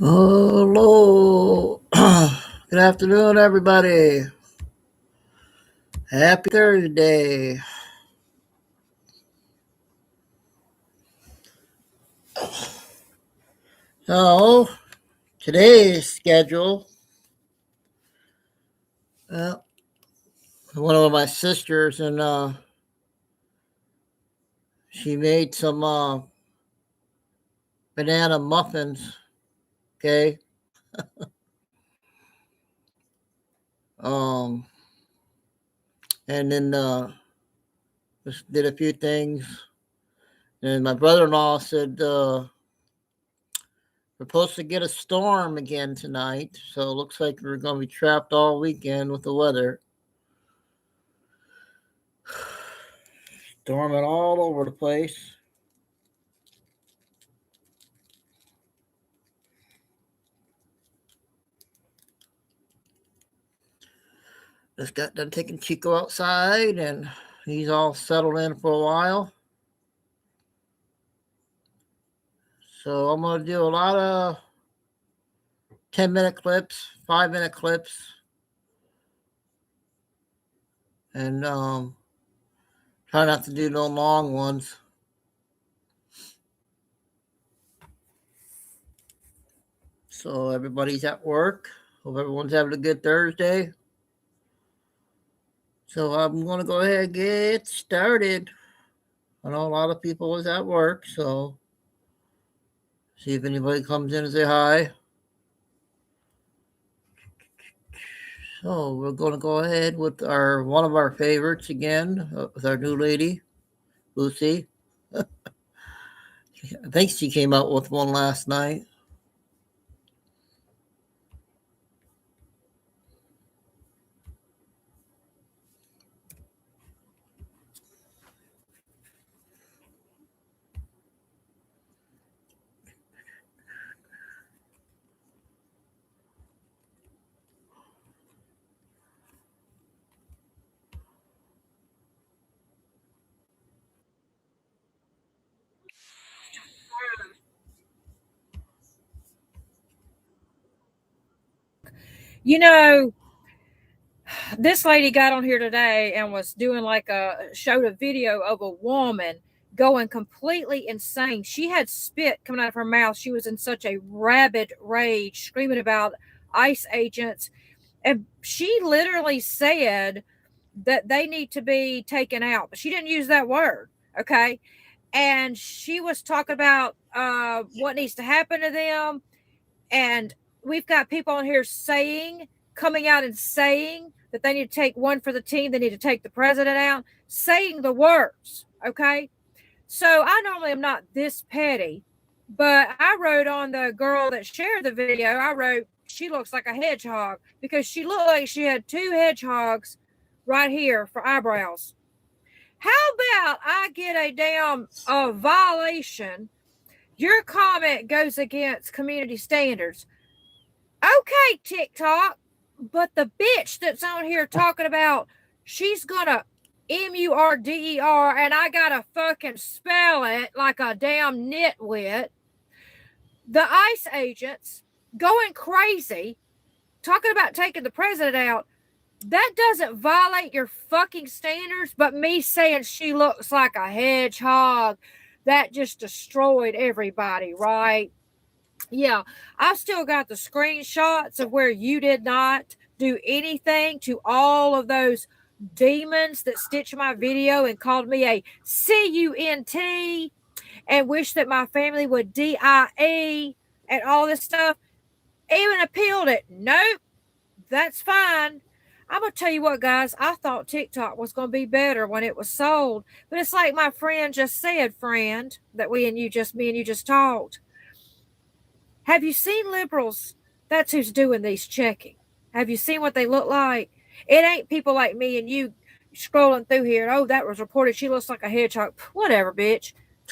Hello. Good afternoon, everybody. Happy Thursday. So, today's schedule, uh, one of my sisters, and she made some banana muffins, okay? Um, and then just did a few things. And my brother-in-law said, we're supposed to get a storm again tonight, so it looks like we're going to be trapped all weekend with the weather. Storming all over the place. Just got done taking Chico outside, and he's all settled in for a while. So I'm going to do a lot of 10-minute clips, 5-minute clips, and try not to do no long ones. So everybody's at work. Hope everyone's having a good Thursday. So I'm going to go ahead and get started. I know a lot of people is at work, so see if anybody comes in and say hi. So we're going to go ahead with one of our favorites again, with our new lady, Lucy. I think she came out with one last night. You know, this lady got on here today and was doing showed a video of a woman going completely insane. She had spit coming out of her mouth. She was in such a rabid rage, screaming about ICE agents. And she literally said that they need to be taken out, but she didn't use that word. Okay. And she was talking about what needs to happen to them. And we've got people on here coming out and saying that they need to take one for the team, they need to take the president out, saying the words. Okay. So I normally am not this petty, but I wrote on the girl that shared the video, I wrote, she looks like a hedgehog, because she looked like she had two hedgehogs right here for eyebrows. How about I get a damn violation? Your comment goes against community standards. Okay, TikTok, but the bitch that's on here talking about she's gonna MURDER and I gotta fucking spell it like a damn nitwit. The ICE agents going crazy, talking about taking the president out. That doesn't violate your fucking standards, but me saying she looks like a hedgehog, that just destroyed everybody, right? Yeah, I've still got the screenshots of where you did not do anything to all of those demons that stitched my video and called me a CUNT and wished that my family would DIE and all this stuff. Even appealed it. Nope, that's fine. I'm going to tell you what, guys, I thought TikTok was going to be better when it was sold. But it's like my friend just said, friend, that me and you just talked. Have you seen liberals? That's who's doing these checking. Have you seen what they look like? It ain't people like me and you scrolling through here. Oh, that was reported. She looks like a hedgehog. Whatever, bitch.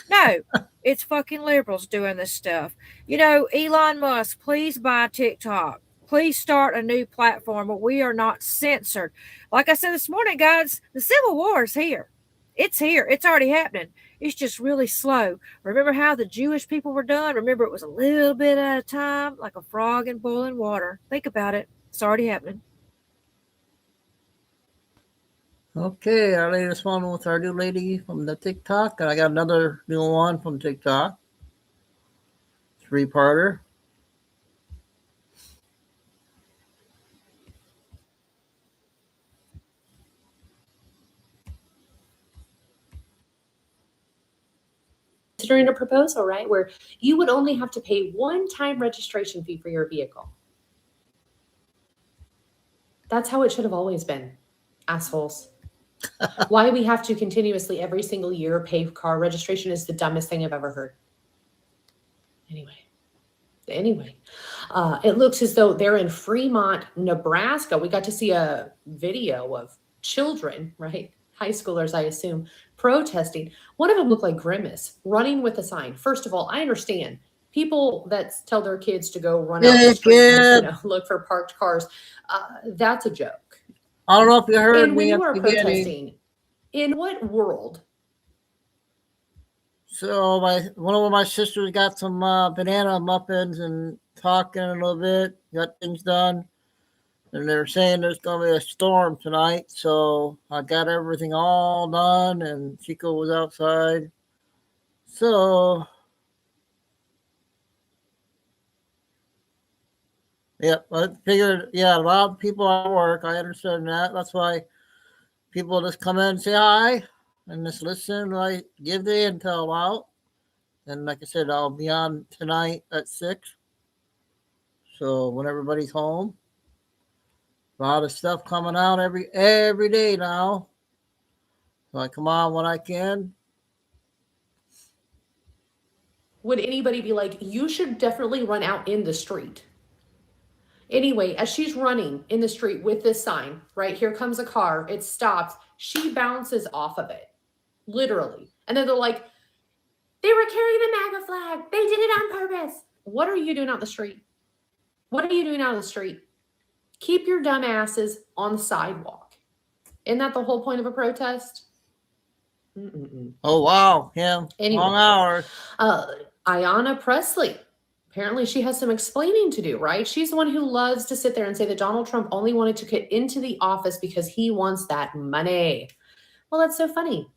No, it's fucking liberals doing this stuff. You know, Elon Musk, please buy TikTok. Please start a new platform where we are not censored. Like I said this morning, guys, the Civil War is here. It's here. It's already happening. It's just really slow. Remember how the Jewish people were done? Remember, it was a little bit at a time, like a frog in boiling water. Think about it. It's already happening. Okay, our latest one with our new lady from the TikTok, and I got another new one from TikTok. Three-parter. Considering a proposal, right, where you would only have to pay one-time registration fee for your vehicle. That's how it should have always been, assholes. Why we have to continuously every single year pay car registration is the dumbest thing I've ever heard. Anyway, it looks as though they're in Fremont, Nebraska. We got to see a video of children, right? High schoolers, I assume, protesting. One of them looked like Grimace, running with a sign. First of all, I understand people that tell their kids to go run out the street and, look for parked cars. That's a joke. I don't know if you heard and when me you at are the beginning. protesting, in what world? So one of my sisters got some banana muffins and talking a little bit, got things done. And they're saying there's going to be a storm tonight. So I got everything all done, and Chico was outside. So, yeah, I figured, yeah, a lot of people at work. I understand that. That's why people just come in and say hi and just listen. I give the intel out. And like I said, I'll be on tonight at 6. So when everybody's home. A lot of stuff coming out every day now. So I come on when I can. Would anybody be like, you should definitely run out in the street? Anyway, as she's running in the street with this sign, right, here comes a car, it stops, she bounces off of it, literally. And then they're like, they were carrying the MAGA flag. They did it on purpose. What are you doing out the street? What are you doing out of the street? Keep your dumb asses on the sidewalk. Isn't that the whole point of a protest? Oh, wow. Yeah. Anyway, long hours. Ayanna Pressley. Apparently she has some explaining to do, right? She's the one who loves to sit there and say that Donald Trump only wanted to get into the office because he wants that money. Well, that's so funny.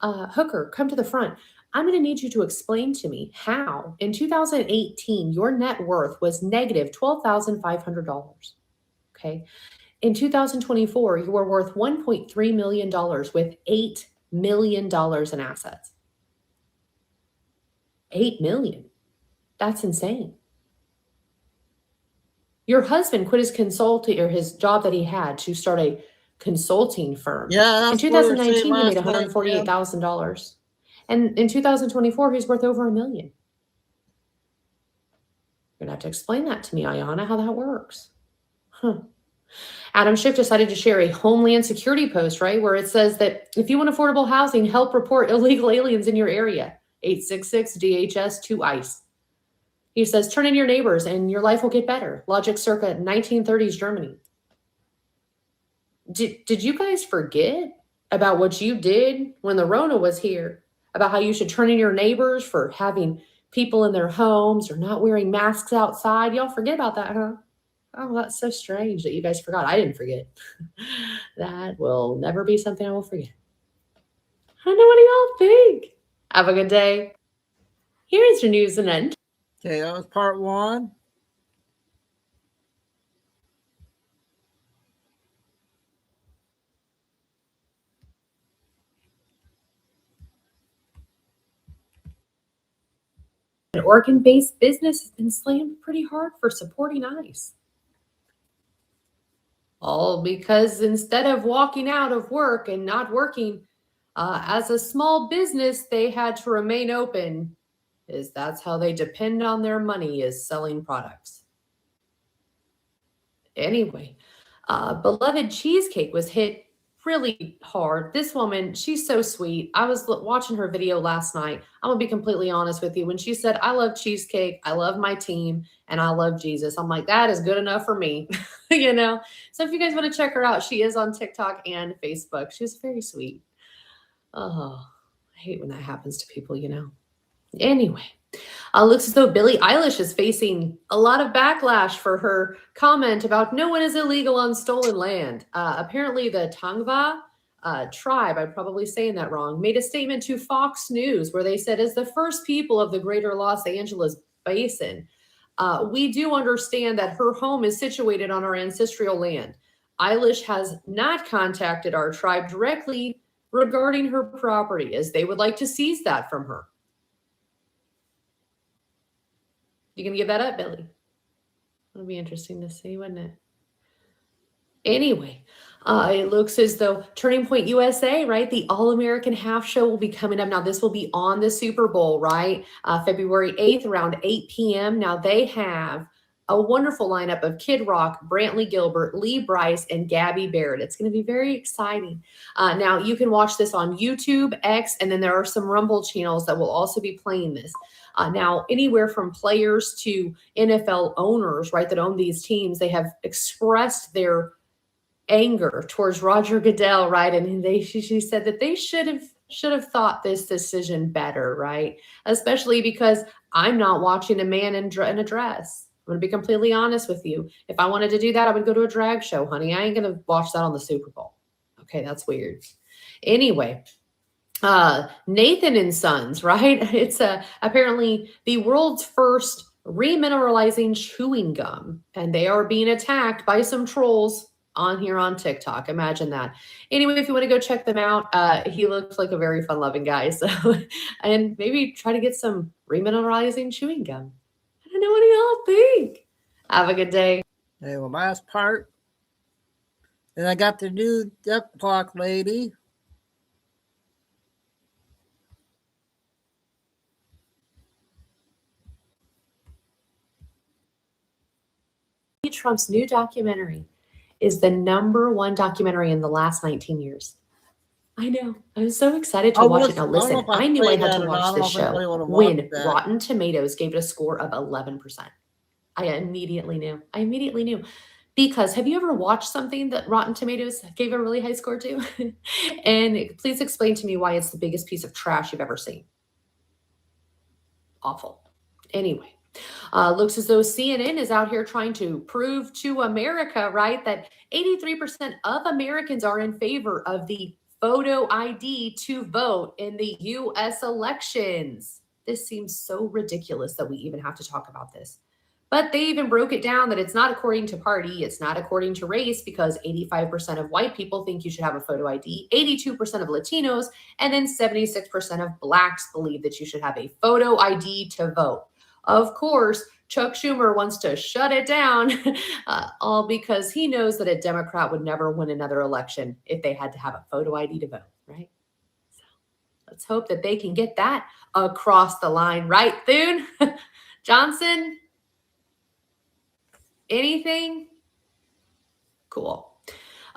Hooker, come to the front. I'm going to need you to explain to me how in 2018 your net worth was negative $12,500. Okay. In 2024, you were worth $1.3 million with $8 million in assets. $8 million. That's insane. Your husband quit his consulting or his job that he had to start a consulting firm. Yeah, in 2019, he made $148,000. And in 2024, he's worth over $1 million. You're going to have to explain that to me, Ayanna, how that works. Adam Schiff decided to share a Homeland Security post, right, where it says that if you want affordable housing, help report illegal aliens in your area. 866-DHS-2-ICE. He says, turn in your neighbors and your life will get better. Logic circa 1930s Germany. Did you guys forget about what you did when the Rona was here? About how you should turn in your neighbors for having people in their homes or not wearing masks outside? Y'all forget about that, huh? Oh, that's so strange that you guys forgot. I didn't forget. That will never be something I will forget. I don't know what do y'all think. Have a good day. Here is your news and end. Okay, that was part 1. An Oregon-based business has been slammed pretty hard for supporting ICE. All because instead of walking out of work and not working as a small business, they had to remain open. That's how they depend on their money, is selling products. Anyway, beloved cheesecake was hit really hard. This woman, she's so sweet. I was watching her video last night. I'm gonna be completely honest with you. When she said, I love cheesecake, I love my team, and I love Jesus, I'm like, that is good enough for me. You know? So if you guys want to check her out, she is on TikTok and Facebook. She's very sweet. Oh, hate when that happens to people, you know. Anyway, looks as though Billie Eilish is facing a lot of backlash for her comment about no one is illegal on stolen land. Apparently, the Tongva tribe, I'm probably saying that wrong, made a statement to Fox News where they said, as the first people of the greater Los Angeles basin, we do understand that her home is situated on our ancestral land. Eilish has not contacted our tribe directly regarding her property, as they would like to seize that from her. You gonna give that up, Billy? It'll be interesting to see, wouldn't it? Anyway, it looks as though Turning Point USA, right? The All-American Half Show will be coming up. Now, this will be on the Super Bowl, right? February 8th, around 8 p.m. Now, they have a wonderful lineup of Kid Rock, Brantley Gilbert, Lee Brice, and Gabby Barrett. It's going to be very exciting. Now, you can watch this on YouTube, X, and then there are some Rumble channels that will also be playing this. Now, anywhere from players to NFL owners, right, that own these teams, they have expressed their anger towards Roger Goodell, right? And she said that they should have thought this decision better, right? Especially because I'm not watching a man in a dress. I'm going to be completely honest with you. If I wanted to do that, I would go to a drag show, honey. I ain't going to watch that on the Super Bowl. Okay, that's weird. Anyway, Nathan and Sons, right? It's apparently the world's first remineralizing chewing gum, and they are being attacked by some trolls on here on TikTok. Imagine that. Anyway, if you want to go check them out, he looks like a very fun-loving guy. So, and maybe try to get some remineralizing chewing gum. I don't know, what do y'all think? Have a good day. Hey, the last part. Then I got the new death clock lady. Trump's new documentary is the #1 documentary in the last 19 years. I know. I'm so excited to watch it. Now, listen, I knew I had to watch this show when Rotten Tomatoes gave it a score of 11%. I immediately knew. Because have you ever watched something that Rotten Tomatoes gave a really high score to? And please explain to me why it's the biggest piece of trash you've ever seen. Awful. Anyway. Looks as though CNN is out here trying to prove to America, right, that 83% of Americans are in favor of the photo ID to vote in the U.S. elections. This seems so ridiculous that we even have to talk about this. But they even broke it down that it's not according to party, it's not according to race, because 85% of white people think you should have a photo ID, 82% of Latinos, and then 76% of Blacks believe that you should have a photo ID to vote. Of course, Chuck Schumer wants to shut it down, all because he knows that a Democrat would never win another election if they had to have a photo ID to vote, right? So let's hope that they can get that across the line, right, Thune? Johnson? Anything? Cool.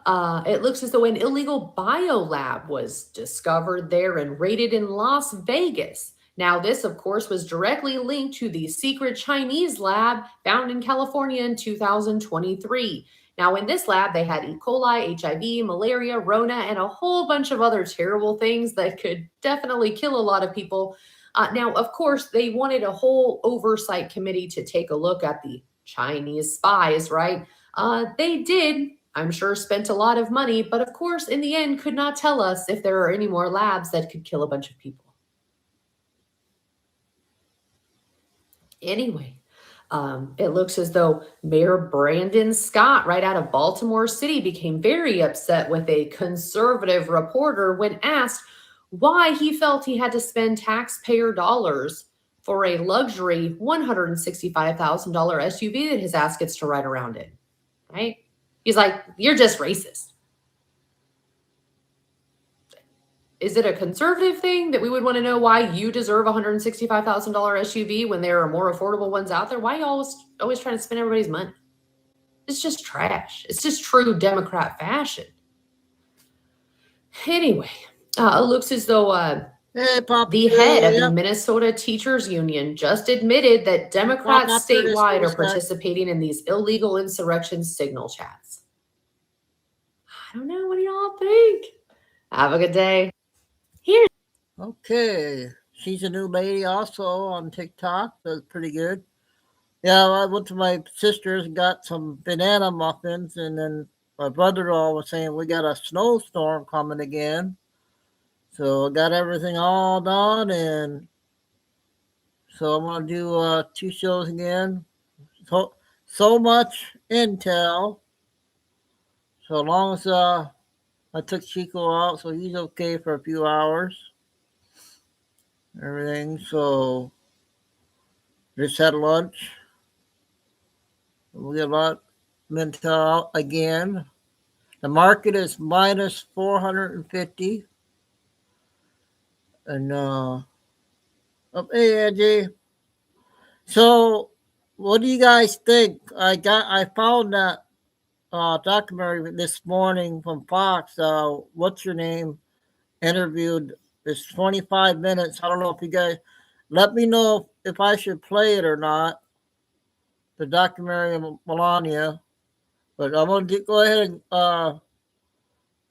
It looks as though an illegal biolab was discovered there and raided in Las Vegas. Now, this, of course, was directly linked to the secret Chinese lab found in California in 2023. Now, in this lab, they had E. coli, HIV, malaria, Rona, and a whole bunch of other terrible things that could definitely kill a lot of people. Now, of course, they wanted a whole oversight committee to take a look at the Chinese spies, right? They did, I'm sure, spent a lot of money, but of course, in the end, could not tell us if there are any more labs that could kill a bunch of people. Anyway, it looks as though Mayor Brandon Scott, right out of Baltimore City, became very upset with a conservative reporter when asked why he felt he had to spend taxpayer dollars for a luxury $165,000 SUV that his ass gets to ride around in, right? He's like, you're just racist. Is it a conservative thing that we would want to know why you deserve a $165,000 SUV when there are more affordable ones out there? Why are you always trying to spend everybody's money? It's just trash. It's just true Democrat fashion. Anyway, it looks as though the head of the Minnesota Teachers Union just admitted that Democrats statewide are participating in these illegal insurrection signal chats. I don't know. What do y'all think? Have a good day. Here. Okay. She's a new lady also on TikTok. That's pretty good. Yeah, I went to my sister's and got some banana muffins, and then my brother-in-law was saying we got a snowstorm coming again. So I got everything all done, and so I'm gonna do 2 shows again. So much intel. So long as I took Chico out, so he's okay for a few hours. Everything. So just had lunch. We got a lot of intel out again. The market is minus 450. And hey Angie. So what do you guys think? I found that documentary this morning from Fox. What's your name? Interviewed. It's 25 minutes. I don't know if you guys let me know if I should play it or not. The documentary of Melania. But I'm gonna go ahead and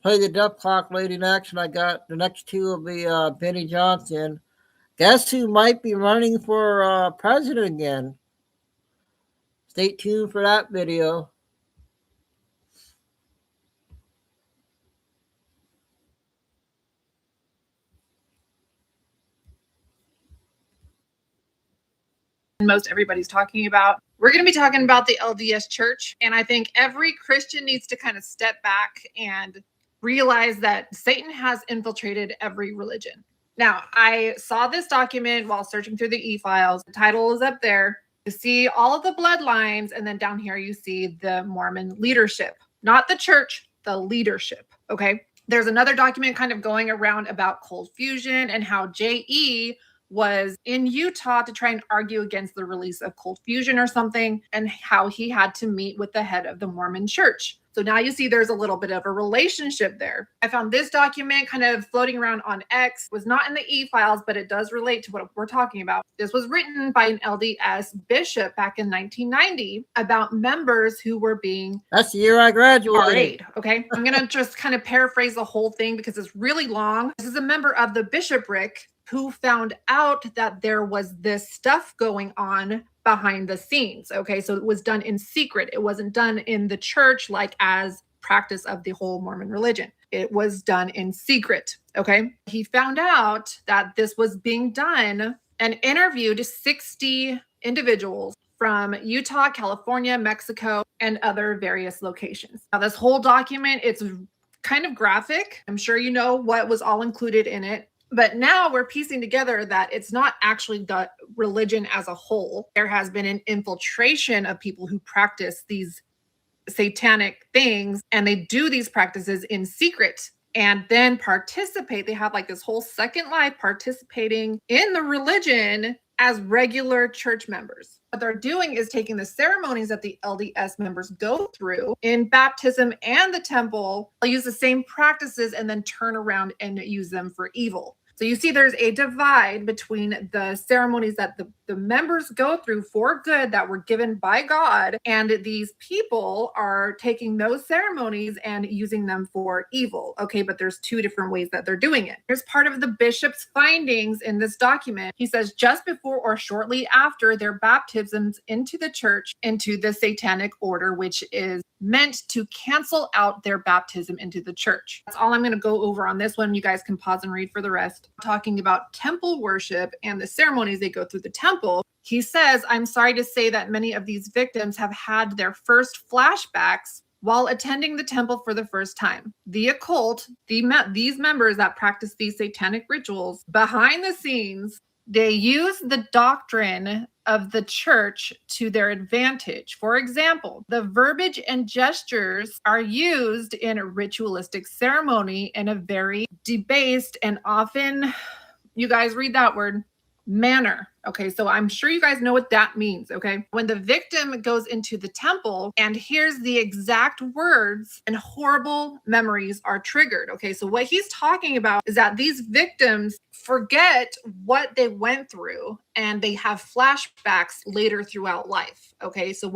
play the Death Clock Lady next, and I got the next two will be Benny Johnson. Guess who might be running for president again? Stay tuned for that video. Most everybody's talking about. We're going to be talking about the LDS Church. And I think every Christian needs to kind of step back and realize that Satan has infiltrated every religion. Now, I saw this document while searching through the e-files. The title is up there. You see all of the bloodlines, and then down here you see the Mormon leadership, not the church, the leadership. Okay. There's another document kind of going around about cold fusion and how J.E. was in Utah to try and argue against the release of cold fusion or something, and how he had to meet with the head of the Mormon church. So now you see there's a little bit of a relationship there. I found this document kind of floating around on X. It was not in the e-files, but it does relate to what we're talking about. This was written by an LDS bishop back in 1990 about members who were being That's the year I graduated. RA'd. Okay. I'm going to just kind of paraphrase the whole thing because it's really long. This is a member of the bishopric who found out that there was this stuff going on behind the scenes. Okay. So it was done in secret. It wasn't done in the church, like as practice of the whole Mormon religion. It was done in secret. Okay. He found out that this was being done and interviewed 60 individuals from Utah, California, Mexico, and other various locations. Now, this whole document, it's kind of graphic. I'm sure you know what was all included in it. But now we're piecing together that it's not actually the religion as a whole. There has been an infiltration of people who practice these satanic things, and they do these practices in secret and then participate. They have like this whole second life participating in the religion as regular church members. What they're doing is taking the ceremonies that the LDS members go through in baptism and the temple. They'll use the same practices and then turn around and use them for evil. So you see there's a divide between the ceremonies that the members go through for good that were given by God, and these people are taking those ceremonies and using them for evil. Okay, but there's two different ways that they're doing it. Here's part of the bishop's findings in this document. He says just before or shortly after their baptisms into the church, into the satanic order, which is meant to cancel out their baptism into the church. That's all I'm going to go over on this one. You guys can pause and read for the rest. Talking about temple worship and the ceremonies they go through the temple, he says, I'm sorry to say that many of these victims have had their first flashbacks while attending the temple for the first time. The occult, these members that practice these satanic rituals, behind the scenes, they use the doctrine of the church to their advantage. For example, the verbiage and gestures are used in a ritualistic ceremony in a very debased and often, you guys read that word, manner. Okay, so I'm sure you guys know what that means. Okay, when the victim goes into the temple and hears the exact words, and horrible memories are triggered. Okay, so what he's talking about is that these victims forget what they went through and they have flashbacks later throughout life. Okay, so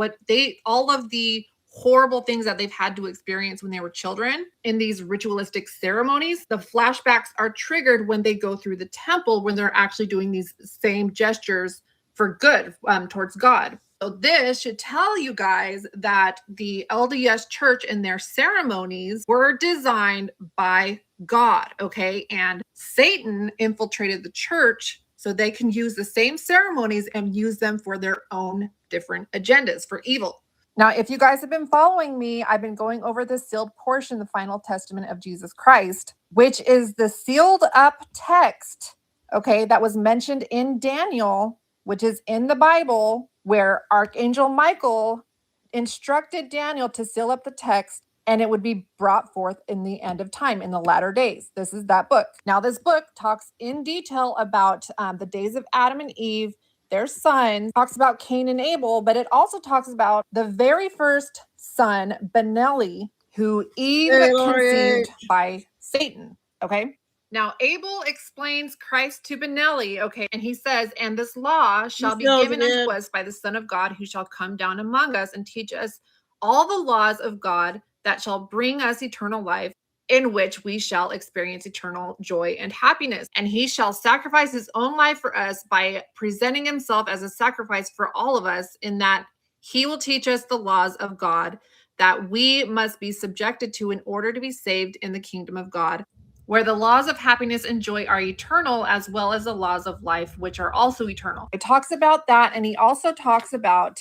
all of the horrible things that they've had to experience when they were children in these ritualistic ceremonies. The flashbacks are triggered when they go through the temple, when they're actually doing these same gestures for good towards God. So this should tell you guys that the LDS church and their ceremonies were designed by God, okay? And Satan infiltrated the church so they can use the same ceremonies and use them for their own different agendas for evil. Now, if you guys have been following me, I've been going over the sealed portion, the final testament of Jesus Christ, which is the sealed up text, okay, that was mentioned in Daniel, which is in the Bible, where Archangel Michael instructed Daniel to seal up the text, and it would be brought forth in the end of time, in the latter days. This is that book. Now, this book talks in detail about the days of Adam and Eve, their sons, talks about Cain and Abel, but it also talks about the very first son, Benelli, who Eve conceived by Satan, okay? Now, Abel explains Christ to Benelli, okay, and he says, and this law shall be given unto us by the Son of God, who shall come down among us and teach us all the laws of God that shall bring us eternal life, in which we shall experience eternal joy and happiness. And he shall sacrifice his own life for us by presenting himself as a sacrifice for all of us, in that he will teach us the laws of God that we must be subjected to in order to be saved in the kingdom of God, where the laws of happiness and joy are eternal, as well as the laws of life, which are also eternal. It talks about that, and he also talks about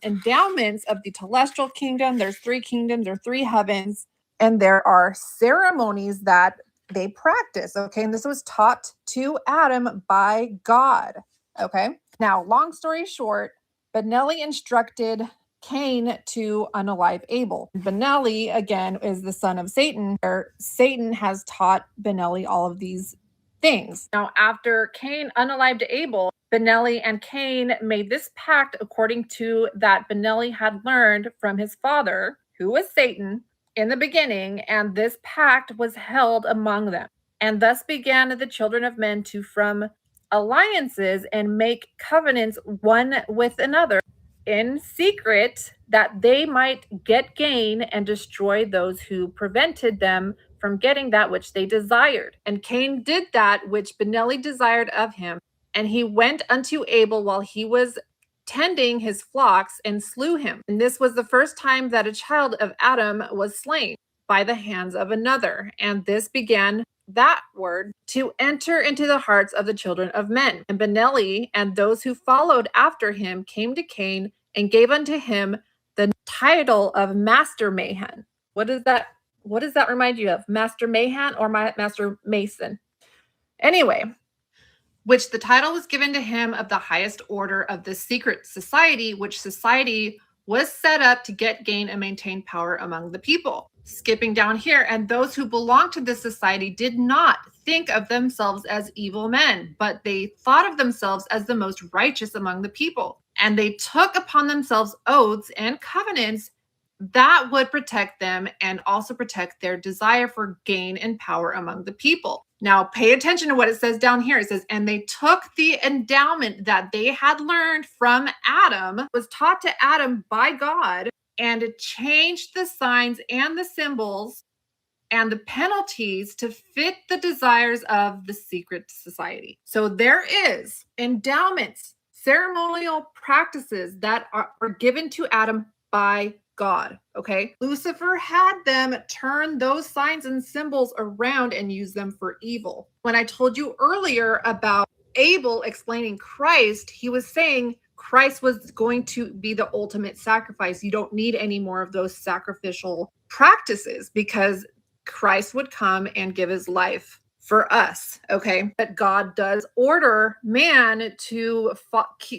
endowments of the celestial kingdom. There's 3 kingdoms, or 3 heavens, and there are ceremonies that they practice, okay? And this was taught to Adam by God, okay? Now, long story short, Benelli instructed Cain to unalive Abel. Benelli, again, is the son of Satan, where Satan has taught Benelli all of these things. Now, after Cain unalived Abel, Benelli and Cain made this pact according to that Benelli had learned from his father, who was Satan, in the beginning, and this pact was held among them. And thus began the children of men to form alliances and make covenants one with another in secret, that they might get gain and destroy those who prevented them from getting that which they desired. And Cain did that which Benelli desired of him, and he went unto Abel while he was tending his flocks and slew him. And this was the first time that a child of Adam was slain by the hands of another. And this began that word to enter into the hearts of the children of men. And Benelli and those who followed after him came to Cain and gave unto him the title of Master Mahan. What does that remind you of? Master Mahan or Master Mason? Anyway, which the title was given to him of the highest order of this secret society, which society was set up to get gain and maintain power among the people. Skipping down here, and those who belonged to this society did not think of themselves as evil men, but they thought of themselves as the most righteous among the people. And they took upon themselves oaths and covenants that would protect them and also protect their desire for gain and power among the people. Now, pay attention to what it says down here. It says, and they took the endowment that they had learned from Adam, was taught to Adam by God, and it changed the signs and the symbols and the penalties to fit the desires of the secret society. So there is endowments, ceremonial practices that are given to Adam by God, okay? Lucifer had them turn those signs and symbols around and use them for evil. When I told you earlier about Abel explaining Christ, he was saying Christ was going to be the ultimate sacrifice. You don't need any more of those sacrificial practices because Christ would come and give his life for us, okay? But God does order man to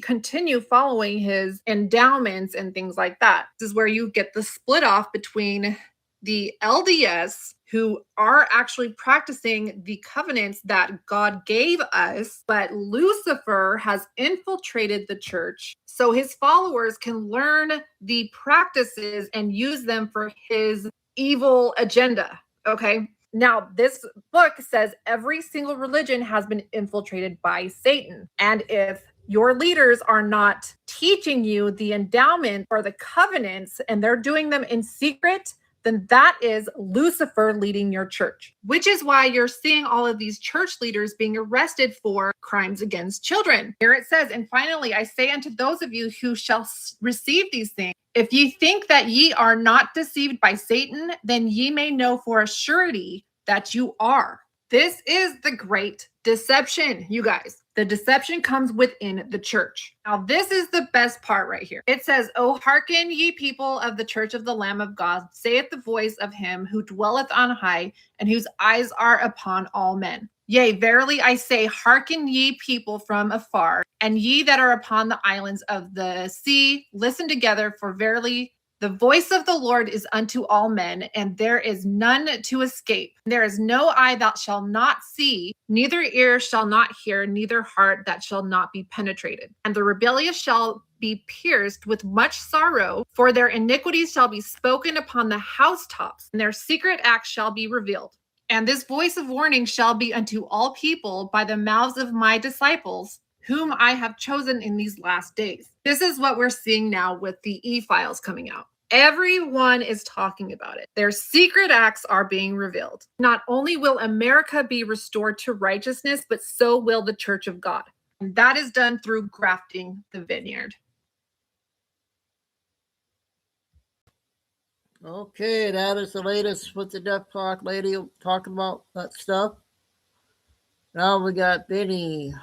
continue following his endowments and things like that. This is where you get the split off between the LDS, who are actually practicing the covenants that God gave us, but Lucifer has infiltrated the church so his followers can learn the practices and use them for his evil agenda, okay? Now, this book says every single religion has been infiltrated by Satan. And if your leaders are not teaching teaching you the endowment or the covenants, and they're doing them in secret, then that is Lucifer leading your church, which is why you're seeing all of these church leaders being arrested for crimes against children. Here it says, and finally, I say unto those of you who shall receive these things, if ye think that ye are not deceived by Satan, then ye may know for a surety that you are. This is the great deception, you guys. The deception comes within the church. Now, this is the best part right here. It says, "O hearken, ye people of the church of the Lamb of God, saith the voice of him who dwelleth on high, and whose eyes are upon all men. Yea, verily I say, hearken ye people from afar, and ye that are upon the islands of the sea, listen together, for verily the voice of the Lord is unto all men, and there is none to escape. There is no eye that shall not see, neither ear shall not hear, neither heart that shall not be penetrated. And the rebellious shall be pierced with much sorrow, for their iniquities shall be spoken upon the housetops, and their secret acts shall be revealed. And this voice of warning shall be unto all people by the mouths of my disciples, whom I have chosen in these last days." This is what we're seeing now with the e-files coming out. Everyone is talking about it. Their secret acts are being revealed. Not only will America be restored to righteousness, but so will the Church of God. And that is done through grafting the vineyard. Okay, that is the latest with the Death Talk lady talking about that stuff. Now we got Benny.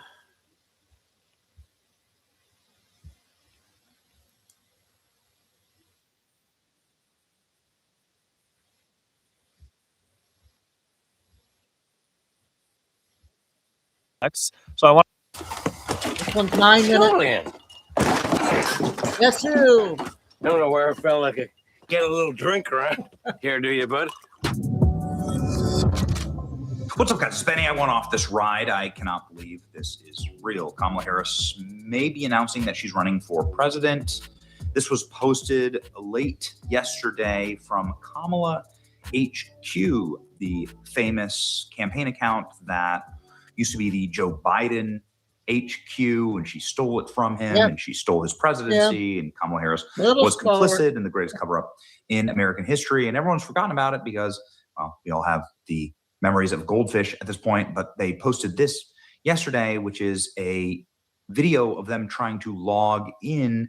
So I want This one's 9 minutes. Julian. Yes, you. Don't know where I felt like I could get a little drink around here, do you, bud? What's up, guys? It's Benny. I went off this ride. I cannot believe this is real. Kamala Harris may be announcing that she's running for president. This was posted late yesterday from Kamala HQ, the famous campaign account that used to be the Joe Biden HQ, and she stole it from him, and she stole his presidency, and Kamala Harris was complicit in the greatest cover-up in American history, and everyone's forgotten about it because, well, we all have the memories of goldfish at this point. But they posted this yesterday, which is a video of them trying to log in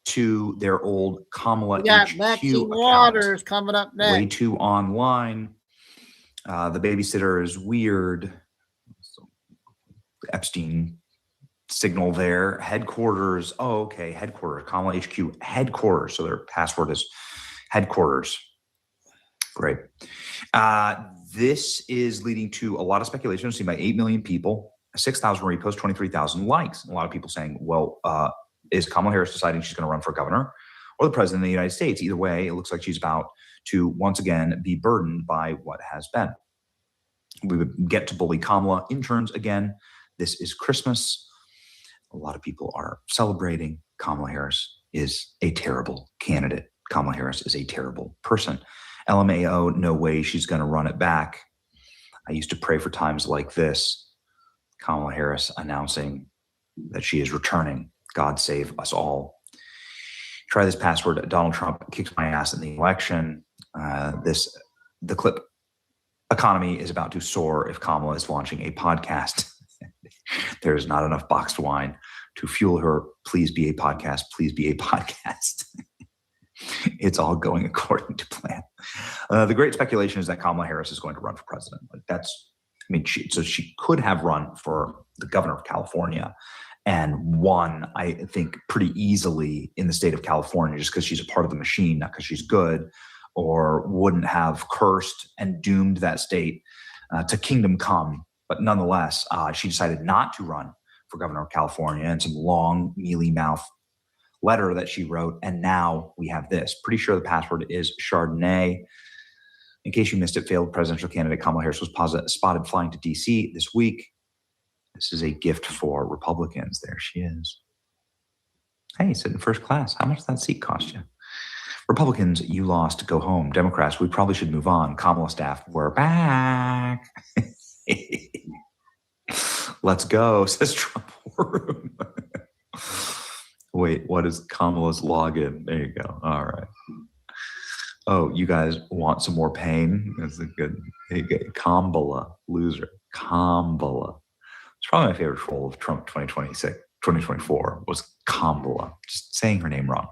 to their old Kamala HQ Maxine account. Waters coming up next. Way too online. The babysitter is weird. Epstein signal there. Headquarters. Oh, okay. Headquarters. Kamala HQ headquarters. So their password is headquarters. Great. This is leading to a lot of speculation, seen by 8 million people, 6,000 reposts, 23,000 likes. A lot of people saying, well, is Kamala Harris deciding she's going to run for governor or the president of the United States? Either way, it looks like she's about to once again be burdened by what has been. We would get to bully Kamala interns again. This is Christmas. A lot of people are celebrating. Kamala Harris is a terrible candidate. Kamala Harris is a terrible person. LMAO, no way she's going to run it back. I used to pray for times like this. Kamala Harris announcing that she is returning. God save us all. Try this password. Donald Trump kicks my ass in the election. The clip economy is about to soar if Kamala is launching a podcast. There is not enough boxed wine to fuel her. Please be a podcast. Please be a podcast. It's all going according to plan. The great speculation is that Kamala Harris is going to run for president. She could have run for the governor of California and won, I think, pretty easily in the state of California just because she's a part of the machine, not because she's good, or wouldn't have cursed and doomed that state to kingdom come. But nonetheless, she decided not to run for governor of California, and some long, mealy mouth letter that she wrote. And now we have this. Pretty sure the password is Chardonnay. In case you missed it, failed presidential candidate Kamala Harris was spotted flying to D.C. this week. This is a gift for Republicans. There she is. Hey, sitting first class. How much did that seat cost you? Republicans, you lost. Go home. Democrats, we probably should move on. Kamala staff, we're back. Let's go, says Trump. Wait, what is Kamala's login? There you go. All right. Oh, you guys want some more pain? That's a good. Kamala, loser. Kamala. It's probably my favorite troll of Trump 2024 was Kamala, just saying her name wrong.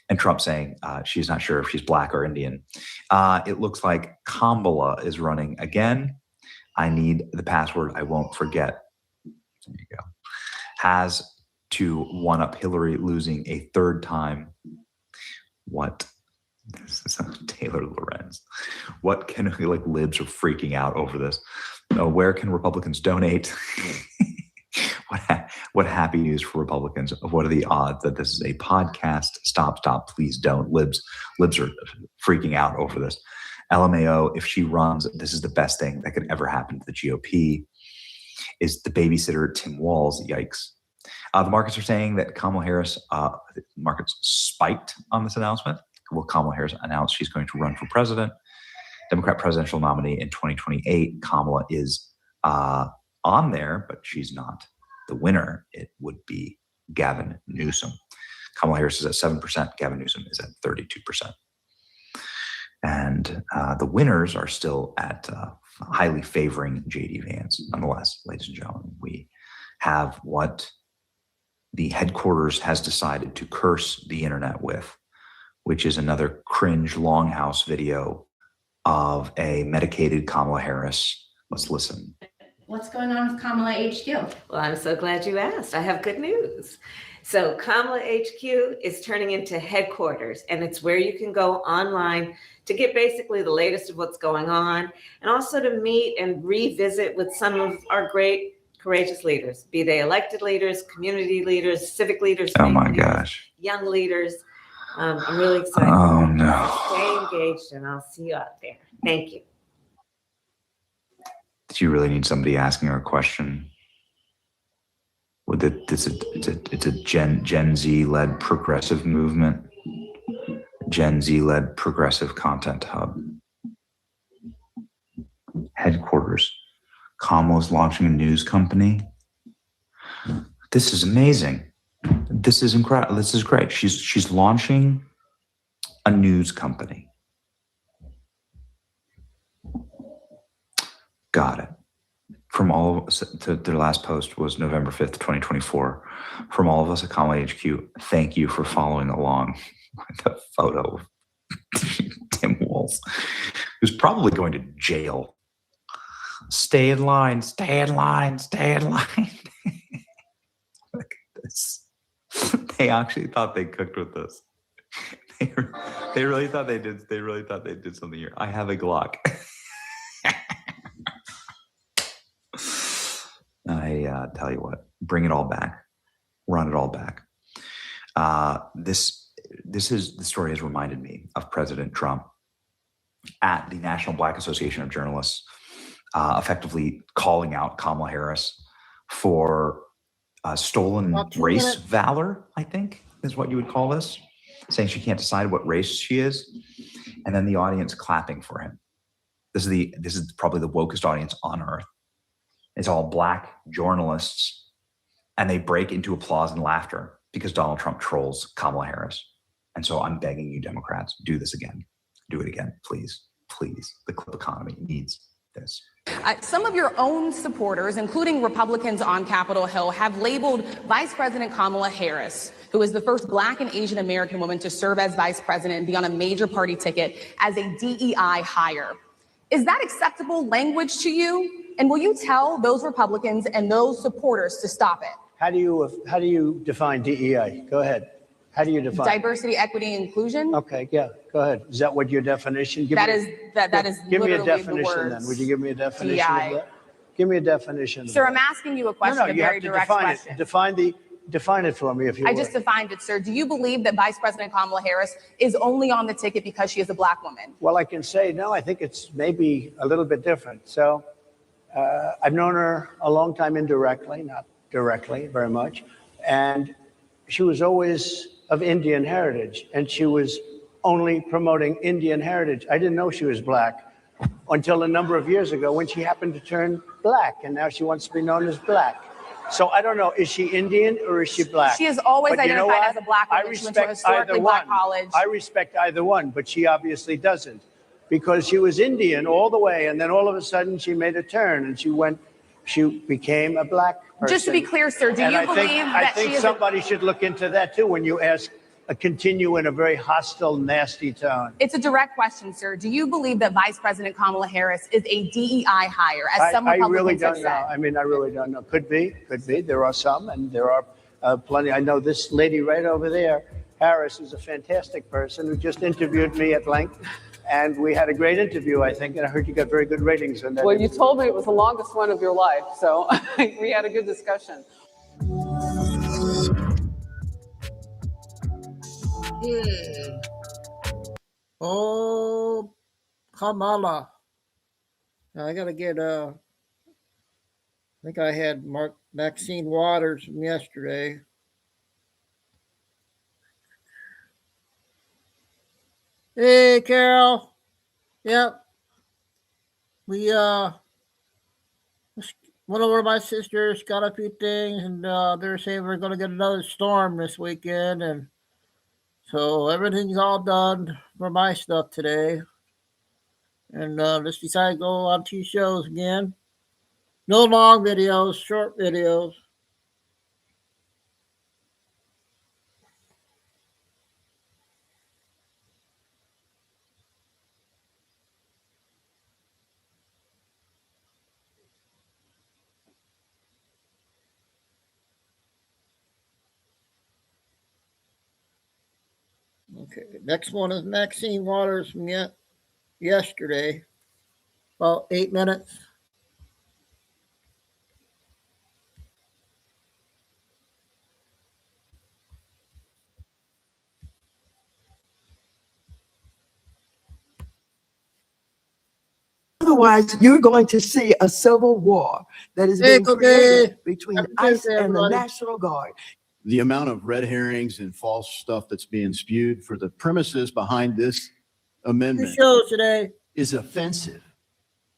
And Trump saying she's not sure if she's black or Indian. It looks like Kamala is running again. I need the password. I won't forget. There you go. Has to one-up Hillary, losing a third time. What? This is Taylor Lorenz. What can, like, libs are freaking out over this. Where can Republicans donate? What happy news for Republicans? What are the odds that this is a podcast? Stop, please don't. Libs are freaking out over this. LMAO, if she runs, this is the best thing that could ever happen to the GOP. Is the babysitter Tim Walz. Yikes. The markets are saying that Kamala Harris, markets spiked on this announcement. Will Kamala Harris announce she's going to run for president, Democrat presidential nominee in 2028? Kamala is on there, but she's not the winner. It would be Gavin Newsom. Kamala Harris is at 7%. Gavin Newsom is at 32%. And the winners are still at highly favoring J.D. Vance. Nonetheless, ladies and gentlemen, we have what the headquarters has decided to curse the internet with, which is another cringe longhouse video of a medicated Kamala Harris. Let's listen. What's going on with Kamala HQ? Well, I'm so glad you asked. I have good news. So Kamala HQ is turning into headquarters, and it's where you can go online to get basically the latest of what's going on, and also to meet and revisit with some of our great, courageous leaders, be they elected leaders, community leaders, civic leaders. Oh my gosh. Young leaders. I'm really excited. Oh no. Stay engaged, and I'll see you out there. Thank you. Did you really need somebody asking her a question? It's a Gen Z led progressive movement. Gen Z led progressive content hub. Headquarters. Kamala's launching a news company. This is amazing. This is incredible. This is great. She's launching a news company. Got it. From all of us, their last post was November 5th, 2024. From all of us at Kamala HQ, thank you for following along with the photo of Tim Walz, who's probably going to jail. Stay in line, stay in line, stay in line. Look at this. They actually thought they cooked with this. They really thought they did. They really thought they did something here. I have a Glock. I tell you what, bring it all back, run it all back. The story has reminded me of President Trump at the National Black Association of Journalists, effectively calling out Kamala Harris for stolen race valor, I think is what you would call this, saying she can't decide what race she is, and then the audience clapping for him. This is probably the wokest audience on earth. It's all black journalists, and they break into applause and laughter because Donald Trump trolls Kamala Harris. And so I'm begging you, Democrats, do this again. Do it again, please. Please. The clip economy needs this. Some of your own supporters, including Republicans on Capitol Hill, have labeled Vice President Kamala Harris, who is the first Black and Asian American woman to serve as vice president and be on a major party ticket, as a DEI hire. Is that acceptable language to you? And will you tell those Republicans and those supporters to stop it? How do you define DEI? Go ahead. How do you define diversity, equity, inclusion? Okay, yeah, go ahead. Is that what your definition? That is give me a literally definition then. Would you give me a definition DEI. of that? Give me a definition. Sir, I'm asking you a question, No, a you very have to direct define question. it. Define it for me, if you I would. just defined it, sir. Do you believe that Vice President Kamala Harris is only on the ticket because she is a Black woman? Well, I can say, no, I think it's maybe a little bit different. So I've known her a long time indirectly, not directly very much. And she was always of Indian heritage, and she was only promoting Indian heritage. I didn't know she was Black until a number of years ago when she happened to turn Black, and now she wants to be known as Black. So I don't know, is she Indian or is she black? She has always But you know identified what? as a black I woman. She went to a respect historically either black one. college. I respect either one, but she obviously doesn't, because she was Indian all the way, and then all of a sudden she made a turn and she became a black person. Just to be clear, sir, do And you I believe think, that I think she is somebody should look into that too when you ask, continue in a very hostile, nasty tone. It's a direct question, sir. Do you believe that Vice President Kamala Harris is a DEI hire, as some I really Republicans don't have know. said? I mean, I really don't know. Could be. There are some, and there are plenty. I know this lady right over there, Harris, is a fantastic person who just interviewed me at length. And we had a great interview, I think, and I heard you got very good ratings on that. Well, you told me it was the longest one of your life, so we had a good discussion. Oh, Kamala. Now I gotta get I think I had Maxine Waters from yesterday. Hey, Carol. Yep. We went over to my sister's, got a few things, and they're saying we're gonna get another storm this weekend, and so everything's all done for my stuff today. And just decided to go on 2 shows again. No long videos, short videos. Okay, next one is Maxine Waters from yesterday, about 8 minutes. Otherwise, you're going to see a civil war that is being created between ICE and the National Guard. The amount of red herrings and false stuff that's being spewed for the premises behind this amendment shows today is offensive.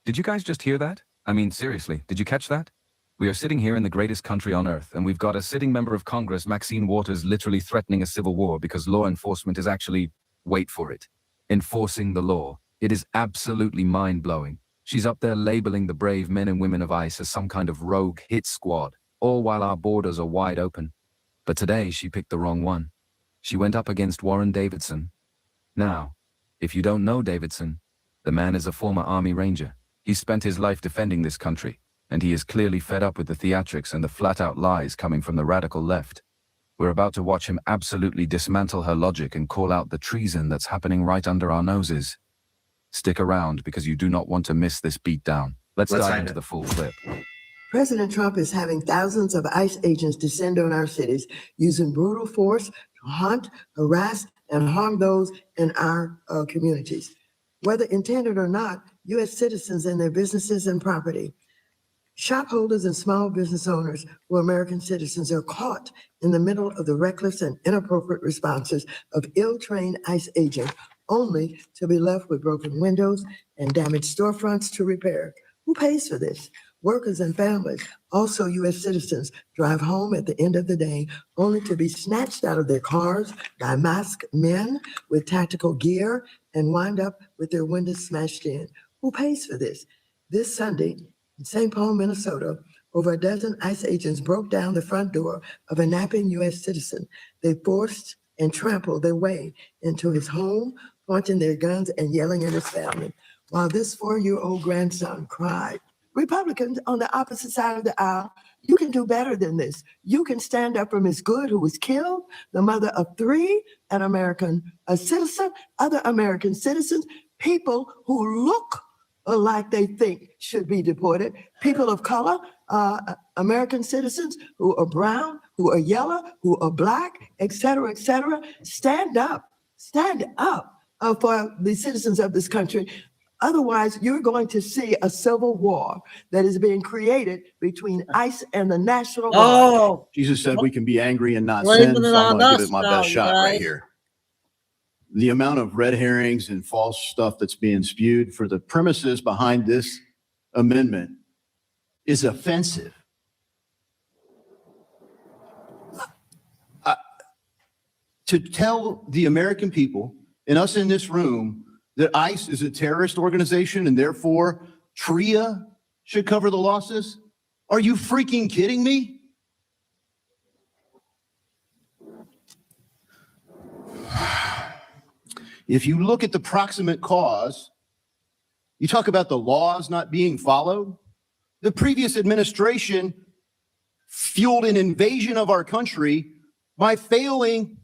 Did you guys just hear that? I mean, seriously, did you catch that? We are sitting here in the greatest country on earth, and we've got a sitting member of Congress, Maxine Waters, literally threatening a civil war because law enforcement is actually, wait for it, enforcing the law. It is absolutely mind-blowing. She's up there labeling the brave men and women of ICE as some kind of rogue hit squad, all while our borders are wide open. But today, she picked the wrong one. She went up against Warren Davidson. Now, if you don't know Davidson, the man is a former Army Ranger. He spent his life defending this country, and he is clearly fed up with the theatrics and the flat-out lies coming from the radical left. We're about to watch him absolutely dismantle her logic and call out the treason that's happening right under our noses. Stick around because you do not want to miss this beatdown. Let's dive into the full clip. President Trump is having thousands of ICE agents descend on our cities using brutal force to hunt, harass, and harm those in our communities. Whether intended or not, U.S. citizens and their businesses and property, shop holders and small business owners who are American citizens are caught in the middle of the reckless and inappropriate responses of ill-trained ICE agents, only to be left with broken windows and damaged storefronts to repair. Who pays for this? Workers and families, also U.S. citizens, drive home at the end of the day only to be snatched out of their cars by masked men with tactical gear and wind up with their windows smashed in. Who pays for this? This Sunday in St. Paul, Minnesota, over a dozen ICE agents broke down the front door of a napping U.S. citizen. They forced and trampled their way into his home, pointing their guns and yelling at his family, while this 4-year-old grandson cried. Republicans on the opposite side of the aisle, you can do better than this. You can stand up for Ms. Good, who was killed, the mother of 3, an American citizen, other American citizens, people who look like they think should be deported, people of color, American citizens who are brown, who are yellow, who are black, et cetera, et cetera. Stand up for the citizens of this country. Otherwise, you're going to see a civil war that is being created between ICE and the National Guard. Oh, Jesus said we can be angry and not sin, so I'm going to give it my best shot right here. The amount of red herrings and false stuff that's being spewed for the premises behind this amendment is offensive. to tell the American people and us in this room that ICE is a terrorist organization and therefore TRIA should cover the losses? Are you freaking kidding me? If you look at the proximate cause, you talk about the laws not being followed. The previous administration fueled an invasion of our country by failing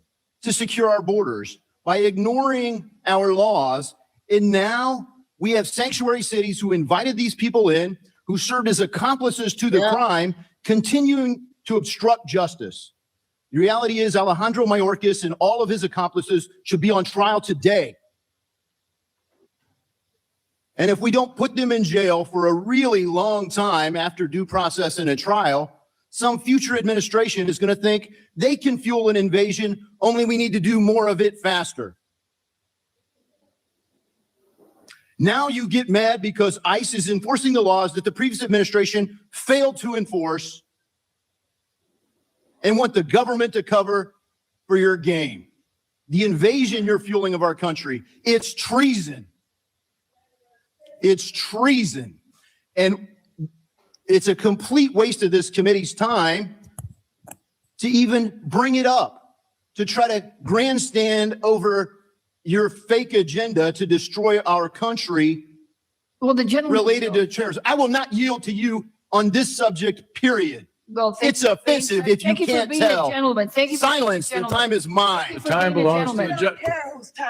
to secure our borders, by ignoring our laws. And now we have sanctuary cities who invited these people in, who served as accomplices to the crime, continuing to obstruct justice. The reality is Alejandro Mayorkas and all of his accomplices should be on trial today. And if we don't put them in jail for a really long time after due process and a trial, some future administration is going to think they can fuel an invasion, only we need to do more of it faster. Now you get mad because ICE is enforcing the laws that the previous administration failed to enforce and want the government to cover for your game. The invasion you're fueling of our country, it's treason. It's treason. And it's a complete waste of this committee's time to even bring it up, to try to grandstand over your fake agenda to destroy our country. Well, the gentleman related to terrorism. I will not yield to you on this subject, period. Well, it's offensive if you can't tell. Gentleman. Thank you. Silence. The time is mine. The time belongs to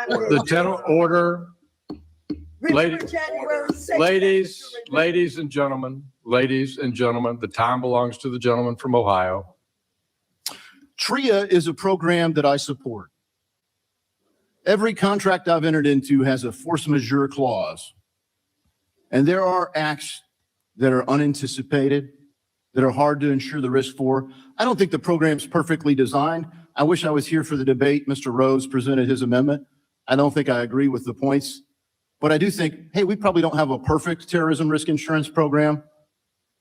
the general order. Ladies and gentlemen, the time belongs to the gentleman from Ohio. TRIA is a program that I support. Every contract I've entered into has a force majeure clause. And there are acts that are unanticipated, that are hard to ensure the risk for. I don't think the program's perfectly designed. I wish I was here for the debate. Mr. Rose presented his amendment. I don't think I agree with the points. But I do think, hey, we probably don't have a perfect terrorism risk insurance program.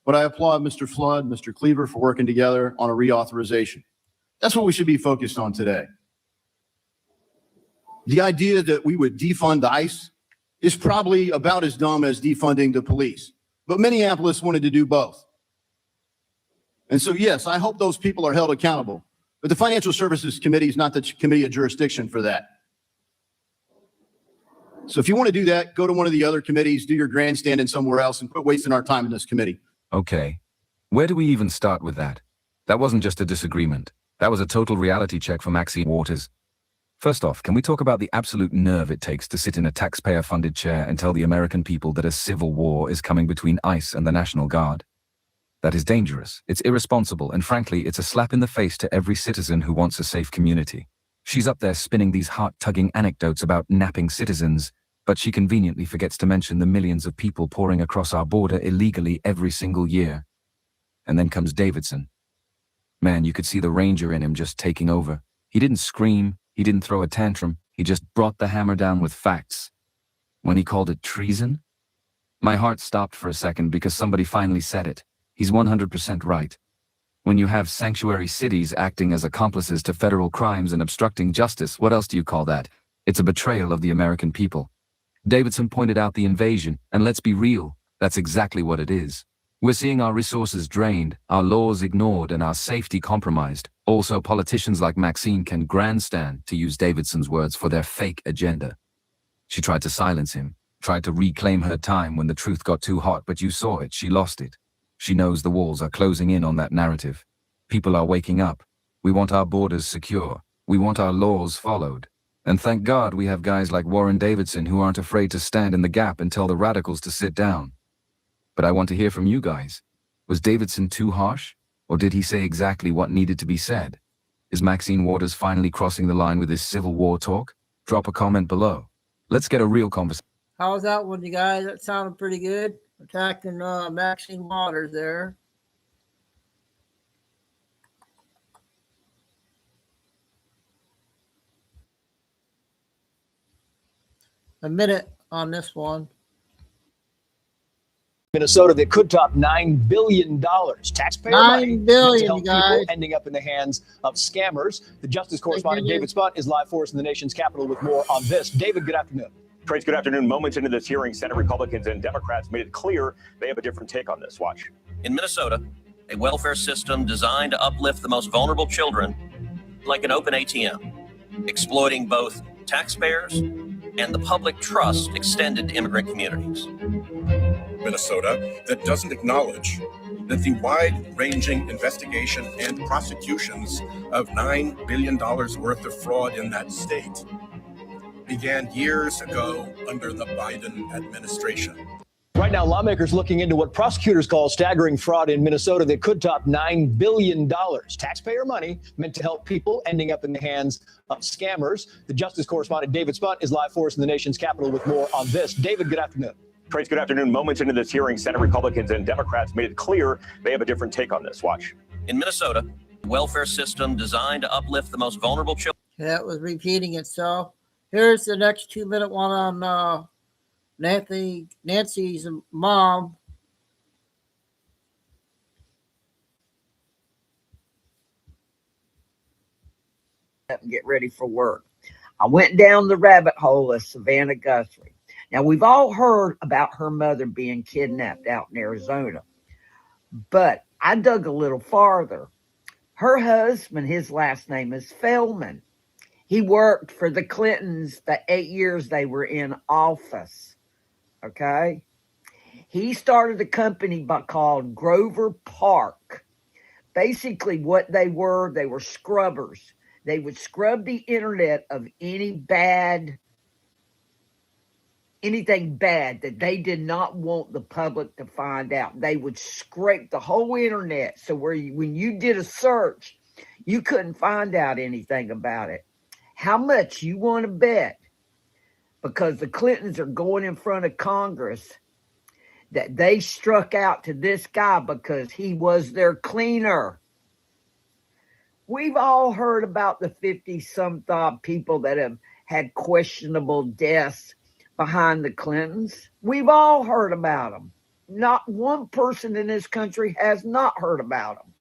But I applaud Mr. Flood, Mr. Cleaver for working together on a reauthorization. That's what we should be focused on today. The idea that we would defund ICE is probably about as dumb as defunding the police. But Minneapolis wanted to do both. And so, yes, I hope those people are held accountable. But the Financial Services Committee is not the committee of jurisdiction for that. So if you want to do that, go to one of the other committees, do your grandstanding somewhere else, and quit wasting our time in this committee. Okay. Where do we even start with that? That wasn't just a disagreement. That was a total reality check for Maxine Waters. First off, can we talk about the absolute nerve it takes to sit in a taxpayer-funded chair and tell the American people that a civil war is coming between ICE and the National Guard? That is dangerous, it's irresponsible, and frankly, it's a slap in the face to every citizen who wants a safe community. She's up there spinning these heart-tugging anecdotes about napping citizens, but she conveniently forgets to mention the millions of people pouring across our border illegally every single year. And then comes Davidson. Man, you could see the Ranger in him just taking over. He didn't scream, he didn't throw a tantrum, he just brought the hammer down with facts. When he called it treason, my heart stopped for a second because somebody finally said it. He's 100% right. When you have sanctuary cities acting as accomplices to federal crimes and obstructing justice, what else do you call that? It's a betrayal of the American people. Davidson pointed out the invasion, and let's be real, that's exactly what it is. We're seeing our resources drained, our laws ignored, and our safety compromised. Also, politicians like Maxine can grandstand, to use Davidson's words, for their fake agenda. She tried to silence him, tried to reclaim her time when the truth got too hot, but you saw it, she lost it. She knows the walls are closing in on that narrative. People are waking up. We want our borders secure. We want our laws followed. And thank God we have guys like Warren Davidson who aren't afraid to stand in the gap and tell the radicals to sit down. But I want to hear from you guys. Was Davidson too harsh? Or did he say exactly what needed to be said? Is Maxine Waters finally crossing the line with his Civil War talk? Drop a comment below. Let's get a real conversation. How's that one, you guys? That sounded pretty good. Attacking Maxine Waters there. A minute on this one. Minnesota that could top $9 billion. Taxpayer money $9 billion, to help you guys. people ending up in the hands of scammers. The Justice correspondent David Spunt is live for us in the nation's capital with more on this. David, good afternoon. Trace, good afternoon. Moments into this hearing, Senate Republicans and Democrats made it clear they have a different take on this. Watch. In Minnesota, a welfare system designed to uplift the most vulnerable children, like an open ATM, exploiting both taxpayers and the public trust extended to immigrant communities. Minnesota that doesn't acknowledge that the wide-ranging investigation and prosecutions of $9 billion worth of fraud in that state began years ago under the Biden administration. Right now, lawmakers looking into what prosecutors call staggering fraud in Minnesota that could top $9 billion. Taxpayer money meant to help people ending up in the hands of scammers. The Justice correspondent David Spunt is live for us in the nation's capital with more on this. David, good afternoon. Trace, good afternoon. Moments into this hearing, Senate Republicans and Democrats made it clear they have a different take on this. Watch. In Minnesota, a welfare system designed to uplift the most vulnerable children. That was repeating itself. Here's the next 2-minute one on Nancy's mom. And get ready for work. I went down the rabbit hole of Savannah Guthrie. Now, we've all heard about her mother being kidnapped out in Arizona, but I dug a little farther. Her husband, his last name is Feldman. He worked for the Clintons the 8 years they were in office. Okay. He started a company called Grover Park. Basically what they were scrubbers. They would scrub the internet of anything bad that they did not want the public to find out. They would scrape the whole internet. So when you did a search, you couldn't find out anything about it. How much you want to bet? Because the Clintons are going in front of Congress that they struck out to this guy because he was their cleaner. We've all heard about the 50-some-odd people that have had questionable deaths behind the Clintons. We've all heard about them. Not one person in this country has not heard about them.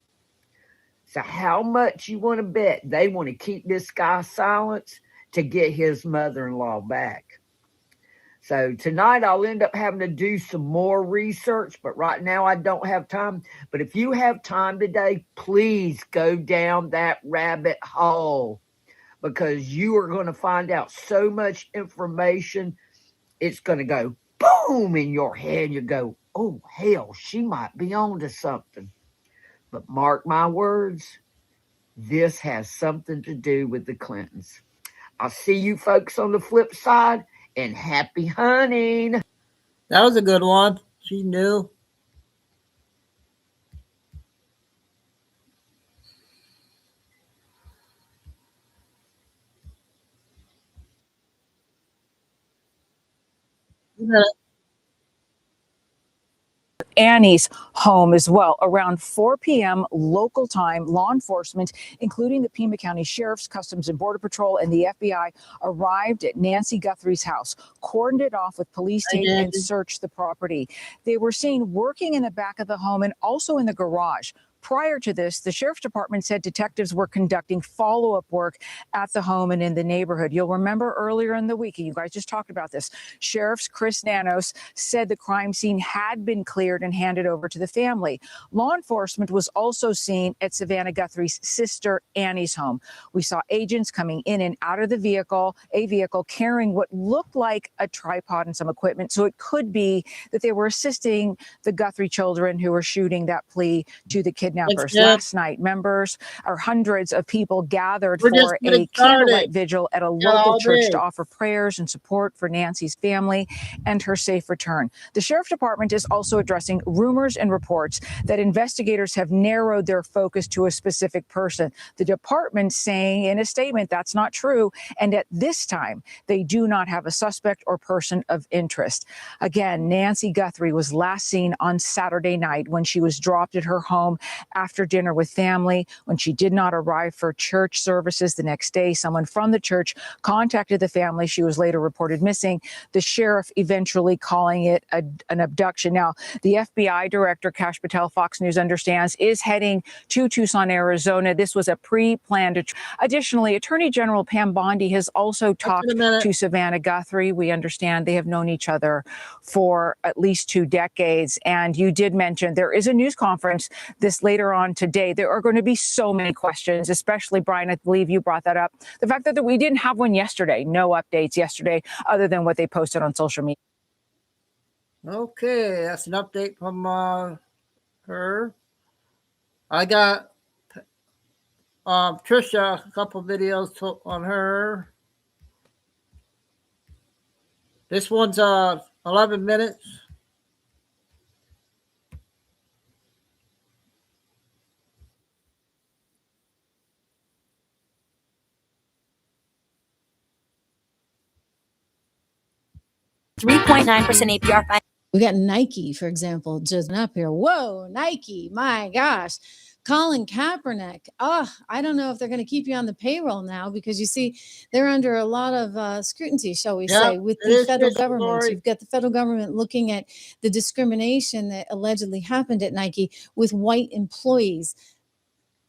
So how much you want to bet they want to keep this guy silent to get his mother-in-law back? So tonight I'll end up having to do some more research, but right now I don't have time. But if you have time today, please go down that rabbit hole because you are going to find out so much information. It's going to go boom in your head. You go, oh, hell, she might be on to something. But mark my words, this has something to do with the Clintons. I'll see you folks on the flip side, and happy hunting. That was a good one. She knew. Annie's home as well. Around 4 p.m. local time, law enforcement, including the Pima County Sheriff's, Customs and Border Patrol, and the FBI, arrived at Nancy Guthrie's house, cordoned it off with police tape, and searched the property. They were seen working in the back of the home and also in the garage. Prior to this, the Sheriff's Department said detectives were conducting follow-up work at the home and in the neighborhood. You'll remember earlier in the week, and you guys just talked about this, Sheriff Chris Nanos said the crime scene had been cleared and handed over to the family. Law enforcement was also seen at Savannah Guthrie's sister Annie's home. We saw agents coming in and out of the vehicle, carrying what looked like a tripod and some equipment. So it could be that they were assisting the Guthrie children who were shooting that plea to the kidnappers. Last night, hundreds of people gathered for a candlelight vigil at a local church to offer prayers and support for Nancy's family and her safe return. The Sheriff's Department is also addressing rumors and reports that investigators have narrowed their focus to a specific person. The department saying in a statement that's not true, and at this time, they do not have a suspect or person of interest. Again, Nancy Guthrie was last seen on Saturday night when she was dropped at her home after dinner with family. When she did not arrive for church services the next day, someone from the church contacted the family. She was later reported missing, the sheriff eventually calling it an abduction. Now, the FBI director, Kash Patel, Fox News understands, is heading to Tucson, Arizona. This was a pre-planned. Additionally, Attorney General Pam Bondi has also talked to Savannah Guthrie. We understand they have known each other for at least 2 decades. And you did mention there is a news conference this later on today. There are going to be so many questions, especially, Brian, I believe you brought that up. The fact that we didn't have one yesterday, no updates yesterday other than what they posted on social media. Okay, that's an update from her. I got Trisha, a couple videos on her. This one's 11 minutes. .9% APR. We got Nike, for example, just up here. Whoa, Nike, my gosh. Colin Kaepernick. Oh, I don't know if they're going to keep you on the payroll now because you see they're under a lot of scrutiny, shall we say, with the federal government. You've got the federal government looking at the discrimination that allegedly happened at Nike with white employees.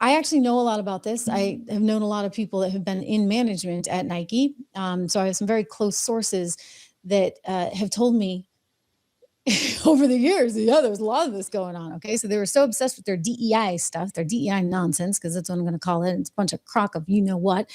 I actually know a lot about this. I have known a lot of people that have been in management at Nike. So I have some very close sources that have told me over the years, there's a lot of this going on. Okay. So they were so obsessed with their DEI stuff, their DEI nonsense, because that's what I'm going to call it. It's a bunch of crock of you know what.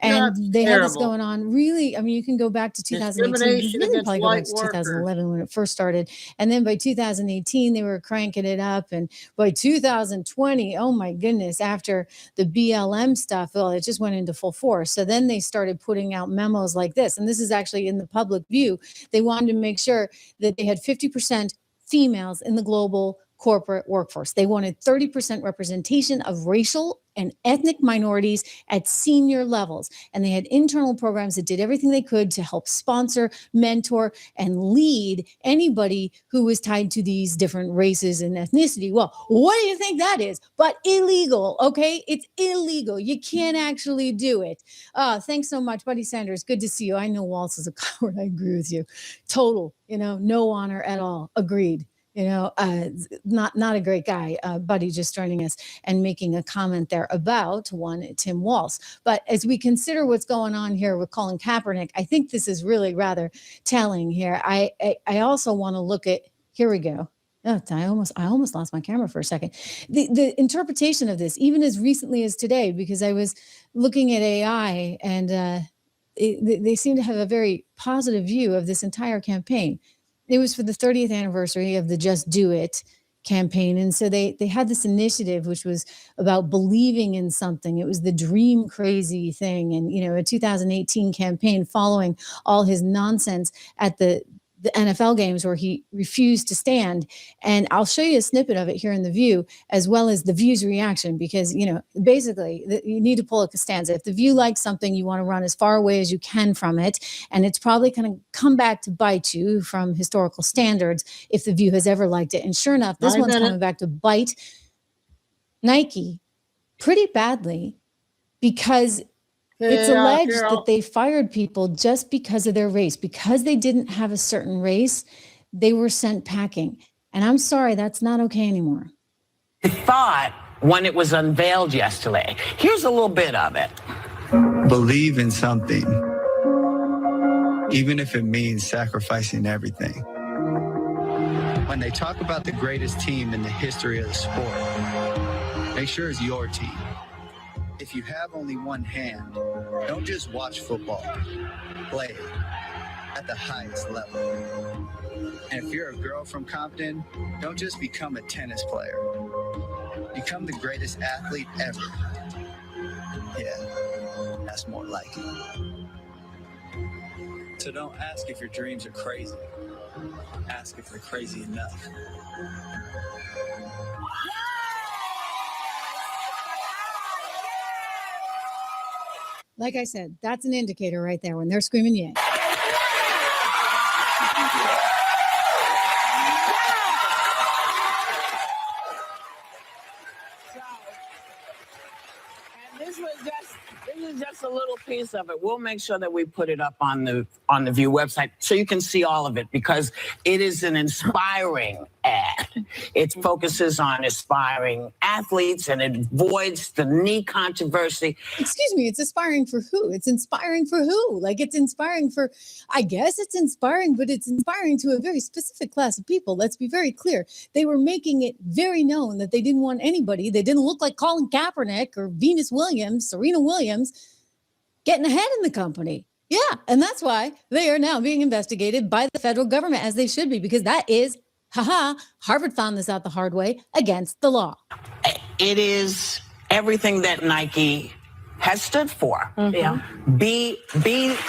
And they had this going on. Really, I mean, you can go back to 2018. You really probably go back to 2011 when it first started. And then by 2018, they were cranking it up. And by 2020, oh my goodness, after the BLM stuff, well, it just went into full force. So then they started putting out memos like this. And this is actually in the public view. They wanted to make sure that they had 50% females in the global corporate workforce. They wanted 30% representation of racial and ethnic minorities at senior levels. And they had internal programs that did everything they could to help sponsor, mentor, and lead anybody who was tied to these different races and ethnicity. Well, what do you think that is? But illegal, okay? It's illegal. You can't actually do it. Thanks so much, Buddy Sanders. Good to see you. I know Waltz is a coward. I agree with you. Total, no honor at all. Agreed. Not a great guy. Buddy just joining us and making a comment there about one Tim Walz. But as we consider what's going on here with Colin Kaepernick, I think this is really rather telling here. I also want to look at, here we go. Oh, I almost lost my camera for a second. The interpretation of this, even as recently as today, because I was looking at AI and they seem to have a very positive view of this entire campaign. It was for the 30th anniversary of the Just Do It campaign. And so they had this initiative, which was about believing in something. It was the dream crazy thing. And, a 2018 campaign following all his nonsense at the NFL games where he refused to stand. And I'll show you a snippet of it here in The View, as well as The View's reaction, because, basically you need to pull a Costanza. If The View likes something, you want to run as far away as you can from it. And it's probably going to come back to bite you from historical standards if The View has ever liked it. And sure enough, this one's coming back to bite Nike pretty badly because it's alleged that they fired people just because of their race. Because they didn't have a certain race, they were sent packing. And I'm sorry, that's not okay anymore. I thought when it was unveiled yesterday, here's a little bit of it. Believe in something, even if it means sacrificing everything. When they talk about the greatest team in the history of the sport, make sure it's your team. If you have only one hand, don't just watch football, play it at the highest level. And if you're a girl from Compton, don't just become a tennis player. Become the greatest athlete ever. Yeah, that's more like it. So don't ask if your dreams are crazy. Ask if they're crazy enough. Like I said, that's an indicator right there when they're screaming yay. little piece of it. We'll make sure that we put it up on the View website so you can see all of it, because it is an inspiring ad. It focuses on aspiring athletes and it avoids the knee controversy. Excuse me, it's inspiring for who? It's inspiring for who? Like, it's inspiring for, I guess it's inspiring, but it's inspiring to a very specific class of people. Let's be very clear. They were making it very known that they didn't want anybody. They didn't look like Colin Kaepernick or Venus Williams, Serena Williams, getting ahead in the company. Yeah, and that's why they are now being investigated by the federal government, as they should be, because that is, Harvard found this out the hard way, against the law. It is everything that Nike has stood for. Yeah. Be the best.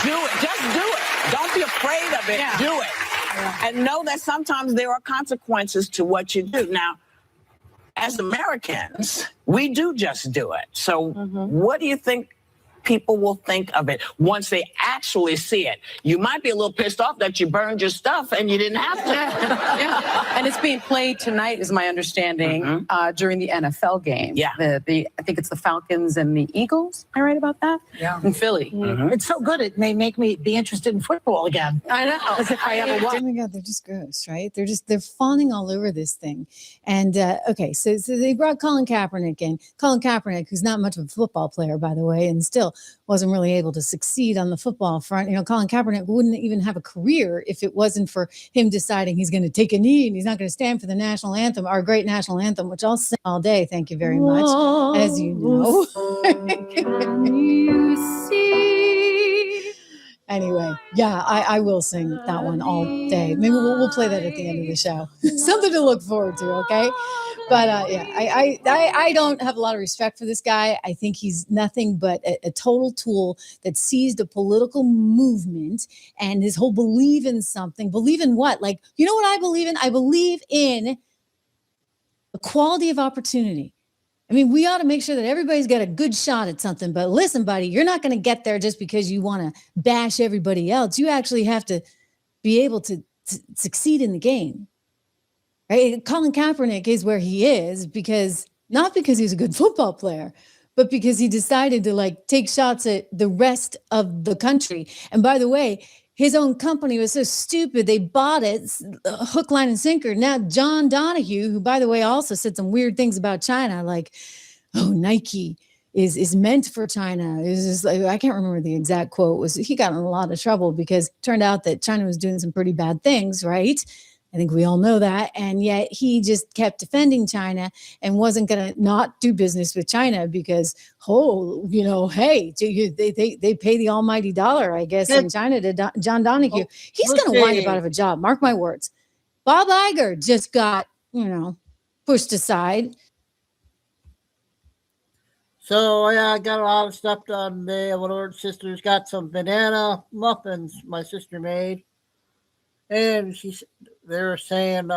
Do it. Just do it. Don't be afraid of it. Yeah. Do it. Yeah. And know that sometimes there are consequences to what you do. Now, as Americans, we do just do it. So what do you think people will think of it once they actually see it? You might be a little pissed off that you burned your stuff and you didn't have to. Yeah. And it's being played tonight, is my understanding, during the NFL game. Yeah. I think it's the Falcons and the Eagles. Am I right about that? Yeah. In Philly. It's so good. It may make me be interested in football again. I know. As if I ever watched. Oh my God, they're just gross, right? They're fawning all over this thing. And okay, so they brought Colin Kaepernick in. Colin Kaepernick, who's not much of a football player, by the way, and still wasn't really able to succeed on the football front. You know, Colin Kaepernick wouldn't even have a career if it wasn't for him deciding he's going to take a knee and he's not going to stand for the national anthem, our great national anthem, which I'll sing all day. Thank you very much. As you know. Anyway, yeah, I will sing that one all day. Maybe we'll play that at the end of the show. Something to look forward to, okay? But yeah, I don't have a lot of respect for this guy. I think he's nothing but a total tool that seized a political movement and his whole believe in something. Believe in what? Like, you know what I believe in? I believe in equality of opportunity. I mean, we ought to make sure that everybody's got a good shot at something. But listen, buddy, you're not going to get there just because you want to bash everybody else. You actually have to be able to succeed in the game. Right? Colin Kaepernick is where he is not because he's a good football player, but because he decided to like take shots at the rest of the country. And by the way, his own company was so stupid, they bought it hook, line, and sinker. Now, John Donahue, who, by the way, also said some weird things about China, like, oh, Nike is meant for China. I can't remember the exact quote. He got in a lot of trouble because it turned out that China was doing some pretty bad things, right? I think we all know that. And yet he just kept defending China and wasn't going to not do business with China because, hey, they pay the almighty dollar, I guess, in China to John Donahue. He's going to wind up out of a job. Mark my words. Bob Iger just got, pushed aside. So, yeah, I got a lot of stuff done today. One of our sisters got some banana muffins my sister made. And they were saying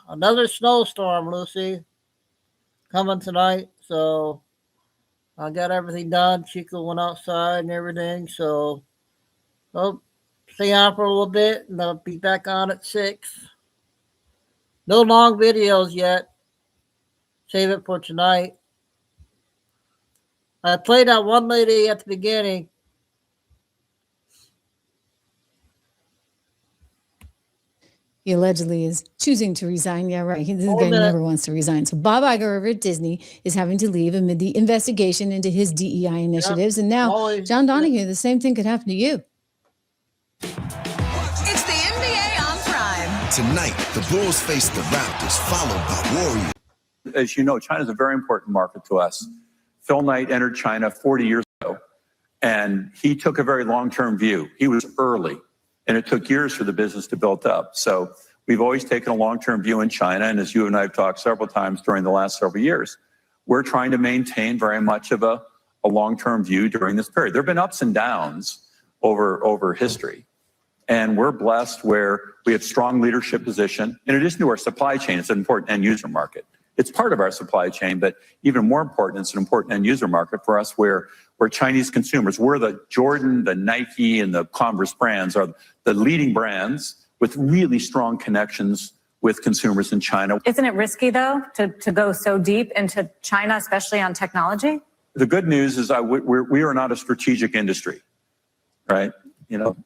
another snowstorm, Lucy, coming tonight. So I got everything done. Chico went outside and everything. So I'll stay on for a little bit and I'll be back on at 6. No long videos yet. Save it for tonight. I played that one lady at the beginning. He allegedly is choosing to resign. Yeah, right. This guy never wants to resign. So Bob Iger over at Disney is having to leave amid the investigation into his DEI initiatives. And now John Donahue, the same thing could happen to you. It's the NBA on Prime. Tonight, the Bulls face the Raptors, followed by Warriors. As you know, China is a very important market to us. Phil Knight entered China 40 years ago, and he took a very long-term view. He was early. And it took years for the business to build up. So we've always taken a long-term view in China. And as you and I have talked several times during the last several years, we're trying to maintain very much of a long-term view during this period. There have been ups and downs over history. And we're blessed where we have strong leadership position. In addition to our supply chain, it's an important end user market. It's part of our supply chain, but even more important, it's an important end user market for us where Chinese consumers, we're the Jordan, the Nike, and the Converse brands are the leading brands with really strong connections with consumers in China. Isn't it risky, though, to go so deep into China, especially on technology? the good news is we are not a strategic industry, right? You know,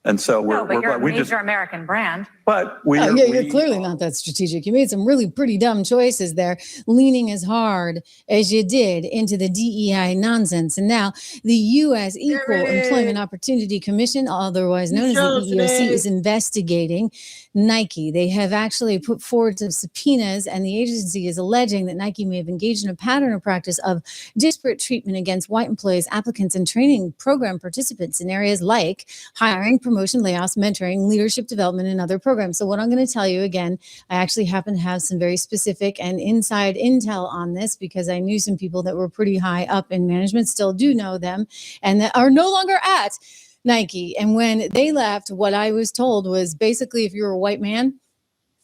and so No, but you're a we major just, American brand. but we Oh, are, yeah, you're clearly not that strategic. You made some really pretty dumb choices there, leaning as hard as you did into the DEI nonsense. And now the U.S. Equal Employment Opportunity Commission, otherwise known as the EEOC, is investigating Nike. They have actually put forward some subpoenas, and the agency is alleging that Nike may have engaged in a pattern or practice of disparate treatment against white employees, applicants, and training program participants in areas like hiring, promotion, layoffs, mentoring, leadership development, and other programs. So what I'm going to tell you again, I actually happen to have some very specific and inside intel on this because I knew some people that were pretty high up in management, still do know them, and that are no longer at Nike. And when they left, what I was told was basically, if you're a white man,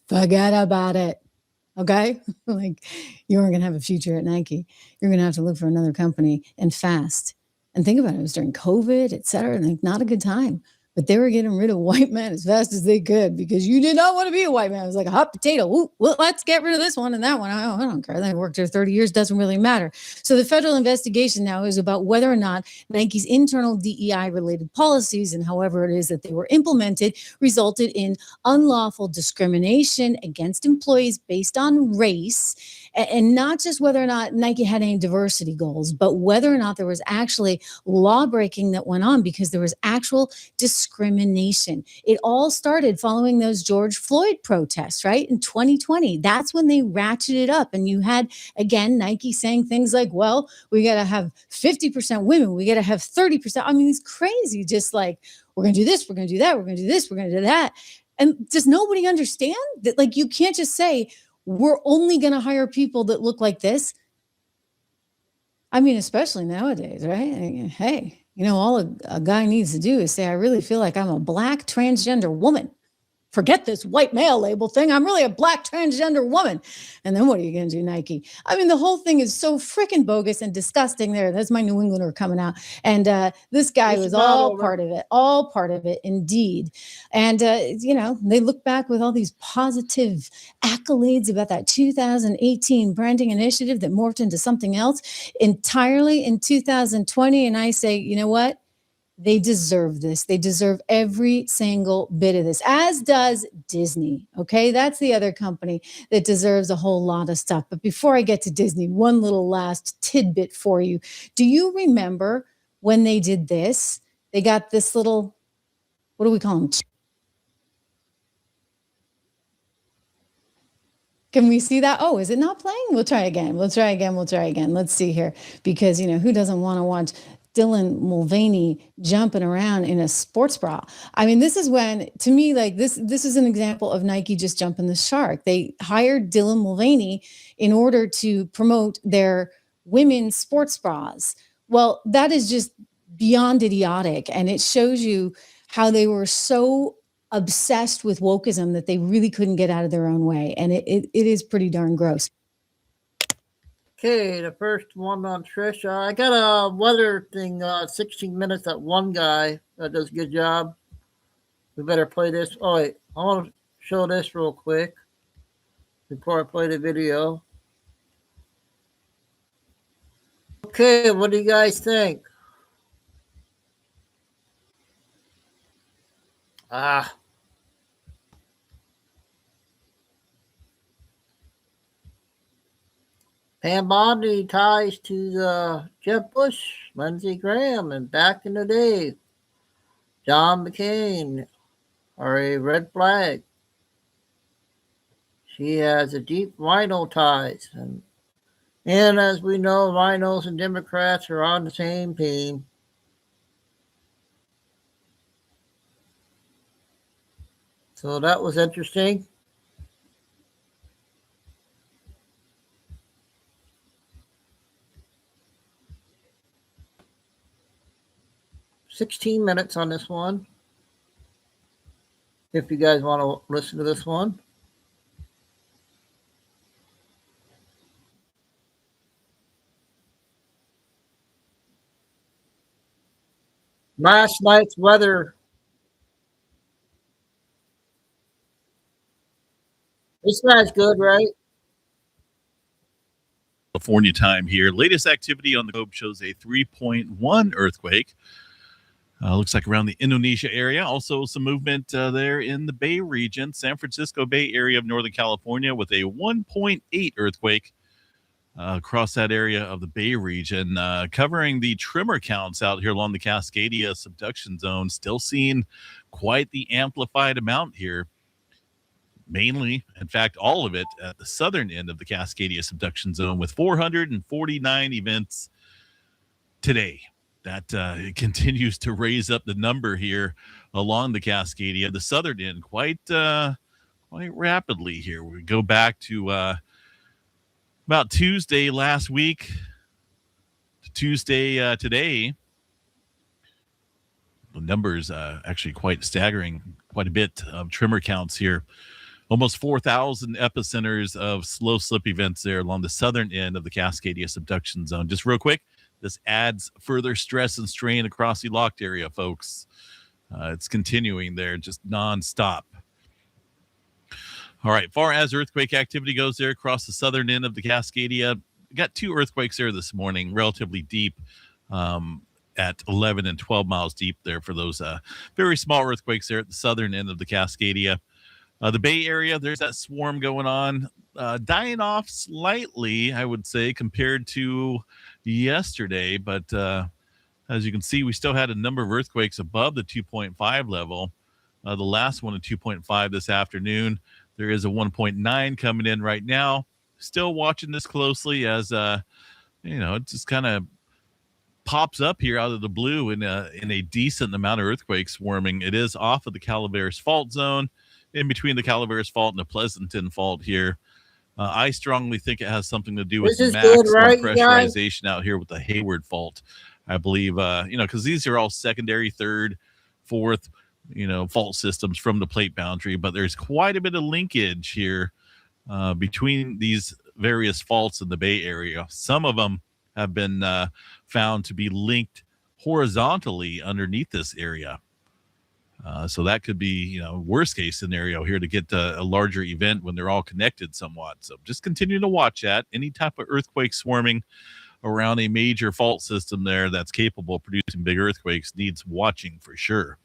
forget about it. Okay? Like, you aren't going to have a future at Nike. You're going to have to look for another company, and fast. And think about it. It was during COVID, et cetera. Like, not a good time. But they were getting rid of white men as fast as they could because you did not want to be a white man. It was like a hot potato. Ooh, well, let's get rid of this one and that one. I don't care. They worked there 30 years. Doesn't really matter. So the federal investigation now is about whether or not Nike's internal DEI related policies and however it is that they were implemented resulted in unlawful discrimination against employees based on race, and not just whether or not Nike had any diversity goals, but whether or not there was actually law breaking that went on because there was actual discrimination. It all started following those George Floyd protests, right? In 2020. That's when they ratcheted up. And you had, again, Nike saying things like, well, we got to have 50% women. We got to have 30%. I mean, it's crazy. Just like, we're going to do this. We're going to do that. We're going to do this. We're going to do that. And does nobody understand that? Like, you can't just say, we're only going to hire people that look like this. I mean, especially nowadays, right? Hey, you know, all a guy needs to do is say, I really feel like I'm a black transgender woman. Forget this white male label thing. I'm really a black transgender woman. And then what are you going to do, Nike? I mean, the whole thing is so freaking bogus and disgusting there. That's my New Englander coming out. And this guy was all part of it, indeed. And, you know, they look back with all these positive accolades about that 2018 branding initiative that morphed into something else entirely in 2020. And I say, you know what? They deserve this. They deserve every single bit of this, as does Disney. Okay, that's the other company that deserves a whole lot of stuff. But before I get to Disney, one little last tidbit for you. Do you remember when they did this? They got this little, what do we call them? Can we see that? Oh, is it not playing? We'll try again. Let's see here. Because, you know, who doesn't want to watch Dylan Mulvaney jumping around in a sports bra? I mean, this is when, to me, like this is an example of Nike just jumping the shark. They hired Dylan Mulvaney in order to promote their women's sports bras. Well, that is just beyond idiotic. And it shows you how they were so obsessed with wokeism that they really couldn't get out of their own way. And it is pretty darn gross. Okay, the first one on Trish. I got a weather thing, 16 minutes, that one guy that does a good job. We better play this. Oh, wait, I want to show this real quick before I play the video. Okay, what do you guys think? Pam Bondi ties to Jeb Bush, Lindsey Graham, and back in the day, John McCain are a red flag. She has a deep rhino ties. And as we know, rhinos and Democrats are on the same team. So that was interesting. $16 minutes on this one. If you guys want to listen to this one. Last night's weather. This guy's good, right? California time here. Latest activity on the globe shows a 3.1 earthquake. Looks like around the Indonesia area. Also some movement there in the Bay region, San Francisco Bay Area of Northern California with a 1.8 earthquake across that area of the Bay region. Covering the tremor counts out here along the Cascadia subduction zone. Still seeing quite the amplified amount here. Mainly, in fact, all of it at the southern end of the Cascadia subduction zone with 449 events today. That continues to raise up the number here along the Cascadia, the southern end, quite rapidly here. We go back to about Tuesday last week to Tuesday today. The numbers actually quite staggering, quite a bit of tremor counts here. Almost 4,000 epicenters of slow slip events there along the southern end of the Cascadia subduction zone. Just real quick, this adds further stress and strain across the locked area, folks. It's continuing there, just nonstop. All right, far as earthquake activity goes there across the southern end of the Cascadia, we got 2 earthquakes there this morning, relatively deep, at 11 and 12 miles deep there for those very small earthquakes there at the southern end of the Cascadia. The Bay Area, there's that swarm going on, dying off slightly, I would say, compared to yesterday. But as you can see, we still had a number of earthquakes above the 2.5 level. The last one at 2.5 this afternoon. There is a 1.9 coming in right now. Still watching this closely as, it just kind of pops up here out of the blue in a decent amount of earthquake swarming. It is off of the Calaveras fault zone, in between the Calaveras fault and the Pleasanton fault here. I strongly think it has something to do with maximum pressurization out here with the Hayward fault. I believe, because these are all secondary, third, fourth, fault systems from the plate boundary, but there's quite a bit of linkage here between these various faults in the Bay Area. Some of them have been found to be linked horizontally underneath this area. So that could be, worst case scenario here to get a larger event when they're all connected somewhat. So just continue to watch that. Any type of earthquake swarming around a major fault system there that's capable of producing big earthquakes needs watching for sure.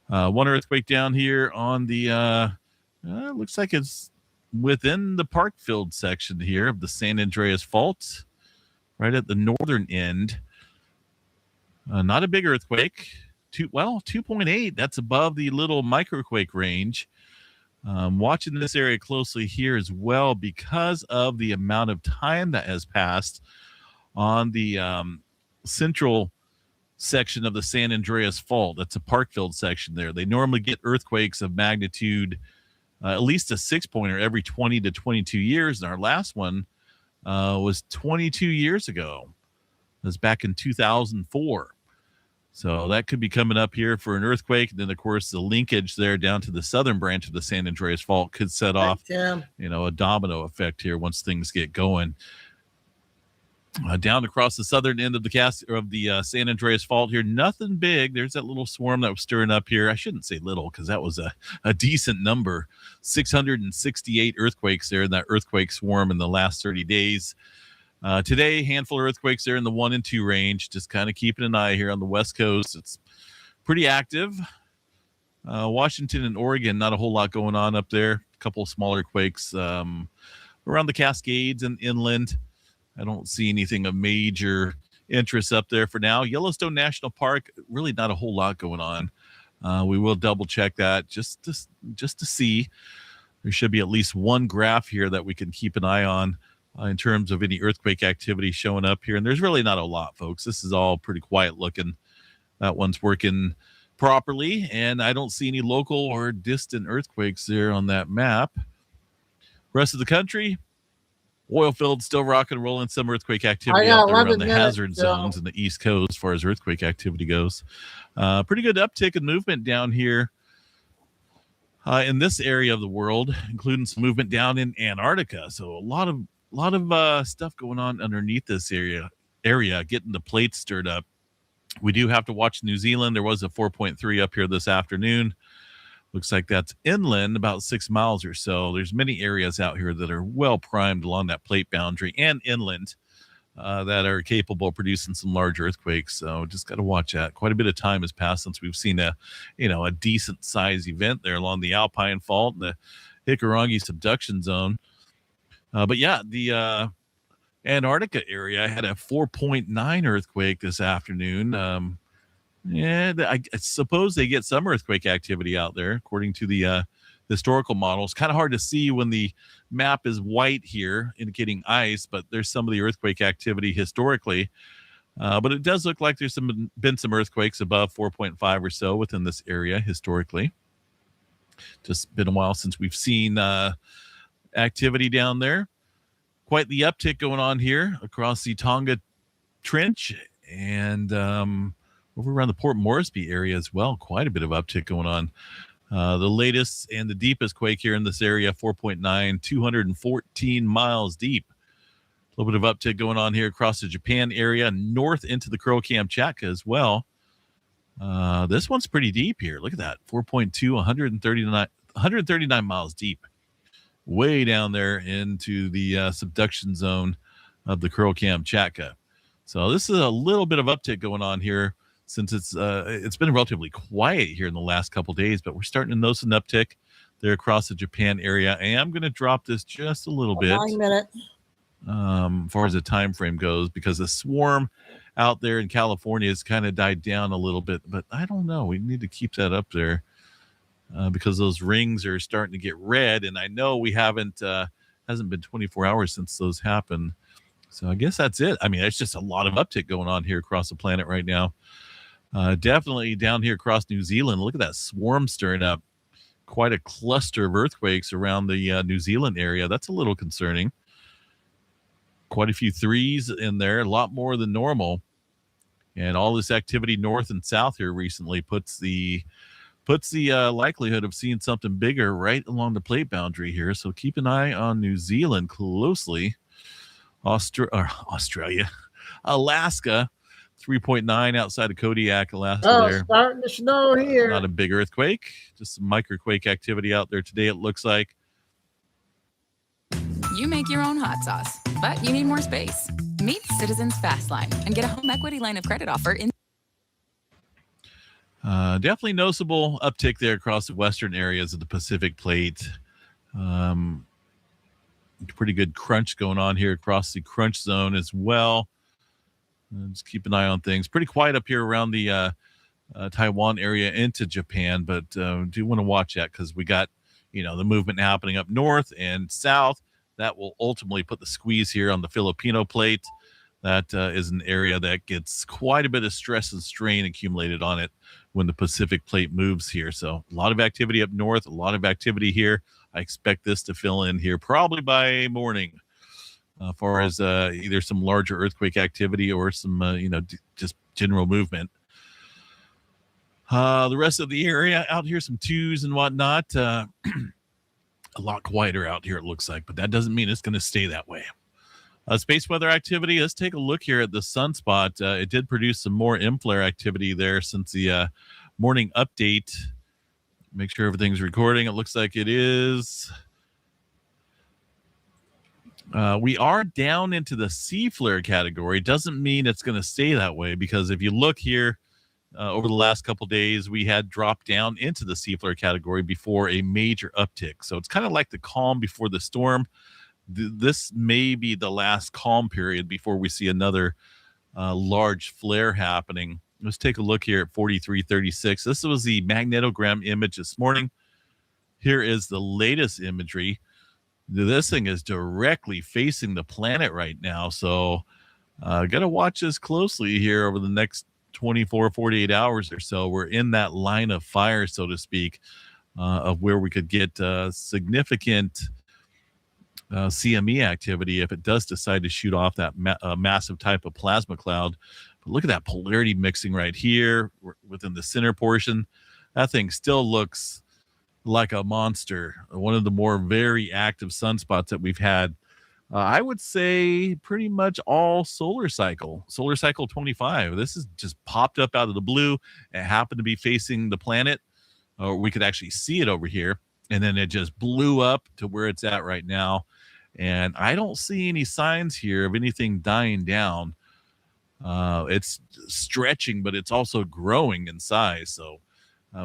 One earthquake down here on the, looks like it's within the Parkfield section here of the San Andreas Fault, right at the northern end. Not a big earthquake. 2.8. That's above the little microquake range. Watching this area closely here as well because of the amount of time that has passed on the central section of the San Andreas Fault. That's a Parkfield section there. They normally get earthquakes of magnitude, at least a 6-pointer every 20 to 22 years. And our last one was 22 years ago. It was back in 2004. So that could be coming up here for an earthquake. And then, of course, the linkage there down to the southern branch of the San Andreas Fault could set off, a domino effect here once things get going. Down across the southern end of the San Andreas Fault here, nothing big. There's that little swarm that was stirring up here. I shouldn't say little because that was a decent number. 668 earthquakes there in that earthquake swarm in the last 30 days. Today, handful of earthquakes there in the 1 and 2 range. Just kind of keeping an eye here on the West Coast. It's pretty active. Washington and Oregon, not a whole lot going on up there. A couple of smaller quakes around the Cascades and inland. I don't see anything of major interest up there for now. Yellowstone National Park, really not a whole lot going on. We will double check that just to see. There should be at least one graph here that we can keep an eye on. In terms of any earthquake activity showing up here. And there's really not a lot, folks. This is all pretty quiet looking. That one's working properly. And I don't see any local or distant earthquakes there on that map. Rest of the country, oil fields still rocking and rolling. Some earthquake activity out there around the hazard zones in the East Coast as far as earthquake activity goes. Pretty good uptick in movement down here in this area of the world, including some movement down in Antarctica. So a lot of stuff going on underneath this area, getting the plates stirred up. We do have to watch New Zealand. There was a 4.3 up here this afternoon. Looks like that's inland about 6 miles or so. There's many areas out here that are well primed along that plate boundary and inland that are capable of producing some large earthquakes. So just got to watch that. Quite a bit of time has passed since we've seen a decent size event there along the Alpine Fault and the Hikurangi subduction zone. But yeah, the Antarctica area had a 4.9 earthquake this afternoon. I suppose they get some earthquake activity out there, according to the historical models. Kind of hard to see when the map is white here, indicating ice, but there's some of the earthquake activity historically. But it does look like there's been some earthquakes above 4.5 or so within this area historically. Just been a while since we've seen activity down there. Quite the uptick going on here across the Tonga Trench and over around the Port Moresby area as well. Quite a bit of uptick going on. The latest and the deepest quake here in this area, 4.9, 214 miles deep. A little bit of uptick going on here across the Japan area, north into the Kuril-Kamchatka as well. This one's pretty deep here. Look at that, 4.2, 139 miles deep. Way down there into the subduction zone of the Kuril-Kamchatka. So this is a little bit of uptick going on here since it's been relatively quiet here in the last couple days, but we're starting to notice an uptick there across the Japan area. And I'm going to drop this just a little bit 9 minutes. As far as the time frame goes, because the swarm out there in California has kind of died down a little bit, but I don't know. We need to keep that up there because those rings are starting to get red, and I know we hasn't been 24 hours since those happened. So I guess that's it. I mean, it's just a lot of uptick going on here across the planet right now. Definitely down here across New Zealand. Look at that swarm stirring up. Quite a cluster of earthquakes around the New Zealand area. That's a little concerning. Quite a few threes in there, a lot more than normal. And all this activity north and south here recently puts the likelihood of seeing something bigger right along the plate boundary here. So keep an eye on New Zealand closely. Australia, Alaska, 3.9 outside of Kodiak, Alaska. Oh, there. starting to snow here. Not a big earthquake, just some microquake activity out there today, it looks like. You make your own hot sauce, but you need more space. Meet Citizens Fast Line and get a home equity line of credit offer in. Definitely noticeable uptick there across the western areas of the Pacific Plate. Pretty good crunch going on here across the crunch zone as well. Just keep an eye on things. Pretty quiet up here around the Taiwan area into Japan, but do want to watch that because we got the movement happening up north and south. That will ultimately put the squeeze here on the Filipino plate. That is an area that gets quite a bit of stress and strain accumulated on it when the Pacific Plate moves here. So a lot of activity up north, a lot of activity here. I expect this to fill in here probably by morning as far as either some larger earthquake activity or some, just general movement. The rest of the area out here, some twos and whatnot. A lot quieter out here, it looks like, but that doesn't mean it's going to stay that way. Space weather activity. Let's take a look here at the sunspot. It did produce some more M-flare activity there since the morning update. Make sure everything's recording. It looks like it is. We are down into the C-flare category. Doesn't mean it's going to stay that way, because if you look here over the last couple of days, we had dropped down into the C-flare category before a major uptick. So it's kind of like the calm before the storm. This may be the last calm period before we see another large flare happening. Let's take a look here at 4336. This was the magnetogram image this morning. Here is the latest imagery. This thing is directly facing the planet right now. So got to watch this closely here over the next 24, 48 hours or so. We're in that line of fire, so to speak, of where we could get significant CME activity if it does decide to shoot off that massive type of plasma cloud. But look at that polarity mixing right here within the center portion. That thing still looks like a monster. One of the more very active sunspots that we've had. I would say pretty much all solar cycle 25. This is just popped up out of the blue. It happened to be facing the planet or we could actually see it over here. And then it just blew up to where it's at right now. And I don't see any signs here of anything dying down. It's stretching, but it's also growing in size. So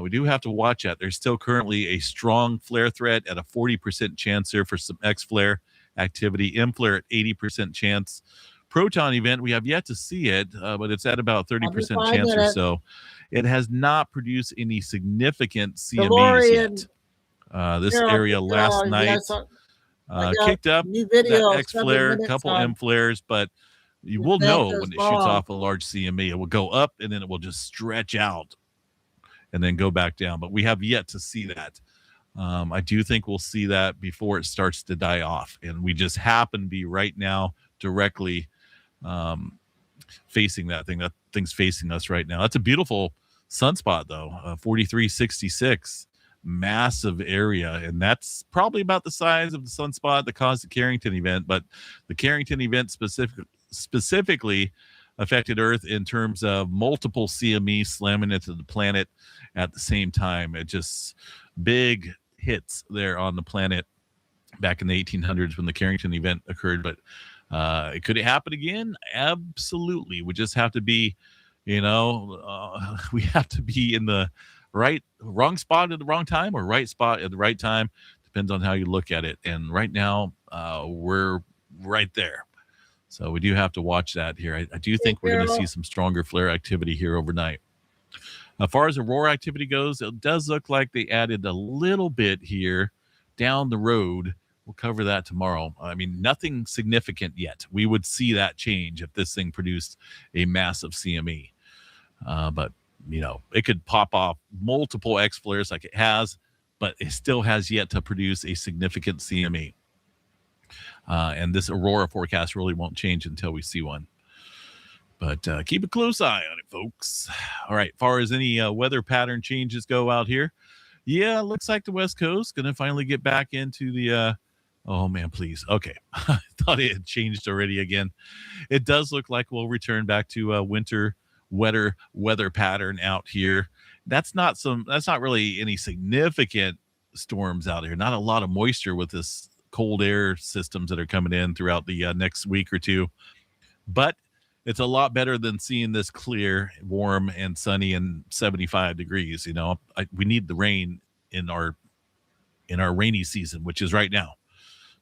we do have to watch that. There's still currently a strong flare threat at a 40% chance there for some X-flare activity. M-flare at 80% chance. Proton event, we have yet to see it, but it's at about 30% chance or so. It has not produced any significant CMEs yet. This area last night kicked up that X flare, a couple M flares, but you will know when it shoots off a large CME. It will go up and then it will just stretch out and then go back down. But we have yet to see that. I do think we'll see that before it starts to die off. And we just happen to be right now directly facing that thing. That thing's facing us right now. That's a beautiful sunspot, though. 4366. Massive area, and that's probably about the size of the sunspot that caused the Carrington event. But the Carrington event specifically affected Earth in terms of multiple CME slamming into the planet at the same time. It just big hits there on the planet back in the 1800s when the Carrington event occurred. But could it happen again? Absolutely. We just have to be, we have to be in the wrong spot at the wrong time, or right spot at the right time. Depends on how you look at it. And right now, we're right there. So we do have to watch that here. I do think we're going to see some stronger flare activity here overnight. As far as aurora activity goes, it does look like they added a little bit here down the road. We'll cover that tomorrow. I mean, nothing significant yet. We would see that change if this thing produced a massive CME. But it could pop off multiple X flares like it has, but it still has yet to produce a significant CME. And this aurora forecast really won't change until we see one. But keep a close eye on it, folks. All right, as far as any weather pattern changes go out here, yeah, looks like the West Coast going to finally get back into the oh, man, please. Okay. I thought it had changed already again. It does look like we'll return back to winter weather pattern out here. That's not really any significant storms out here. Not a lot of moisture with this cold air systems that are coming in throughout the next week or two, but it's a lot better than seeing this clear, warm and sunny and 75 degrees. We need the rain in our rainy season, which is right now.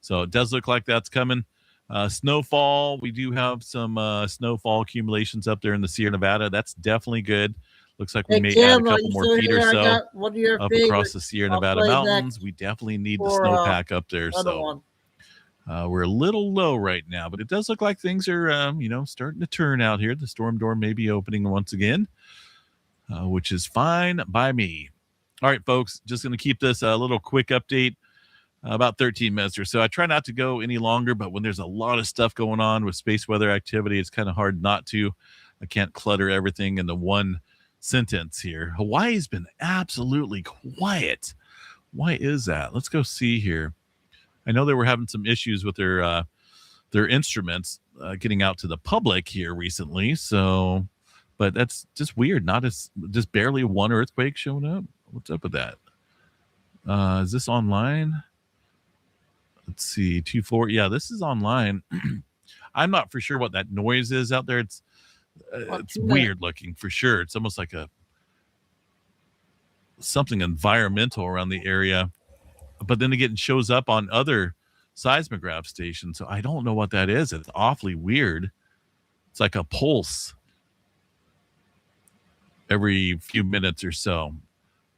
So it does look like that's coming. Snowfall, we do have some snowfall accumulations up there in the Sierra Nevada. That's definitely good. Looks like we may add a couple more feet or so up across the Sierra Nevada mountains. We definitely need the snowpack up there. So we're a little low right now, but it does look like things are, starting to turn out here. The storm door may be opening once again, which is fine by me. All right, folks, just going to keep this a little quick update. About 13 minutes or so. I try not to go any longer, but when there's a lot of stuff going on with space weather activity, it's kind of hard not to. I can't clutter everything into one sentence here. Hawaii's been absolutely quiet. Why is that? Let's go see here. I know they were having some issues with their instruments getting out to the public here recently. So, but that's just weird. Just barely one earthquake showing up. What's up with that? Is this online? Let's see, 2-4. Yeah, this is online. I'm not for sure what that noise is out there. It's weird looking for sure. It's almost like something environmental around the area, but then again, it shows up on other seismograph stations. So I don't know what that is. It's awfully weird. It's like a pulse every few minutes or so.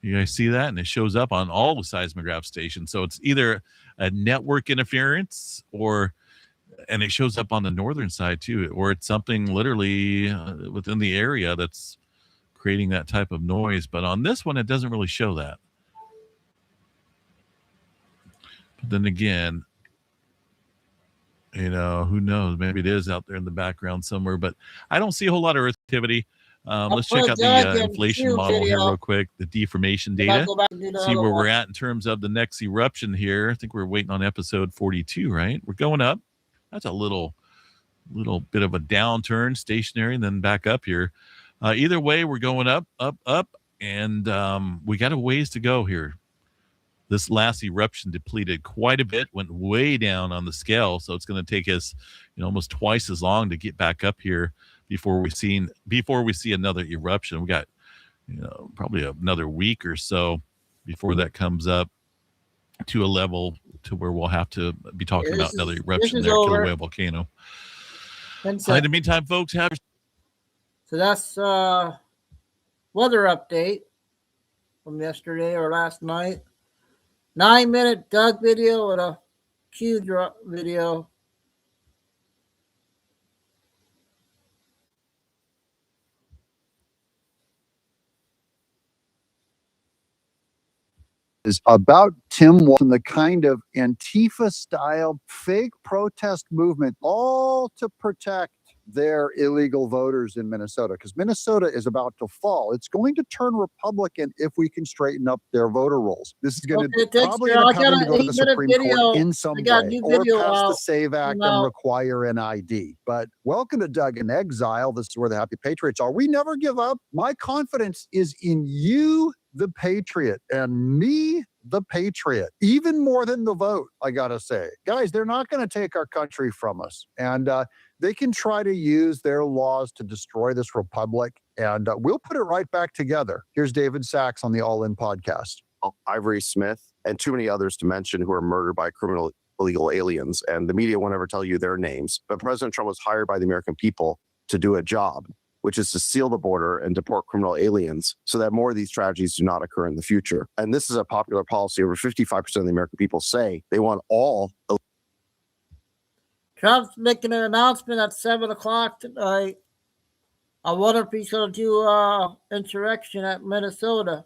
You guys see that? And it shows up on all the seismograph stations. So it's either a network interference and it shows up on the northern side too, or it's something literally within the area that's creating that type of noise. But on this one, it doesn't really show that. But then again, who knows? Maybe it is out there in the background somewhere, but I don't see a whole lot of earth activity. Let's check out the inflation model here real quick, the deformation data, see where we're at in terms of the next eruption here. I think we're waiting on episode 42, right? We're going up. That's a little bit of a downturn, stationary, and then back up here. Either way, we're going up, And we got a ways to go here. This last eruption depleted quite a bit, went way down on the scale. So it's going to take us, almost twice as long to get back up here before we see another eruption. We got, probably another week or so before that comes up to a level to where we'll have to be talking about another eruption there, Kilauea volcano. In the meantime, folks, so that's weather update from yesterday or last night. 9-minute Doug video and a Q drop video. Is about Tim Walz and the kind of Antifa-style fake protest movement, all to protect their illegal voters in Minnesota, because Minnesota is about to fall. It's going to turn Republican if we can straighten up their voter rolls. This is going to probably end up having to go to the Supreme Court in some way, or pass the SAVE Act and require an ID. But welcome to Doug in Exile. This is where the happy patriots are. We never give up. My confidence is in you, the patriot, and me, the patriot, even more than the vote, I gotta say. Guys, they're not going to take our country from us. And they can try to use their laws to destroy this republic, and we'll put it right back together. Here's David Sachs on the All In podcast. Ivory Smith and too many others to mention who are murdered by criminal illegal aliens, and the media won't ever tell you their names. But President Trump was hired by the American people to do a job, which is to seal the border and deport criminal aliens so that more of these tragedies do not occur in the future. And this is a popular policy. Over 55% of the American people say they want all. Trump's making an announcement at 7 o'clock tonight. I wonder if he's going to do insurrection at Minnesota.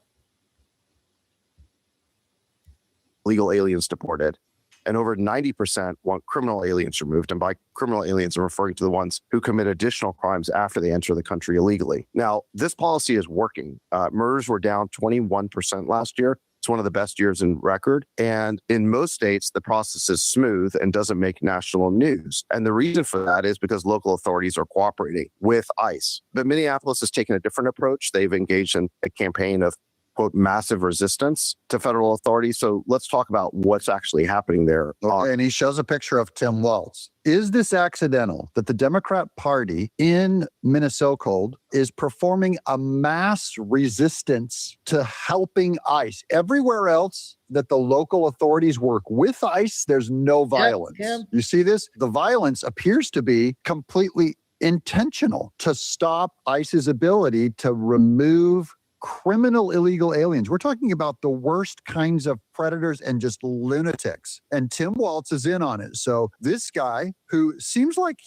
Illegal aliens deported. And over 90% want criminal aliens removed. And by criminal aliens, I'm referring to the ones who commit additional crimes after they enter the country illegally. Now, this policy is working. Murders were down 21% last year. It's one of the best years in record. And in most states, the process is smooth and doesn't make national news. And the reason for that is because local authorities are cooperating with ICE. But Minneapolis has taken a different approach. They've engaged in a campaign of, quote, massive resistance to federal authorities. So let's talk about what's actually happening there. And he shows a picture of Tim Walz. Is this accidental that the Democrat Party in Minnesota is performing a mass resistance to helping ICE? Everywhere else that the local authorities work with ICE, there's no violence. You see this? The violence appears to be completely intentional to stop ICE's ability to remove criminal illegal aliens. We're talking about the worst kinds of predators and just lunatics. And Tim Walz is in on it. So this guy who seems like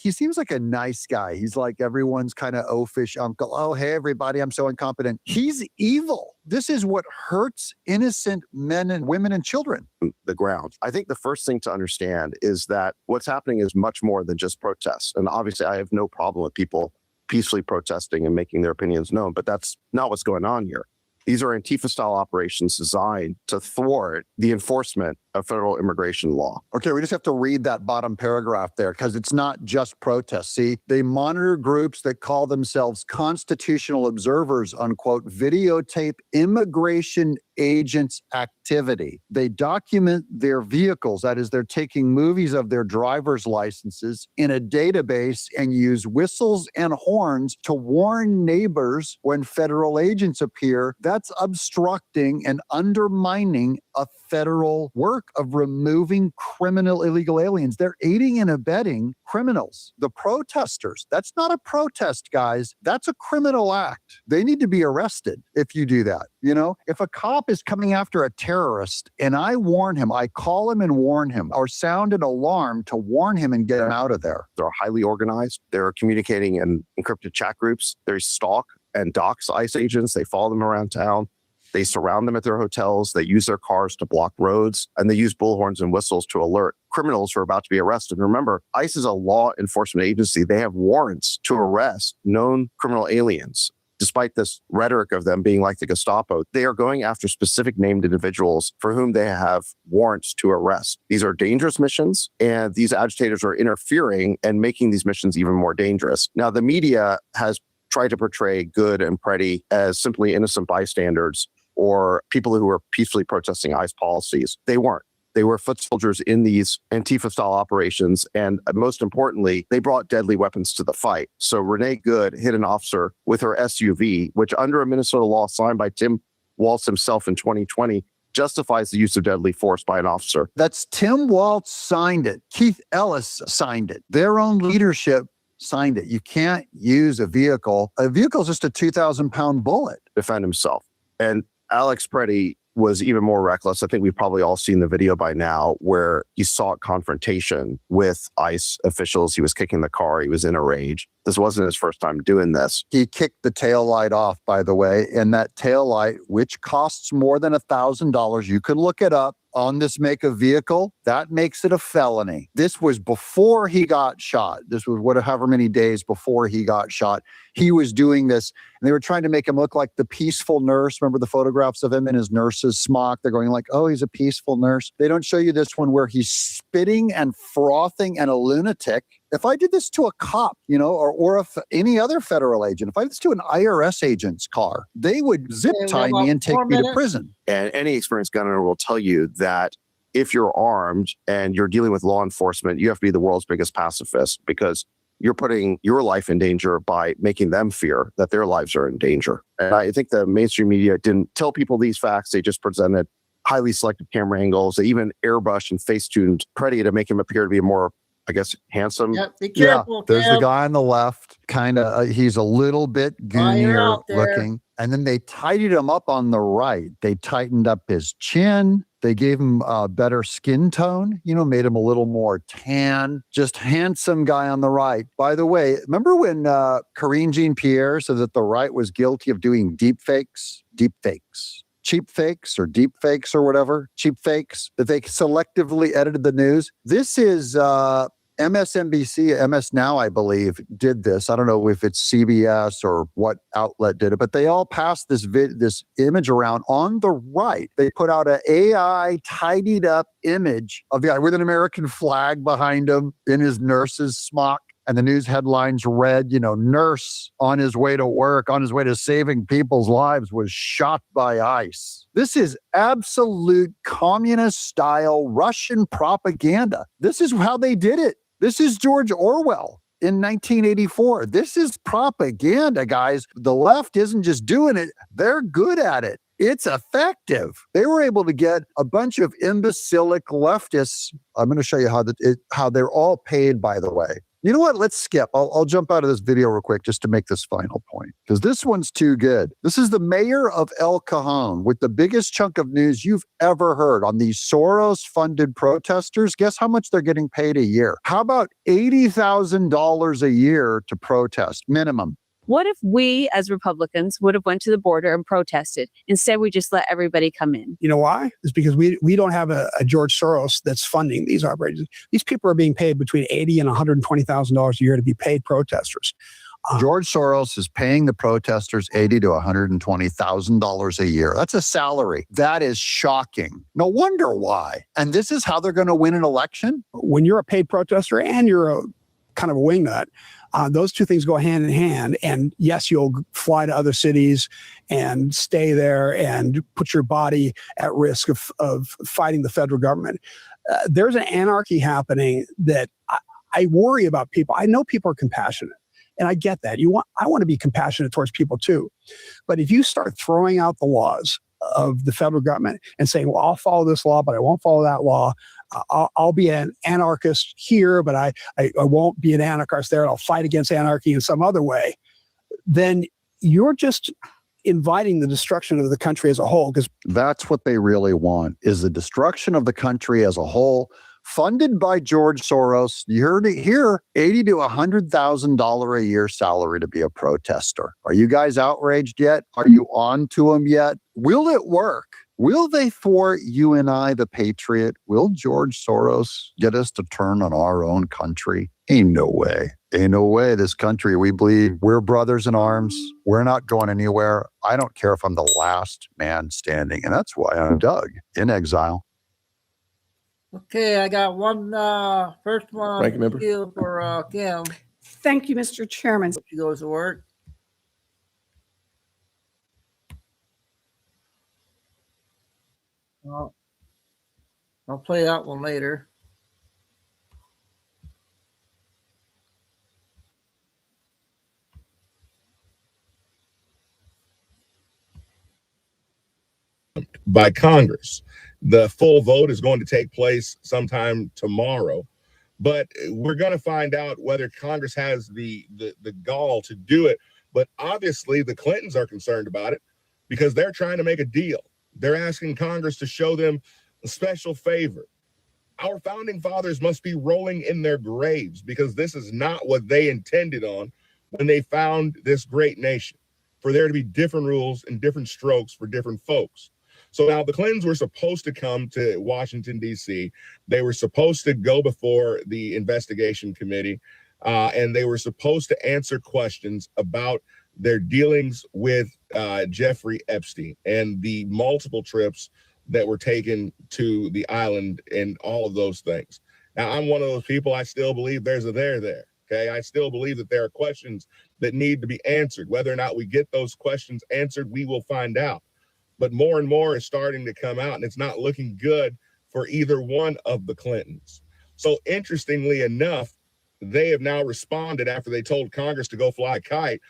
a nice guy. He's like everyone's kind of oafish uncle. Oh, hey, everybody, I'm so incompetent. He's evil. This is what hurts innocent men and women and children. The ground. I think the first thing to understand is that what's happening is much more than just protests. And obviously, I have no problem with people peacefully protesting and making their opinions known, but that's not what's going on here. These are Antifa-style operations designed to thwart the enforcement of federal immigration law. Okay, we just have to read that bottom paragraph there because it's not just protests. See, they monitor groups that call themselves constitutional observers, unquote, videotape immigration agents' activity. They document their vehicles, that is, they're taking movies of their driver's licenses in a database and use whistles and horns to warn neighbors when federal agents appear. That's obstructing and undermining a federal work of removing criminal illegal aliens. They're aiding and abetting criminals. The protesters, that's not a protest, guys. That's a criminal act. They need to be arrested if you do that. You know, if a cop is coming after a terrorist and I warn him, I call him and warn him, or sound an alarm to warn him and get him out of there. They're highly organized. They're communicating in encrypted chat groups. They stalk and dox ICE agents. They follow them around town. They surround them at their hotels. They use their cars to block roads, and they use bullhorns and whistles to alert criminals who are about to be arrested. And remember, ICE is a law enforcement agency. They have warrants to arrest known criminal aliens. Despite this rhetoric of them being like the Gestapo, they are going after specific named individuals for whom they have warrants to arrest. These are dangerous missions, and these agitators are interfering and making these missions even more dangerous. Now, the media has tried to portray Good and Preddy as simply innocent bystanders or people who were peacefully protesting ICE policies. They weren't. They were foot soldiers in these Antifa-style operations. And most importantly, they brought deadly weapons to the fight. So Renee Good hit an officer with her SUV, which under a Minnesota law signed by Tim Walz himself in 2020 justifies the use of deadly force by an officer. That's Tim Walz signed it. Keith Ellis signed it. Their own leadership signed it. You can't use a vehicle. A vehicle is just a 2,000-pound bullet. Defend himself. And Alex Preddy was even more reckless. I think we've probably all seen the video by now where he sought confrontation with ICE officials. He was kicking the car. He was in a rage. This wasn't his first time doing this. He kicked the taillight off, by the way, and that taillight, which costs more than $1,000, you can look it up on this make of vehicle, that makes it a felony. This was before he got shot. This was however many days before he got shot. He was doing this, and they were trying to make him look like the peaceful nurse. Remember the photographs of him in his nurse's smock? They're going like, oh, he's a peaceful nurse. They don't show you this one where he's spitting and frothing and a lunatic. If I did this to a cop, or if any other federal agent, if I did this to an IRS agent's car, they would zip tie me and take me to prison. And any experienced gun owner will tell you that if you're armed and you're dealing with law enforcement, you have to be the world's biggest pacifist because you're putting your life in danger by making them fear that their lives are in danger. And I think the mainstream media didn't tell people these facts. They just presented highly selective camera angles. They even airbrushed and face-tuned Preddy to make him appear to be more, I guess, handsome. Yeah, be careful. There's the guy on the left, kind of, he's a little bit goonier looking. And then they tidied him up on the right. They tightened up his chin. They gave him a better skin tone, made him a little more tan. Just handsome guy on the right. By the way, remember when Karine Jean-Pierre said that the right was guilty of doing deep fakes, cheap fakes or deep fakes or whatever, cheap fakes, that they selectively edited the news? This is MSNBC, MS Now, I believe, did this. I don't know if it's CBS or what outlet did it, but they all passed this image around on the right. They put out an AI tidied up image of the guy with an American flag behind him in his nurse's smock. And the news headlines read, nurse on his way to work, on his way to saving people's lives, was shot by ICE. This is absolute communist style Russian propaganda. This is how they did it. This is George Orwell in 1984. This is propaganda, guys. The left isn't just doing it. They're good at it. It's effective. They were able to get a bunch of imbecilic leftists. I'm going to show you how they're all paid, by the way. You know what? Let's skip. I'll jump out of this video real quick just to make this final point, because this one's too good. This is the mayor of El Cajon with the biggest chunk of news you've ever heard on these Soros-funded protesters. Guess how much they're getting paid a year? How about $80,000 a year to protest, minimum? What if we, as Republicans, would have went to the border and protested? Instead, we just let everybody come in. You know why? It's because we don't have a George Soros that's funding these operations. These people are being paid between $80,000 and $120,000 a year to be paid protesters. George Soros is paying the protesters $80,000 to $120,000 a year. That's a salary. That is shocking. No wonder why. And this is how they're going to win an election? When you're a paid protester and you're a kind of a wingnut, those two things go hand in hand. And yes, you'll fly to other cities and stay there and put your body at risk of fighting the federal government. There's an anarchy happening that I worry about people. I know people are compassionate, and I get that. I want to be compassionate towards people too. But if you start throwing out the laws of the federal government and saying, well, I'll follow this law, but I won't follow that law. I'll be an anarchist here, but I won't be an anarchist there. And I'll fight against anarchy in some other way. Then you're just inviting the destruction of the country as a whole. Because that's what they really want, is the destruction of the country as a whole, funded by George Soros. You heard it here, $80,000 to $100,000 a year salary to be a protester. Are you guys outraged yet? Are you on to them yet? Will it work? Will they thwart you and I, the patriot? Will George Soros get us to turn on our own country? Ain't no way. Ain't no way. This country, we believe we're brothers in arms. We're not going anywhere. I don't care if I'm the last man standing. And that's why I'm Doug in exile. Okay, I got one first one Ranking member. for Kim. Thank you, Mr. Chairman. She goes to work. I'll play that one later. By Congress. The full vote is going to take place sometime tomorrow, but we're going to find out whether Congress has the gall to do it. But obviously, the Clintons are concerned about it because they're trying to make a deal. They're asking Congress to show them a special favor. Our founding fathers must be rolling in their graves because this is not what they intended on when they found this great nation, for there to be different rules and different strokes for different folks. So now the Clintons were supposed to come to Washington, D.C. They were supposed to go before the investigation committee, and they were supposed to answer questions about their dealings with Jeffrey Epstein and the multiple trips that were taken to the island and all of those things. Now, I'm one of those people, I still believe there's a there there. Okay, I still believe that there are questions that need to be answered. Whether or not we get those questions answered, we will find out. But more and more is starting to come out, and it's not looking good for either one of the Clintons. So interestingly enough, they have now responded after they told Congress to go fly a kite.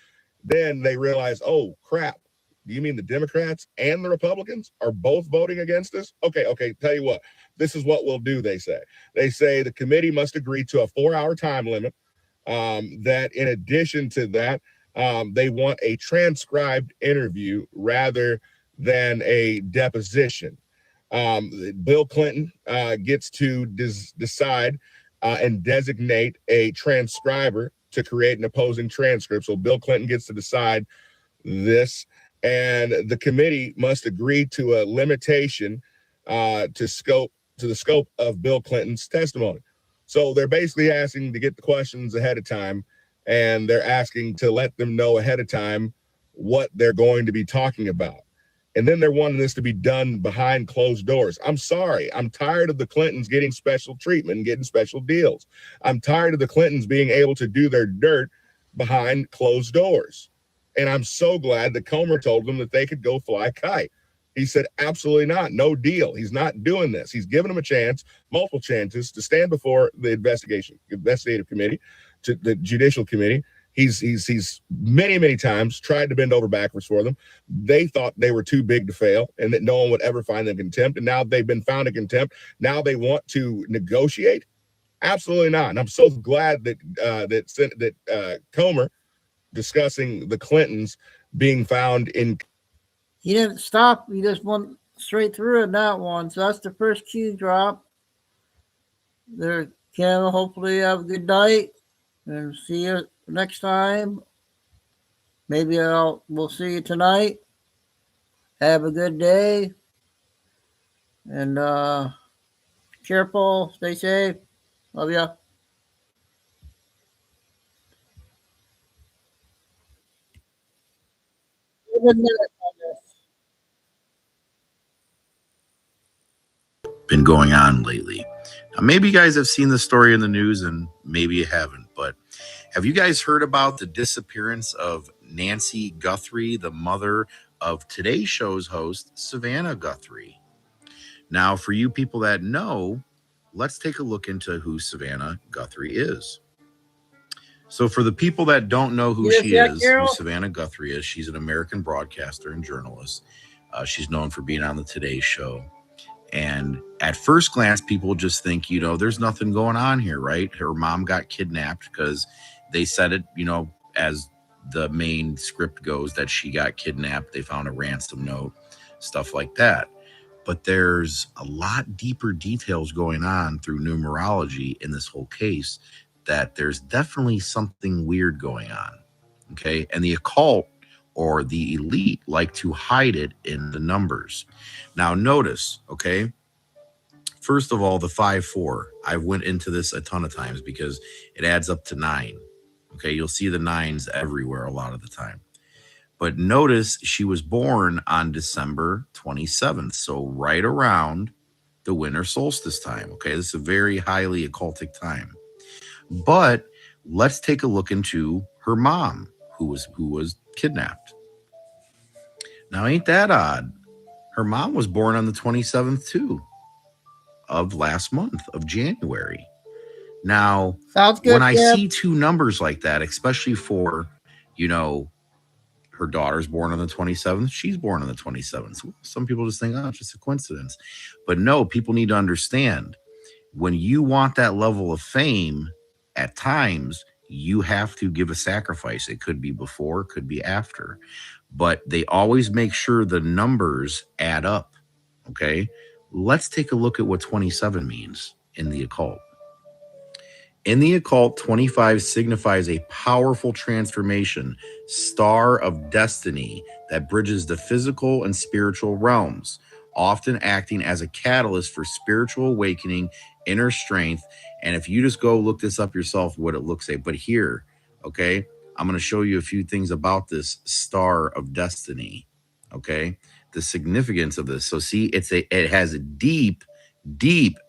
Then they realized, oh, crap. Do you mean the Democrats and the Republicans are both voting against us? Okay, tell you what. This is what we'll do, they say. They say the committee must agree to a 4-hour time limit. That in addition to that, they want a transcribed interview rather than a deposition. Bill Clinton gets to decide and designate a transcriber to create an opposing transcript. So Bill Clinton gets to decide this, and the committee must agree to a limitation to the scope of Bill Clinton's testimony. So they're basically asking to get the questions ahead of time, and they're asking to let them know ahead of time what they're going to be talking about. And then they're wanting this to be done behind closed doors. I'm sorry. I'm tired of the Clintons getting special treatment and getting special deals. I'm tired of the Clintons being able to do their dirt behind closed doors. And I'm so glad that Comer told them that they could go fly a kite. He said, absolutely not. No deal. He's not doing this. He's given them a chance, multiple chances, to stand before the investigative committee, to the judicial committee. He's many times tried to bend over backwards for them. They thought they were too big to fail and that no one would ever find them contempt. And now they've been found in contempt. Now they want to negotiate? Absolutely not. And I'm so glad that Comer discussing the Clintons being found in. He didn't stop. He just went straight through in that one. So that's the first cue drop. There, Kim. Hopefully you have a good night and see you next time. Maybe we'll see you tonight. Have a good day. And careful. Stay safe. Love ya. Been going on lately. Now, maybe you guys have seen the story in the news and maybe you haven't, but have you guys heard about the disappearance of Nancy Guthrie, the mother of today's show's host, Savannah Guthrie? Now, for you people that know, let's take a look into who Savannah Guthrie is. So for the people that don't know who she is, who Savannah Guthrie is, she's an American broadcaster and journalist. She's known for being on the Today Show. And at first glance, people just think, there's nothing going on here, right? Her mom got kidnapped because they said it, as the main script goes, that she got kidnapped. They found a ransom note, stuff like that. But there's a lot deeper details going on through numerology in this whole case that there's definitely something weird going on. Okay. And the occult or the elite like to hide it in the numbers. Now notice, okay, first of all, the 5-4, I went into this a ton of times because it adds up to 9. Okay, you'll see the 9s everywhere a lot of the time. But notice she was born on December 27th, so right around the winter solstice time. Okay, this is a very highly occultic time. But let's take a look into her mom, who was kidnapped. Now, ain't that odd? Her mom was born on the 27th too of last month of January. Now, Sounds good, when I Jim. see two numbers like that, especially for, you know, her daughter's born on the 27th, she's born on the 27th. So some people just think, oh, it's just a coincidence. But no, people need to understand, when you want that level of fame, at times you have to give a sacrifice. It could be before, could be after, but they always make sure the numbers add up. Okay, let's take a look at what 27 means in the occult. In the occult, 25 signifies a powerful transformation, star of destiny that bridges the physical and spiritual realms, often acting as a catalyst for spiritual awakening, inner strength. And if you just go look this up yourself, what it looks like. But here, okay, I'm going to show you a few things about this star of destiny. Okay, the significance of this. So see, it has a deep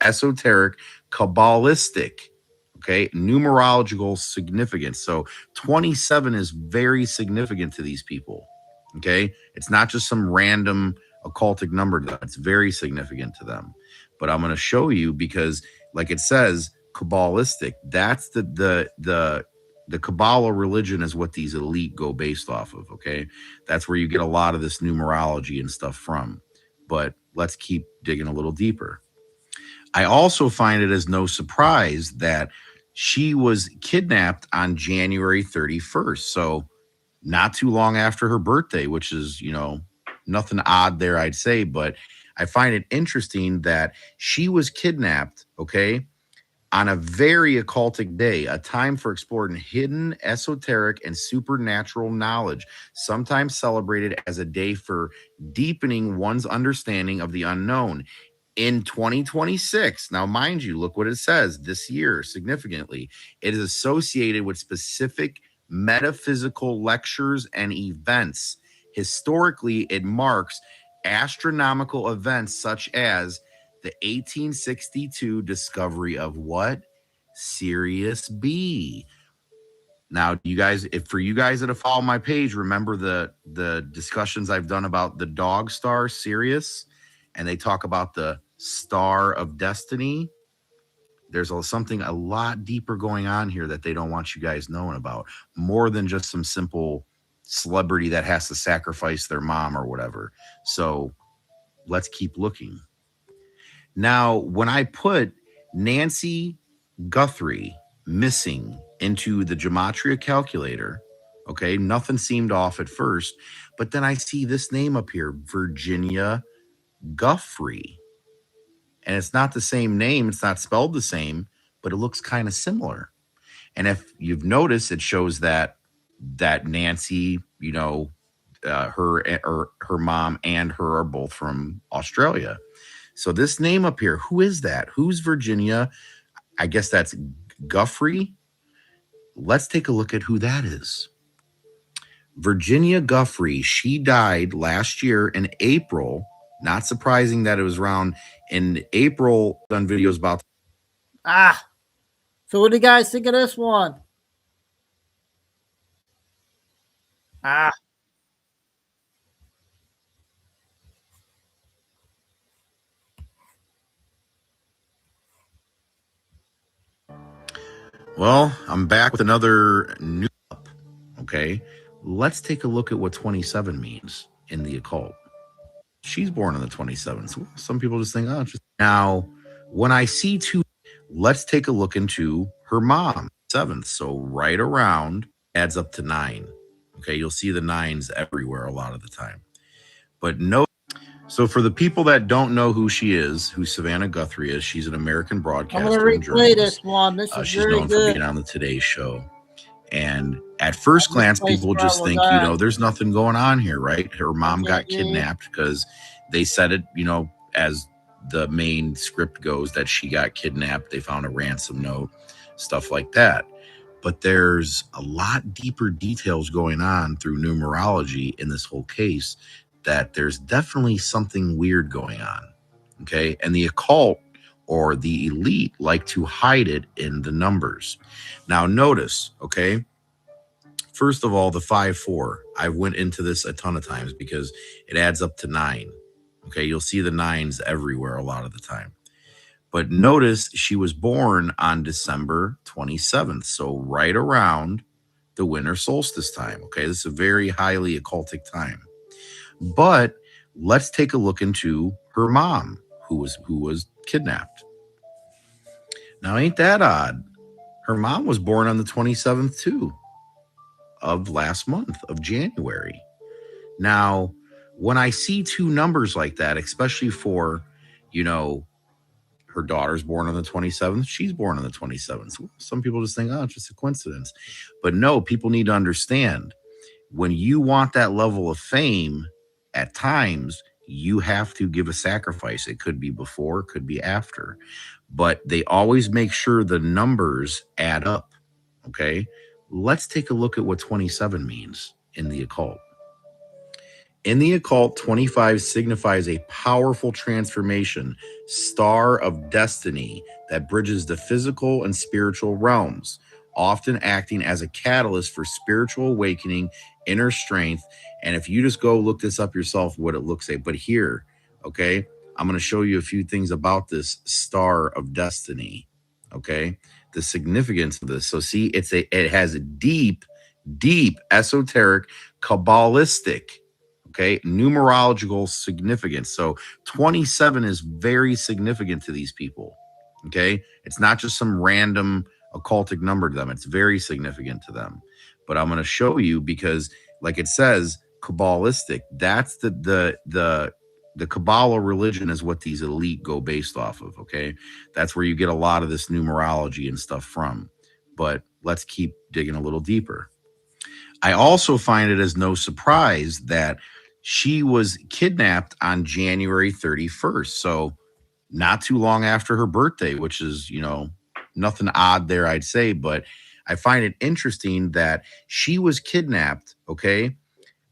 esoteric, Kabbalistic, okay, numerological significance. So 27 is very significant to these people. Okay, it's not just some random occultic number. It's very significant to them. But I'm going to show you, because like it says, Kabbalistic, that's the Kabbalah religion is what these elite go based off of. Okay, that's where you get a lot of this numerology and stuff from. But let's keep digging a little deeper. I also find it as no surprise that she was kidnapped on January 31st. So not too long after her birthday, which is, you know, nothing odd there, I'd say. But I find it interesting that she was kidnapped, okay, on a very occultic day, a time for exploring hidden, esoteric, and supernatural knowledge, sometimes celebrated as a day for deepening one's understanding of the unknown. In 2026, now mind you, look what it says this year, significantly, it is associated with specific metaphysical lectures and events. Historically, it marks astronomical events such as the 1862 discovery of what? Sirius B. Now, you guys, for you guys that have followed my page, remember the discussions I've done about the dog star Sirius, and they talk about the star of destiny. There's something a lot deeper going on here that they don't want you guys knowing about, more than just some simple celebrity that has to sacrifice their mom or whatever. So let's keep looking. Now, when I put Nancy Guthrie missing into the gematria calculator, okay, nothing seemed off at first, but then I see this name up here, Virginia Guthrie. And it's not the same name, it's not spelled the same, but it looks kind of similar. And if you've noticed, it shows that Nancy, you know, her mom and her are both from Australia. So this name up here, who is that? Who's Virginia? I guess that's Guthrie. Let's take a look at who that is. Virginia Guthrie, she died last year in April. Not surprising that it was around in April. Done videos about. So what do you guys think of this one? Well, I'm back with another new up. Okay, let's take a look at what 27 means in the occult. She's born on the 27th. So some people just think, oh, just now. When I see two, let's take a look into her mom, 7th. So right around adds up to 9. Okay, you'll see the 9s everywhere a lot of the time. But no. So for the people that don't know who she is, who Savannah Guthrie is, she's an American broadcaster. I'm going to replay this one. This is she's very known good. for being on the Today Show. And at first glance, people just think, you know, there's nothing going on here, right? Her mom got kidnapped because they said it, you know, as the main script goes, that she got kidnapped. They found a ransom note, stuff like that. But there's a lot deeper details going on through numerology in this whole case, that there's definitely something weird going on. Okay. And the occult or the elite like to hide it in the numbers. Now notice, okay, First of all, the 5-4. I went into this a ton of times because it adds up to 9. Okay, you'll see the 9s everywhere a lot of the time. But notice she was born on December 27th, so right around the winter solstice time. Okay, this is a very highly occultic time. But let's take a look into her mom, who was kidnapped. Now, ain't that odd? Her mom was born on the 27th too of last month of January. Now, when I see two numbers like that, especially for, her daughter's born on the 27th, she's born on the 27th. Some people just think, oh, it's just a coincidence. But no, people need to understand, when you want that level of fame, at times you have to give a sacrifice. It could be before, it could be after, but they always make sure the numbers add up. Okay, let's take a look at what 27 means in the occult. In the occult, 25 signifies a powerful transformation, star of destiny that bridges the physical and spiritual realms, often acting as a catalyst for spiritual awakening, inner strength. And if you just go look this up yourself, what it looks like. But here, okay, I'm going to show you a few things about this star of destiny. Okay, the significance of this. So see, it has a deep esoteric, Kabbalistic, okay, numerological significance. So 27 is very significant to these people. Okay, it's not just some random occultic number to them. It's very significant to them. But I'm going to show you, because like it says, Kabbalistic, that's the Kabbalah religion is what these elite go based off of. Okay, that's where you get a lot of this numerology and stuff from. But let's keep digging a little deeper. I also find it as no surprise that she was kidnapped on January 31st. So not too long after her birthday, which is, nothing odd there, I'd say. But I find it interesting that she was kidnapped, okay,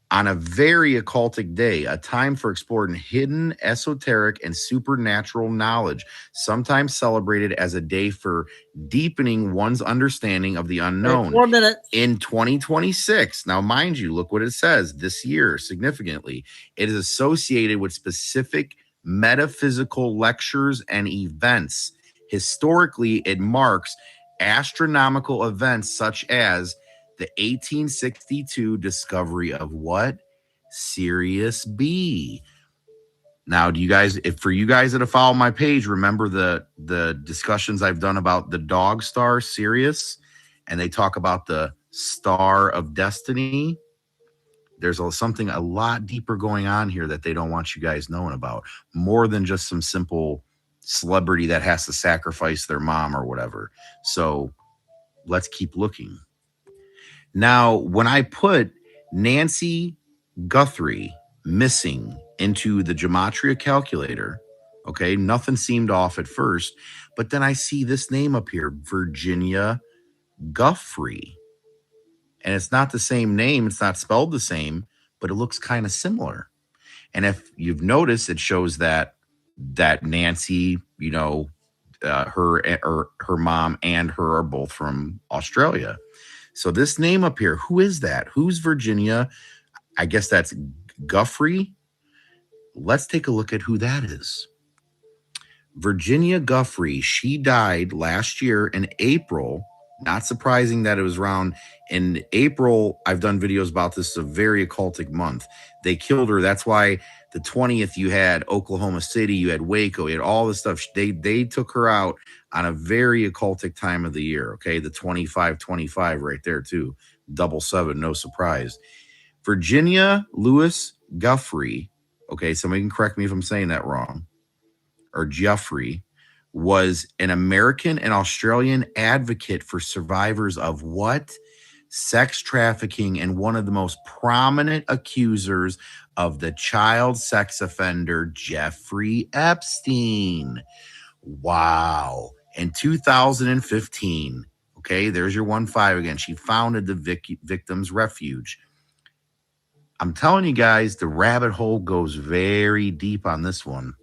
on a very occultic day, a time for exploring hidden, esoteric, and supernatural knowledge, sometimes celebrated as a day for deepening one's understanding of the unknown. 4 minutes. In 2026, now mind you, look what it says this year, significantly, it is associated with specific metaphysical lectures and events. Historically, it marks astronomical events such as the 1862 discovery of what? Sirius B. Now, do you guys, for you guys that have followed my page, remember the discussions I've done about the dog star Sirius, and they talk about the star of destiny? There's something a lot deeper going on here that they don't want you guys knowing about, more than just some simple celebrity that has to sacrifice their mom or whatever. So let's keep looking. Now, when I put Nancy Guthrie missing into the gematria calculator, okay, nothing seemed off at first, but then I see this name up here, Virginia Guthrie. And it's not the same name, it's not spelled the same, but it looks kind of similar. And if you've noticed, it shows that Nancy, her mom and her are both from Australia. So this name up here, who is that? Who's Virginia? I guess that's Guthrie. Let's take a look at who that is. Virginia Guthrie, she died last year in April. Not surprising that it was around in April. I've done videos about this. It's a very occultic month. They killed her. That's why the 20th, you had Oklahoma City, you had Waco, you had all this stuff. They took her out on a very occultic time of the year. Okay, the 25-25 right there too. 7, no surprise. Virginia Lewis Guthrie, okay, somebody can correct me if I'm saying that wrong, or Jeffrey, was an American and Australian advocate for survivors of what? Sex trafficking, and one of the most prominent accusers of the child sex offender Jeffrey Epstein. Wow. In 2015, okay, there's your 1-5 again. She founded the Victims Refuge. I'm telling you guys, the rabbit hole goes very deep on this one.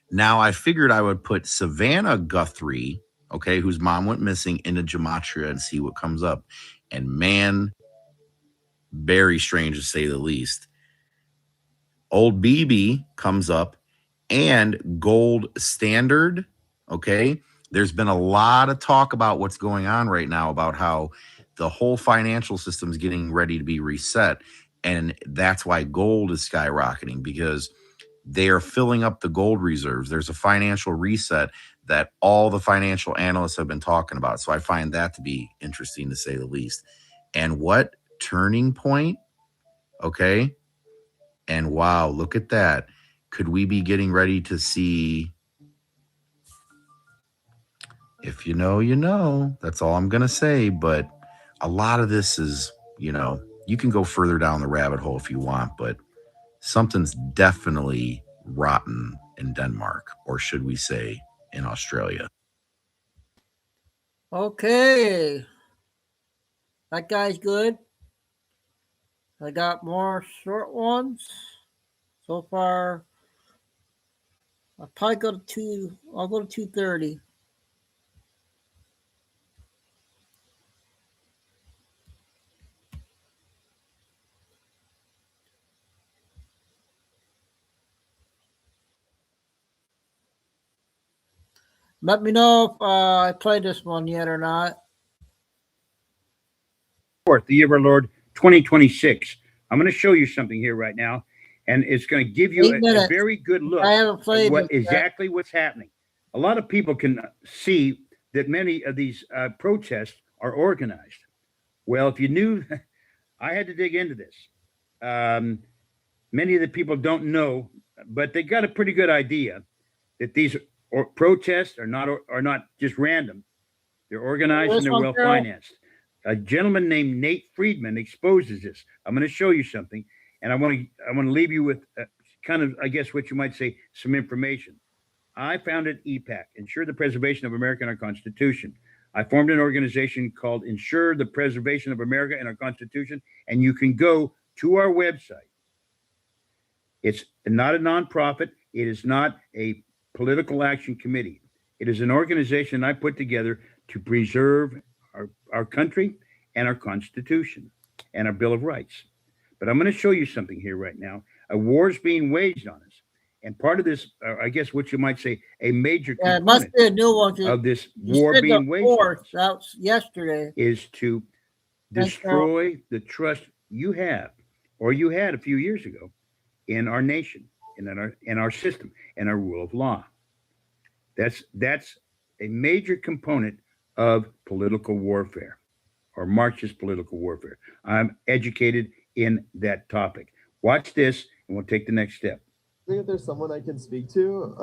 Now, I figured I would put Savannah Guthrie, okay, whose mom went missing, into gematria and see what comes up. And man, very strange to say the least. Old BB comes up, and Gold Standard. Okay. There's been a lot of talk about what's going on right now about how the whole financial system is getting ready to be reset. And that's why gold is skyrocketing, because they are filling up the gold reserves. There's a financial reset that all the financial analysts have been talking about. So I find that to be interesting, to say the least. And what turning point? Okay. And wow, look at that. Could we be getting ready to see? If you know, you know. That's all I'm going to say. But a lot of this is, you can go further down the rabbit hole if you want, but something's definitely rotten in Denmark, or should we say in Australia. Okay. That guy's good. I got more short ones. So far, I'll probably go to 2. I'll go to 2:30. Let me know if I played this one yet or not. The year of our Lord 2026. I'm going to show you something here right now, and it's going to give you a very good look at exactly what's happening. A lot of people can see that many of these protests are organized. Well, if you knew, I had to dig into this. Many of the people don't know, but they got a pretty good idea that these protests are not just random. They're organized and they're well financed. A gentleman named Nate Friedman exposes this. I'm going to show you something, and I want to leave you with kind of, I guess, what you might say, some information. I founded EPAC, Ensure the Preservation of America and Our Constitution. I formed an organization called Ensure the Preservation of America and Our Constitution, and you can go to our website. It's not a nonprofit. It is not a political action committee. It is an organization I put together to preserve our country and our Constitution and our Bill of Rights. But I'm going to show you something here right now. A war is being waged on us. And part of this, I guess what you might say, a major component it must be a new one of this war being waged on us yesterday is to destroy the trust you have, or you had a few years ago, in our nation, in our system, and our rule of law. That's a major component of political warfare, or Marxist political warfare. I'm educated in that topic. Watch this, and we'll take the next step. I think if there's someone I can speak to,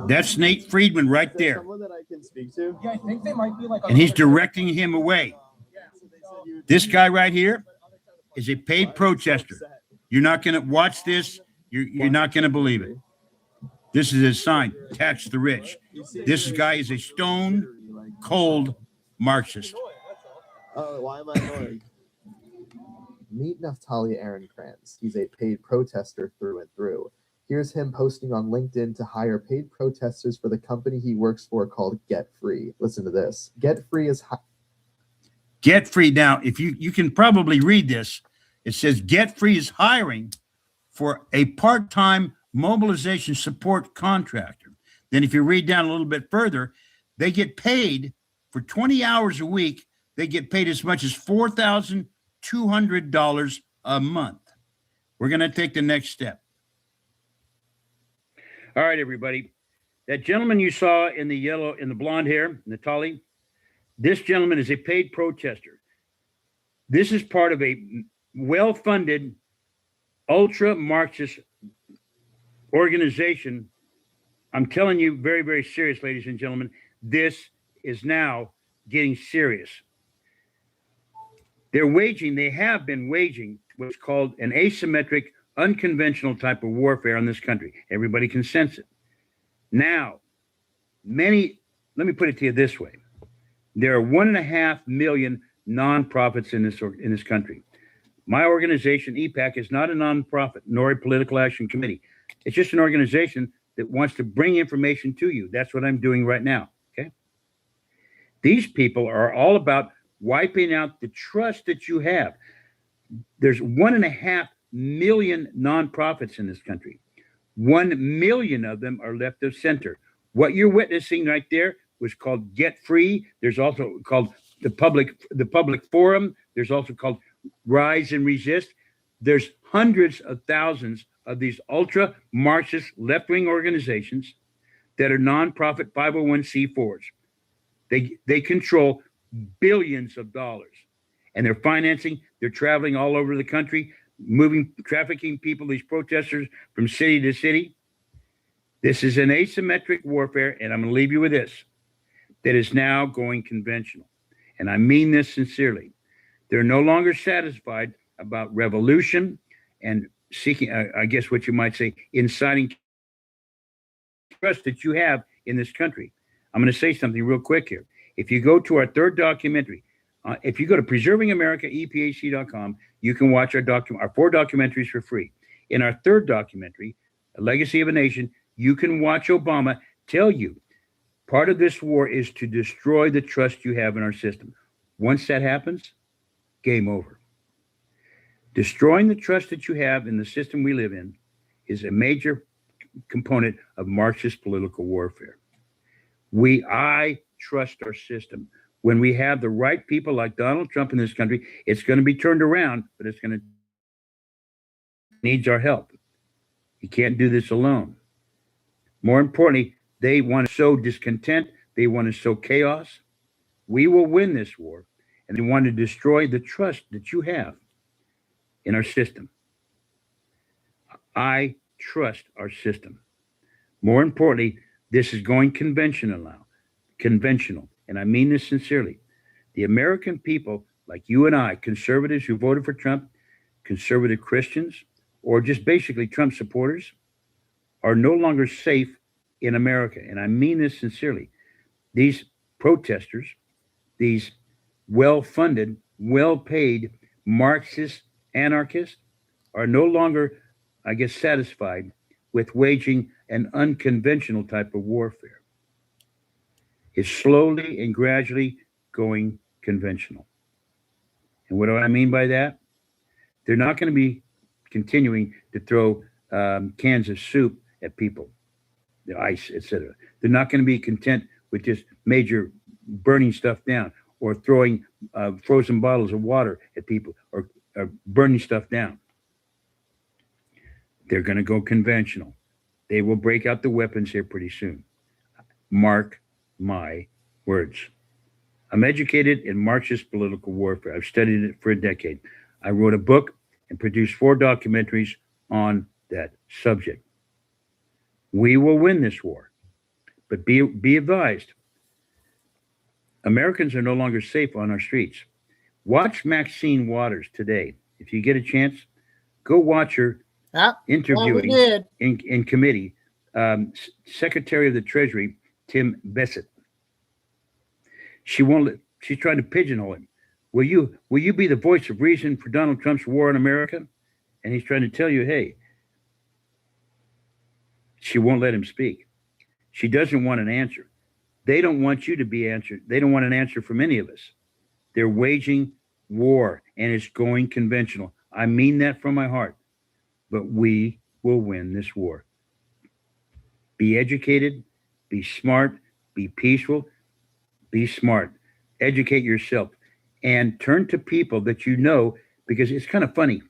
That's Nate Friedman right there. Someone that I can speak to. Yeah, I think they might be like. And he's directing him away. This guy right here is a paid protester. You're not going to watch this. You're not going to believe it. This is his sign, tax the rich. This guy is a stone cold Marxist. Oh, why am I annoying? Meet Naftali Aaron-Krantz. He's a paid protester through and through. Here's him posting on LinkedIn to hire paid protesters for the company he works for called Get Free. Listen to this. Get Free is... Get Free. Now, if you can probably read this, it says Get Free is hiring for a part-time mobilization support contractor. Then if you read down a little bit further, they get paid for 20 hours a week. They get paid as much as $4,200 a month. We're going to take the next step. All right, everybody. That gentleman you saw in the blonde hair, Natali, this gentleman is a paid protester. This is part of a well-funded ultra-Marxist organization. I'm telling you very, very serious, ladies and gentlemen, this is now getting serious. They have been waging what's called an asymmetric, unconventional type of warfare on this country. Everybody can sense it. Now, let me put it to you this way. There are 1.5 million nonprofits in this country. My organization, EPAC, is not a nonprofit nor a political action committee. It's just an organization that wants to bring information to you. That's what I'm doing right now. Okay. These people are all about wiping out the trust that you have. There's 1.5 million nonprofits in this country. 1 million of them are left of center. What you're witnessing right there was called Get Free. There's also called the public forum. There's also called Rise and Resist. There's hundreds of thousands of these ultra Marxist left-wing organizations that are nonprofit 501c4s. They control billions of dollars, and they're financing. They're traveling all over the country, trafficking people, these protesters, from city to city. This is an asymmetric warfare, and I'm going to leave you with this, that is now going conventional. And I mean this sincerely. They're no longer satisfied about revolution and seeking, I guess what you might say, inciting trust that you have in this country. I'm going to say something real quick here. If you go to our third documentary, if you go to preservingamericaepac.com, you can watch our 4 documentaries for free. In our third documentary, A Legacy of a Nation, you can watch Obama tell you part of this war is to destroy the trust you have in our system. Once that happens, game over. Destroying the trust that you have in the system we live in is a major component of Marxist political warfare. I trust our system. When we have the right people like Donald Trump in this country, it's going to be turned around, but it's going to needs our help. He can't do this alone. More importantly, they want to sow discontent. They want to sow chaos. We will win this war, and they want to destroy the trust that you have in our system. I trust our system. More importantly, this is going conventional now. Conventional. And I mean this sincerely. The American people, like you and I, conservatives who voted for Trump, conservative Christians, or just basically Trump supporters, are no longer safe in America. And I mean this sincerely. These protesters, these well-funded, well-paid Marxist anarchists are no longer, I guess, satisfied with waging an unconventional type of warfare. It's slowly and gradually going conventional. And what do I mean by that? They're not going to be continuing to throw cans of soup at people, the ice, etc. They're not going to be content with just major burning stuff down or throwing frozen bottles of water at people or burning stuff down. They're going to go conventional. They will break out the weapons here pretty soon. Mark my words. I'm educated in Marxist political warfare. I've studied it for a decade. I wrote a book and produced 4 documentaries on that subject. We will win this war, but be advised, Americans are no longer safe on our streets. Watch Maxine Waters today. If you get a chance, go watch her interviewing in committee Secretary of the Treasury, Tim Bessett. She's trying to pigeonhole him. Will you be the voice of reason for Donald Trump's war on America? And he's trying to tell you, hey, she won't let him speak. She doesn't want an answer. They don't want you to be answered. They don't want an answer from any of us. They're waging war, and it's going conventional. I mean that from my heart. But we will win this war. Be educated, be smart, be peaceful, be smart. Educate yourself and turn to people that you know, because it's kind of funny.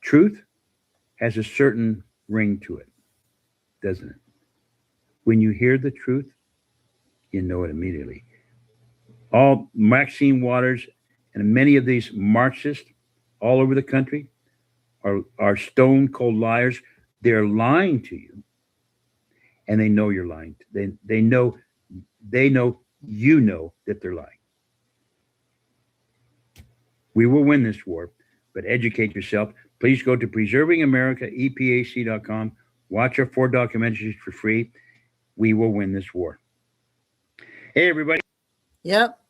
Truth has a certain ring to it, doesn't it? When you hear the truth, you know it immediately. All Maxine Waters and many of these Marxists all over the country are stone cold liars. They're lying to you, and they know you're lying. They know you know that they're lying. We will win this war, but educate yourself. Please go to preservingamericaepac.com. Watch our 4 documentaries for free. We will win this war. Hey, everybody. Yep.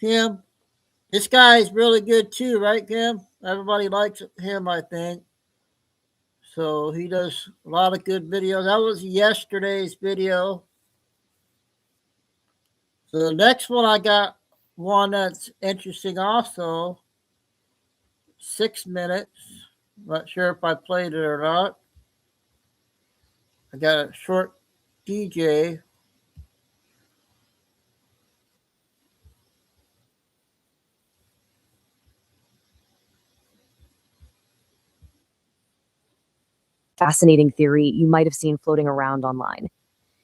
Kim, this guy's really good too, right, Kim? Everybody likes him, I think. So he does a lot of good videos. That was yesterday's video. So the next one, I got one that's interesting also. 6 minutes. Not sure if I played it or not. I got a short DJ. Fascinating theory you might have seen floating around online.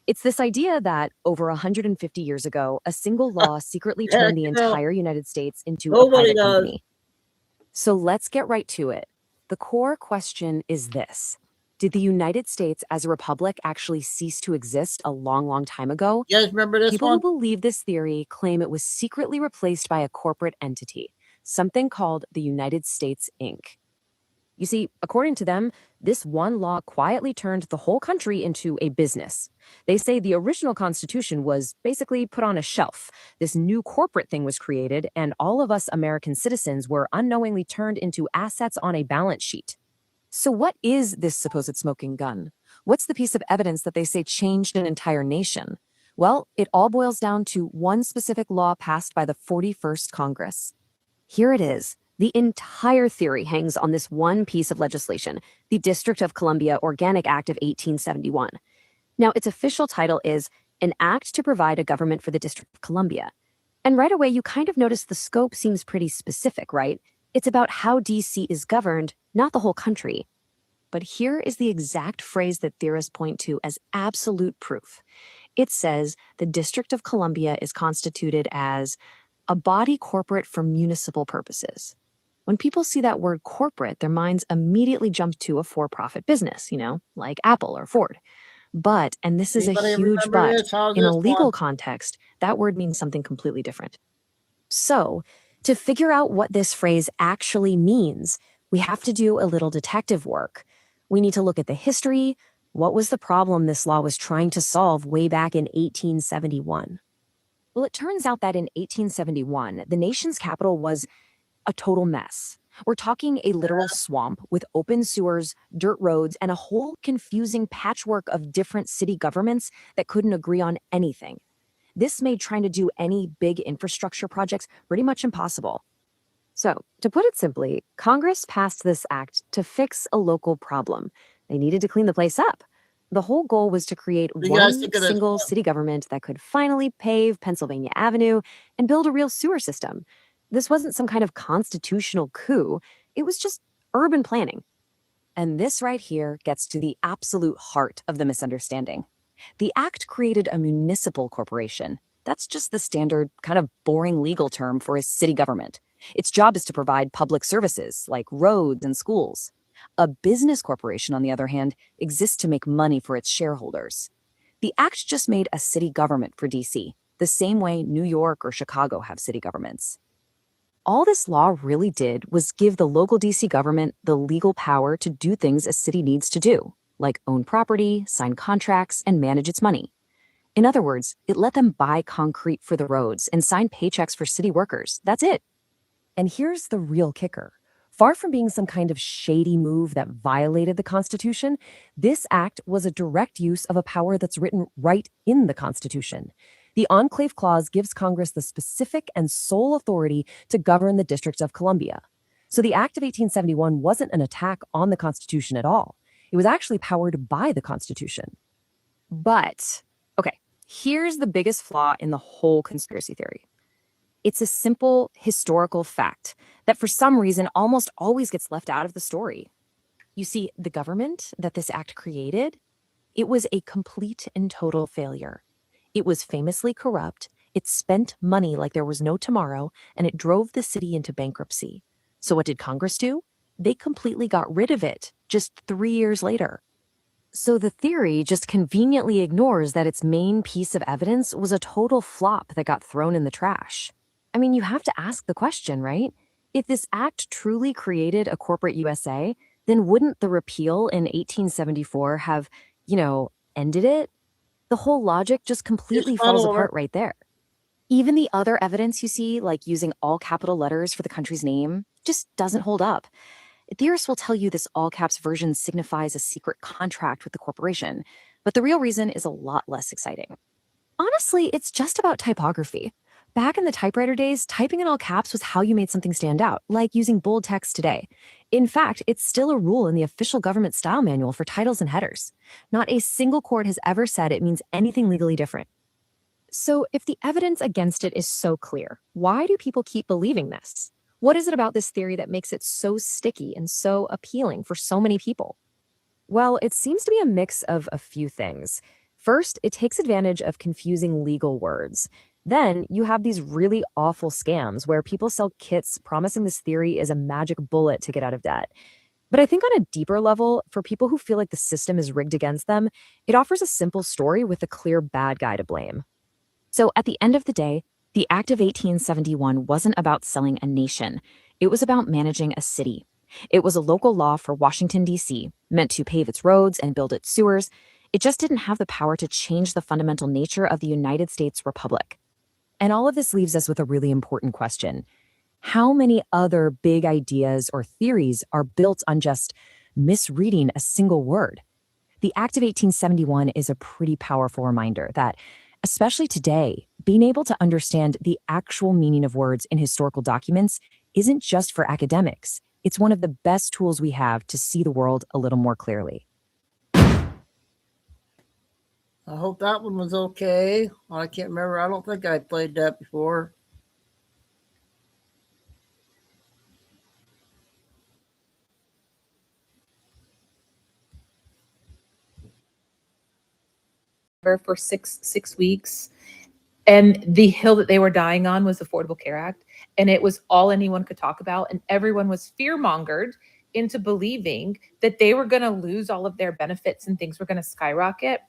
It's this idea that over 150 years ago, a single law secretly Yeah, turned the you know, entire United States into a nobody private does. company. So let's get right to it. The core question is this. Did the United States as a republic actually cease to exist a long, long time ago? You guys remember this People one? who believe this theory claim it was secretly replaced by a corporate entity, something called the United States Inc. You see, according to them, this one law quietly turned the whole country into a business. They say the original Constitution was basically put on a shelf. This new corporate thing was created, and all of us American citizens were unknowingly turned into assets on a balance sheet. So what is this supposed smoking gun? What's the piece of evidence that they say changed an entire nation? Well, it all boils down to one specific law passed by the 41st Congress. Here it is. The entire theory hangs on this one piece of legislation, the District of Columbia Organic Act of 1871. Now, its official title is An Act to Provide a Government for the District of Columbia. And right away, you kind of notice the scope seems pretty specific, right? It's about how DC is governed, not the whole country. But here is the exact phrase that theorists point to as absolute proof. It says the District of Columbia is constituted as a body corporate for municipal purposes. When people see that word corporate, their minds immediately jump to a for-profit business, like Apple or Ford. But, and this is a Anybody huge remember but, this? How's in a this legal one? context, that word means something completely different. So, to figure out what this phrase actually means, we have to do a little detective work. We need to look at the history. What was the problem this law was trying to solve way back in 1871? Well, it turns out that in 1871, the nation's capital was a total mess. We're talking a literal swamp with open sewers, dirt roads, and a whole confusing patchwork of different city governments that couldn't agree on anything. This made trying to do any big infrastructure projects pretty much impossible. So, to put it simply, Congress passed this act to fix a local problem. They needed to clean the place up. The whole goal was to create What do you guys one think of this single one? city government that could finally pave Pennsylvania Avenue and build a real sewer system. This wasn't some kind of constitutional coup. It was just urban planning. And this right here gets to the absolute heart of the misunderstanding. The act created a municipal corporation. That's just the standard, kind of boring legal term for a city government. Its job is to provide public services like roads and schools. A business corporation, on the other hand, exists to make money for its shareholders. The act just made a city government for DC, the same way New York or Chicago have city governments. All this law really did was give the local DC government the legal power to do things a city needs to do, like own property, sign contracts, and manage its money. In other words, it let them buy concrete for the roads and sign paychecks for city workers. That's it. And here's the real kicker. Far from being some kind of shady move that violated the Constitution, this act was a direct use of a power that's written right in the Constitution. The Enclave Clause gives Congress the specific and sole authority to govern the District of Columbia. So the Act of 1871 wasn't an attack on the Constitution at all. It was actually powered by the Constitution. But, okay, here's the biggest flaw in the whole conspiracy theory. It's a simple historical fact that for some reason almost always gets left out of the story. You see, the government that this act created, it was a complete and total failure. It was famously corrupt, it spent money like there was no tomorrow, and it drove the city into bankruptcy. So what did Congress do? They completely got rid of it just 3 years later. So the theory just conveniently ignores that its main piece of evidence was a total flop that got thrown in the trash. I mean, you have to ask the question, right? If this act truly created a corporate USA, then wouldn't the repeal in 1874 have, ended it? The whole logic just completely falls apart right there. Even the other evidence you see, like using all capital letters for the country's name, just doesn't hold up. Theorists will tell you this all caps version signifies a secret contract with the corporation, but the real reason is a lot less exciting. Honestly, it's just about typography. Back in the typewriter days, typing in all caps was how you made something stand out, like using bold text today. In fact, it's still a rule in the official government style manual for titles and headers. Not a single court has ever said it means anything legally different. So if the evidence against it is so clear, why do people keep believing this? What is it about this theory that makes it so sticky and so appealing for so many people? Well, it seems to be a mix of a few things. First, it takes advantage of confusing legal words. Then you have these really awful scams where people sell kits promising this theory is a magic bullet to get out of debt. But I think on a deeper level, for people who feel like the system is rigged against them, it offers a simple story with a clear bad guy to blame. So at the end of the day, the Act of 1871 wasn't about selling a nation. It was about managing a city. It was a local law for Washington, D.C., meant to pave its roads and build its sewers. It just didn't have the power to change the fundamental nature of the United States Republic. And all of this leaves us with a really important question. How many other big ideas or theories are built on just misreading a single word? The Act of 1871 is a pretty powerful reminder that, especially today, being able to understand the actual meaning of words in historical documents isn't just for academics. It's one of the best tools we have to see the world a little more clearly. I hope that one was okay. I can't remember. I don't think I played that before. For six weeks, and the hill that they were dying on was Affordable Care Act, and it was all anyone could talk about, and everyone was fear-mongered into believing that they were going to lose all of their benefits and things were going to skyrocket.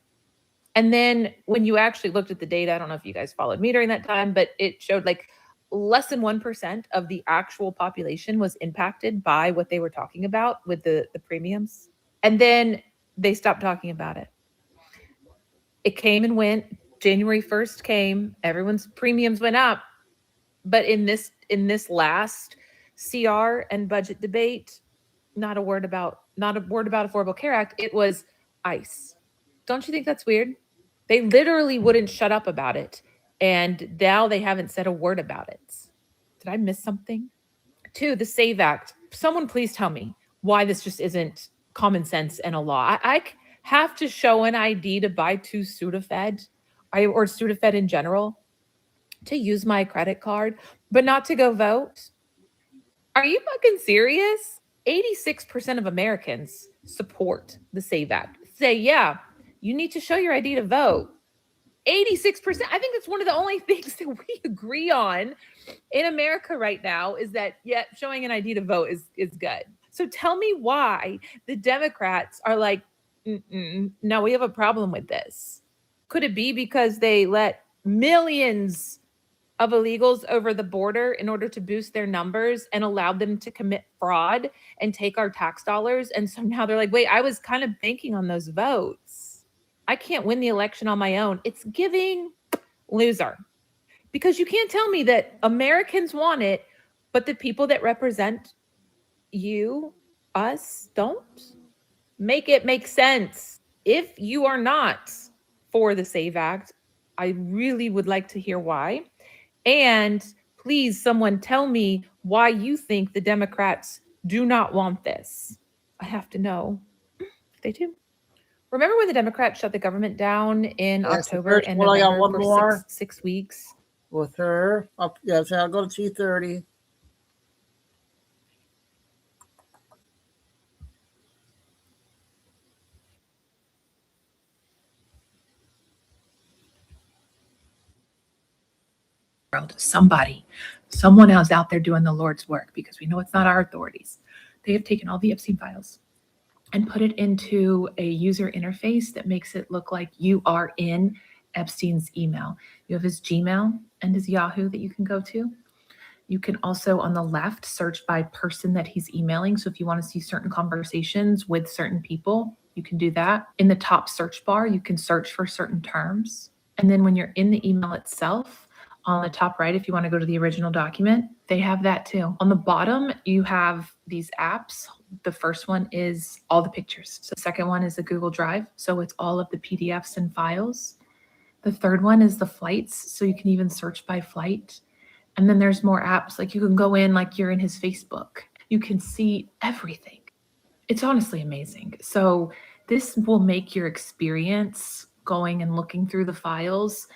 And then when you actually looked at the data, I don't know if you guys followed me during that time, but it showed like less than 1% of the actual population was impacted by what they were talking about with the premiums. And then they stopped talking about it. It came and went. January 1st came, everyone's premiums went up. But in this last CR and budget debate, not a word about Affordable Care Act. It was ICE. Don't you think that's weird? They literally wouldn't shut up about it. And now they haven't said a word about it. Did I miss something? 2, the SAVE Act. Someone please tell me why this just isn't common sense and a law. I have to show an ID to buy 2 Sudafed or Sudafed in general to use my credit card, but not to go vote. Are you fucking serious? 86% of Americans support the SAVE Act. Say, yeah, you need to show your ID to vote. 86%. I think that's one of the only things that we agree on in America right now is that, yeah, showing an ID to vote is good. So tell me why the Democrats are like, no, we have a problem with this. Could it be because they let millions of illegals over the border in order to boost their numbers and allowed them to commit fraud and take our tax dollars? And so now they're like, wait, I was kind of banking on those votes. I can't win the election on my own. It's giving loser. Because you can't tell me that Americans want it, but the people that represent you, us, don't. Make it make sense. If you are not for the SAVE Act, I really would like to hear why. And please, someone tell me why you think the Democrats do not want this. I have to know if they do. Remember when the Democrats shut the government down in October and November I got one for more six weeks? With her. Yes, I'll go to 2:30. Someone else out there doing the Lord's work, because we know it's not our authorities. They have taken all the Epstein files and put it into a user interface that makes it look like you are in Epstein's email. You have his Gmail and his Yahoo that you can go to. You can also on the left search by person that he's emailing. So if you want to see certain conversations with certain people, you can do that. In the top search bar, you can search for certain terms. And then when you're in the email itself, on the top right, if you want to go to the original document, they have that too. On the bottom, you have these apps. The first one is all the pictures. So the second one is the Google Drive. So it's all of the PDFs and files. The third one is the flights. So you can even search by flight. And then there's more apps, like you can go in like you're in his Facebook. You can see everything. It's honestly amazing. So this will make your experience going and looking through the files,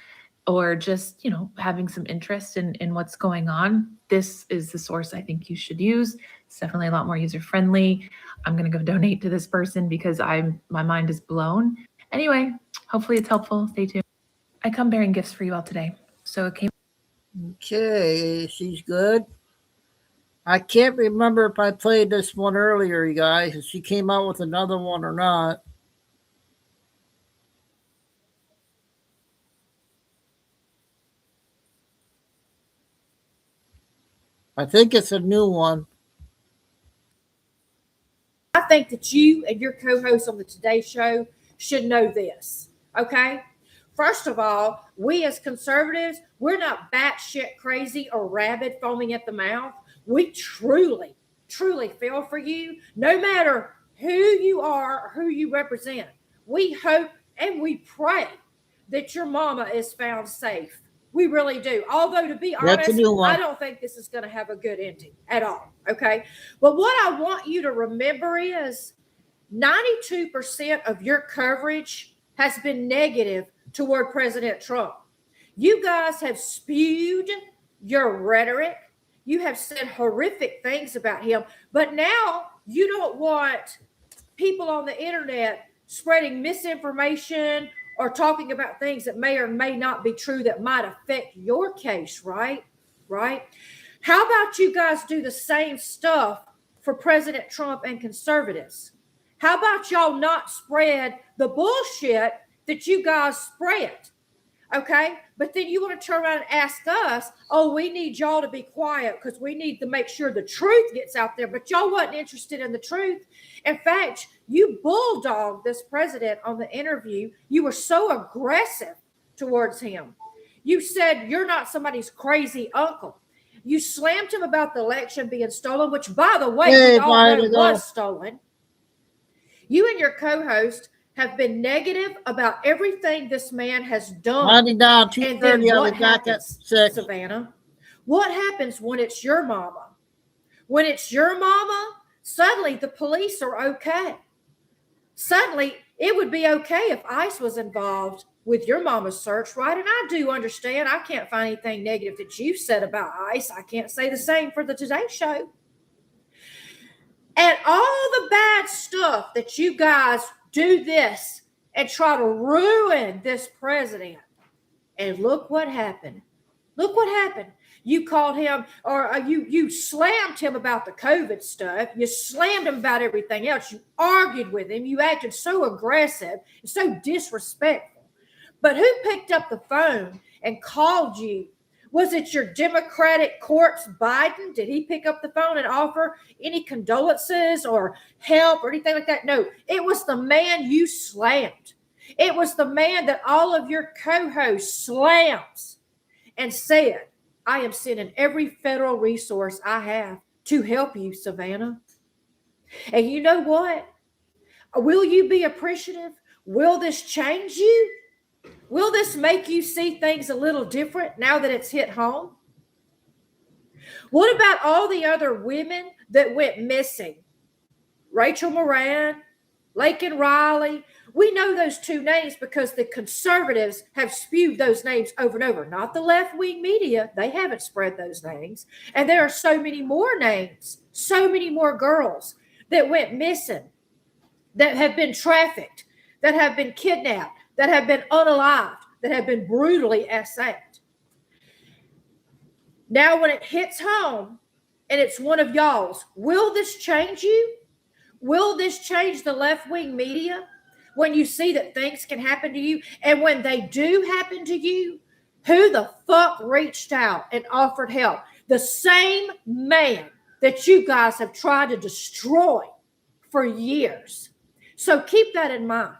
or just, having some interest in what's going on. This is the source I think you should use. It's definitely a lot more user-friendly. I'm going to go donate to this person because my mind is blown. Anyway, hopefully it's helpful. Stay tuned. I come bearing gifts for you all today. So it came. Okay, she's good. I can't remember if I played this one earlier, you guys, if she came out with another one or not. I think it's a new one. I think that you and your co-host on the Today Show should know this, okay? First of all, we as conservatives, we're not batshit crazy or rabid, foaming at the mouth. We truly, truly feel for you, no matter who you are or who you represent. We hope and we pray that your mama is found safe. We really do. Although, to be honest, I don't think this is going to have a good ending at all, okay? But what I want you to remember is 92% of your coverage has been negative toward President Trump. You guys have spewed your rhetoric. You have said horrific things about him. But now you don't want people on the internet spreading misinformation or talking about things that may or may not be true that might affect your case, right? Right? How about you guys do the same stuff for President Trump and conservatives? How about y'all not spread the bullshit that you guys spread? Okay? But then you want to turn around and ask us, oh, we need y'all to be quiet because we need to make sure the truth gets out there. But y'all wasn't interested in the truth. In fact, you bulldogged this president on the interview. You were so aggressive towards him. You said you're not somebody's crazy uncle. You slammed him about the election being stolen, which, by the way, we all know was stolen. You and your co-host have been negative about everything this man has done. Winding down, and then 2:30, what back at happens, 6. Savannah? What happens when it's your mama? When it's your mama, suddenly the police are okay. Suddenly, it would be okay if ICE was involved with your mama's search, right? And I do understand. I can't find anything negative that you've said about ICE. I can't say the same for the Today Show. And all the bad stuff that you guys do this and try to ruin this president. And look what happened. Look what happened. You called him, or you slammed him about the COVID stuff. You slammed him about everything else. You argued with him. You acted so aggressive and so disrespectful. But who picked up the phone and called you? Was it your Democratic corpse, Biden? Did he pick up the phone and offer any condolences or help or anything like that? No, it was the man you slammed. It was the man that all of your co-hosts slams and said, I am sending every federal resource I have to help you, Savannah. And you know what? Will you be appreciative? Will this change you? Will this make you see things a little different now that it's hit home? What about all the other women that went missing? Rachel Moran, Laken Riley. We know those two names because the conservatives have spewed those names over and over. Not the left-wing media. They haven't spread those names. And there are so many more names, so many more girls that went missing, that have been trafficked, that have been kidnapped, that have been unalived, that have been brutally assailed. Now, when it hits home and it's one of y'all's, will this change you? Will this change the left-wing media when you see that things can happen to you? And when they do happen to you, who the fuck reached out and offered help? The same man that you guys have tried to destroy for years. So keep that in mind.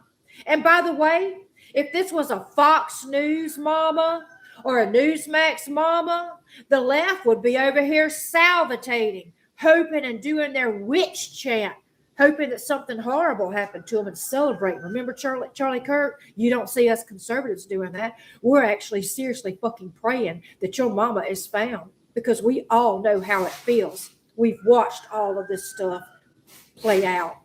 And by the way, if this was a Fox News mama or a Newsmax mama, the left would be over here salivating, hoping and doing their witch chant, hoping that something horrible happened to them and celebrating. Remember Charlie Kirk? You don't see us conservatives doing that. We're actually seriously fucking praying that your mama is found because we all know how it feels we've watched all of this stuff play out.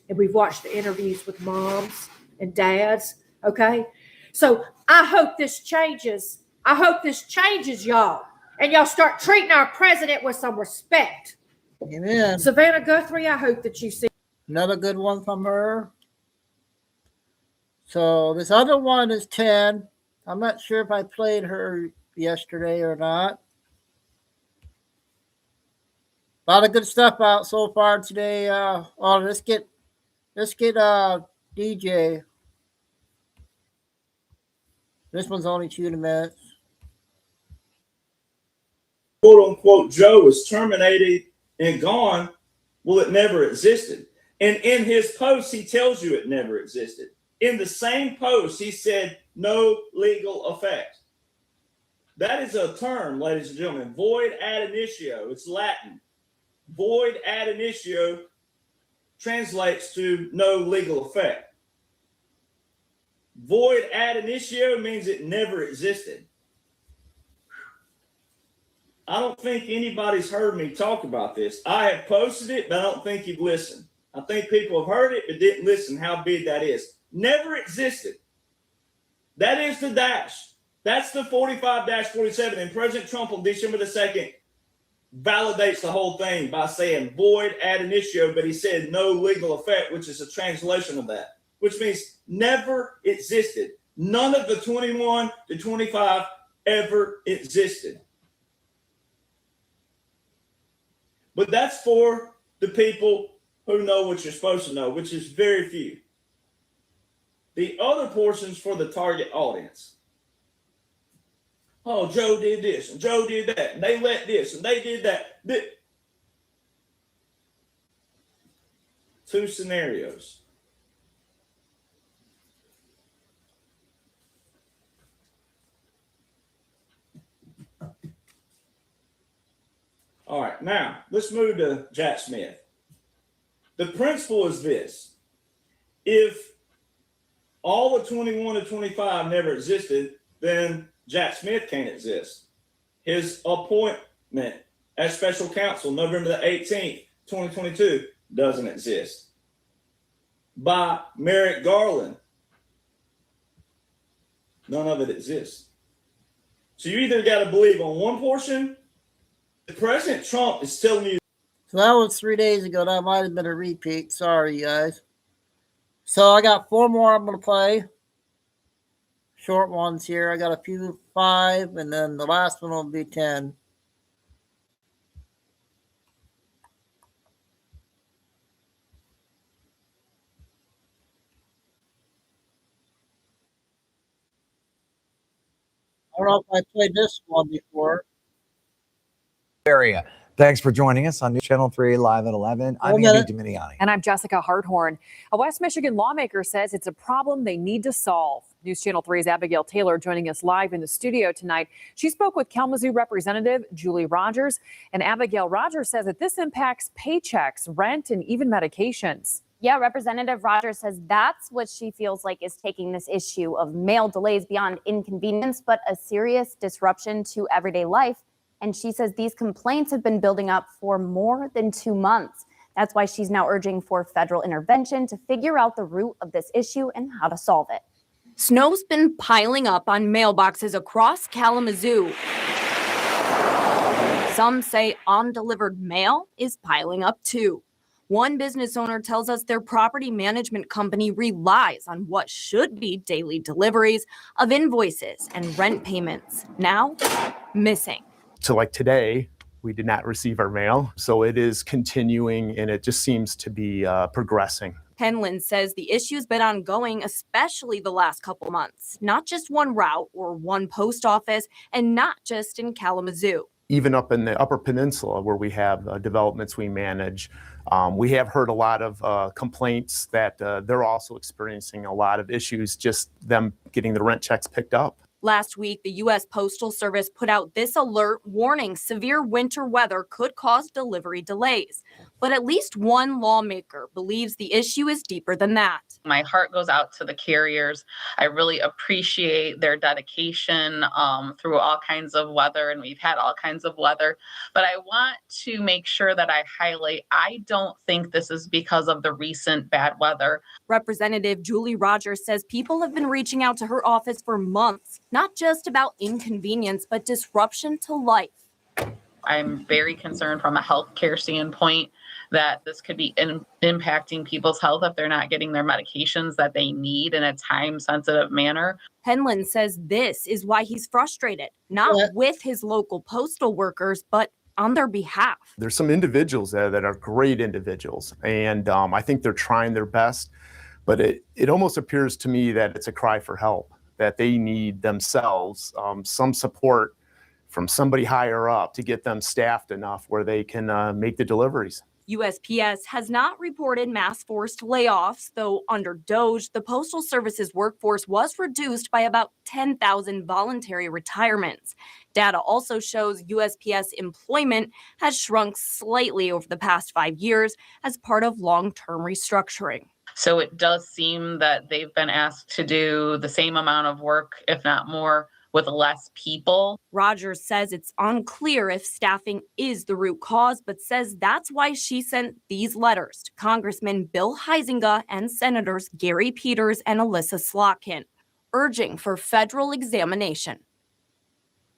And we've watched the interviews with moms and dads. Okay. So I hope this changes. I hope this changes, y'all. And y'all start treating our president with some respect. Amen. Savannah Guthrie, I hope that you see another good one from her. So this other one is 10. I'm not sure if I played her yesterday or not. A lot of good stuff out so far today. Let's get DJ. This one's only 2 minutes. Quote unquote Joe was terminated and gone. Well, it never existed. And in his post, he tells you it never existed. In the same post, he said no legal effect. That is a term, ladies and gentlemen, void ad initio. It's Latin. Void ad initio translates to no legal effect. Void ad initio means it never existed. I don't think anybody's heard me talk about this. I have posted it, but I don't think you've listened. I think people have heard it, but didn't listen how big that is. Never existed. That is the dash. That's the 45-47. And President Trump on December the 2nd validates the whole thing by saying void ad initio, but he said no legal effect, which is a translation of that, which means never existed. None of the 21 to 25 ever existed. But that's for the people who know what you're supposed to know, which is very few. The other portion's for the target audience. Oh, Joe did this and Joe did that, and they let this and they did that. Two scenarios. All right, now let's move to Jack Smith. The principle is this. If all the 21 to 25 never existed, then Jack Smith can't exist. His appointment as special counsel, November the 18th, 2022, doesn't exist. By Merrick Garland, none of it exists. So you either got to believe on one portion. President Trump is telling you. So that was 3 days ago. That might have been a repeat. Sorry, guys. So I got 4 more I'm going to play. Short ones here. I got a few 5, and then the last one will be 10. I don't know if I played this one before. Area. Thanks for joining us on News Channel 3 live at 11. I'm Andy Dominiani. And I'm Jessica Harthorn. A West Michigan lawmaker says it's a problem they need to solve. News Channel 3's Abigail Taylor joining us live in the studio tonight. She spoke with Kalamazoo Representative Julie Rogers, and Abigail Rogers says that this impacts paychecks, rent, and even medications. Yeah, Representative Rogers says that's what she feels like is taking this issue of mail delays beyond inconvenience, but a serious disruption to everyday life. And she says these complaints have been building up for more than 2 months. That's why she's now urging for federal intervention to figure out the root of this issue and how to solve it. Snow's been piling up on mailboxes across Kalamazoo. Some say undelivered mail is piling up too. One business owner tells us their property management company relies on what should be daily deliveries of invoices and rent payments, now missing. So like today, we did not receive our mail. So it is continuing and it just seems to be progressing. Henlin says the issue's been ongoing, especially the last couple months. Not just one route or one post office, and not just in Kalamazoo. Even up in the Upper Peninsula where we have developments we manage, we have heard a lot of complaints that they're also experiencing a lot of issues, just them getting the rent checks picked up. Last week, the U.S. Postal Service put out this alert warning severe winter weather could cause delivery delays. But at least one lawmaker believes the issue is deeper than that. My heart goes out to the carriers. I really appreciate their dedication through all kinds of weather, and we've had all kinds of weather. But I want to make sure that I highlight, I don't think this is because of the recent bad weather. Representative Julie Rogers says people have been reaching out to her office for months, not just about inconvenience, but disruption to life. I'm very concerned from a healthcare standpoint that this could be impacting people's health if they're not getting their medications that they need in a time-sensitive manner. Henlon says this is why he's frustrated, not with his local postal workers, but on their behalf. There's some individuals there that are great individuals, and I think they're trying their best, but it almost appears to me that it's a cry for help, that they need themselves some support from somebody higher up to get them staffed enough where they can make the deliveries. USPS has not reported mass forced layoffs, though under DOGE, the Postal Service's workforce was reduced by about 10,000 voluntary retirements. Data also shows USPS employment has shrunk slightly over the past 5 years as part of long-term restructuring. So it does seem that they've been asked to do the same amount of work, if not more, with less people. Rogers says it's unclear if staffing is the root cause, but says that's why she sent these letters to Congressman Bill Huizenga and Senators Gary Peters and Alyssa Slotkin, urging for federal examination.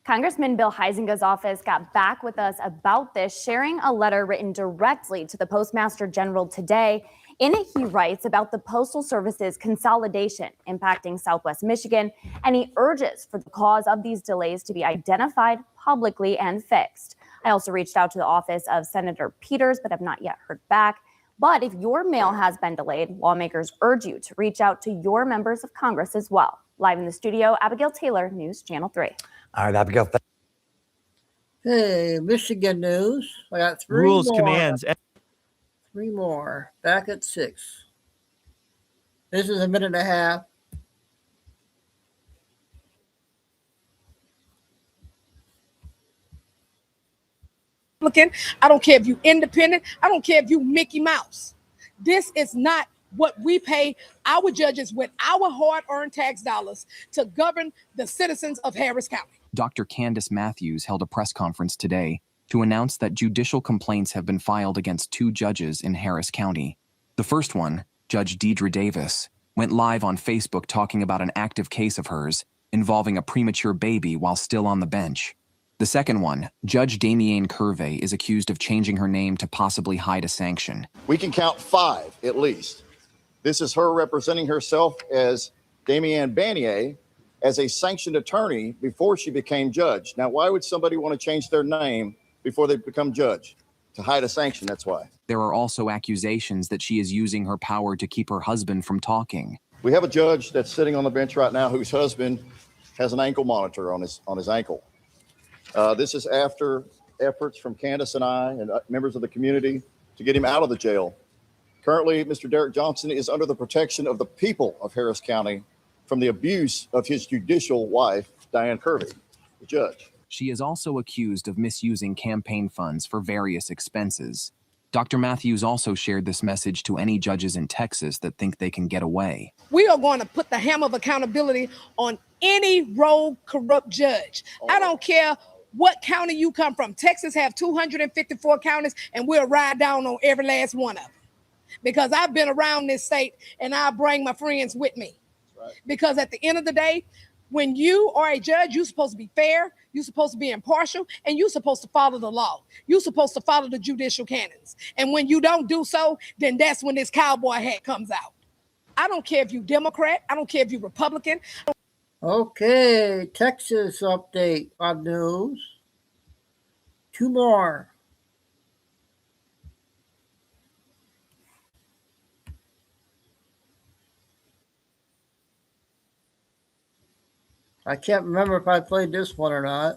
Congressman Bill Huizenga's office got back with us about this, sharing a letter written directly to the Postmaster General today. In it, he writes about the Postal Service's consolidation impacting Southwest Michigan, and he urges for the cause of these delays to be identified publicly and fixed. I also reached out to the office of Senator Peters, but have not yet heard back. But if your mail has been delayed, lawmakers urge you to reach out to your members of Congress as well. Live in the studio, Abigail Taylor, News Channel 3. All right, Abigail. Hey, Michigan news. I got three Rules, more. commands. 3 more. Back at 6. This is a minute and a half. I don't care if you independent. I don't care if you Mickey Mouse. This is not what we pay our judges with our hard-earned tax dollars to govern the citizens of Harris County. Dr. Candace Matthews held a press conference today to announce that judicial complaints have been filed against 2 judges in Harris County. The first one, Judge Deidre Davis, went live on Facebook talking about an active case of hers involving a premature baby while still on the bench. The second one, Judge Damienne Curvey, is accused of changing her name to possibly hide a sanction. We can count 5 at least. This is her representing herself as Damienne Banier as a sanctioned attorney before she became judge. Now, why would somebody want to change their name before they become judge? To hide a sanction, that's why. There are also accusations that she is using her power to keep her husband from talking. We have a judge that's sitting on the bench right now whose husband has an ankle monitor on his ankle. This is after efforts from Candace and I and members of the community to get him out of the jail. Currently, Mr. Derek Johnson is under the protection of the people of Harris County from the abuse of his judicial wife, Diane Curvey, the judge. She is also accused of misusing campaign funds for various expenses. Dr. Matthews also shared this message to any judges in Texas that think they can get away. We are going to put the hammer of accountability on any rogue, corrupt judge. I don't care what county you come from. Texas have 254 counties, and we'll ride down on every last one of them. Because I've been around this state, and I bring my friends with me. Right. Because at the end of the day, when you are a judge, you're supposed to be fair, you're supposed to be impartial, and you're supposed to follow the law. You're supposed to follow the judicial canons. And when you don't do so, then that's when this cowboy hat comes out. I don't care if you're Democrat. I don't care if you're Republican. Okay, Texas update on news. 2 more. I can't remember if I played this one or not.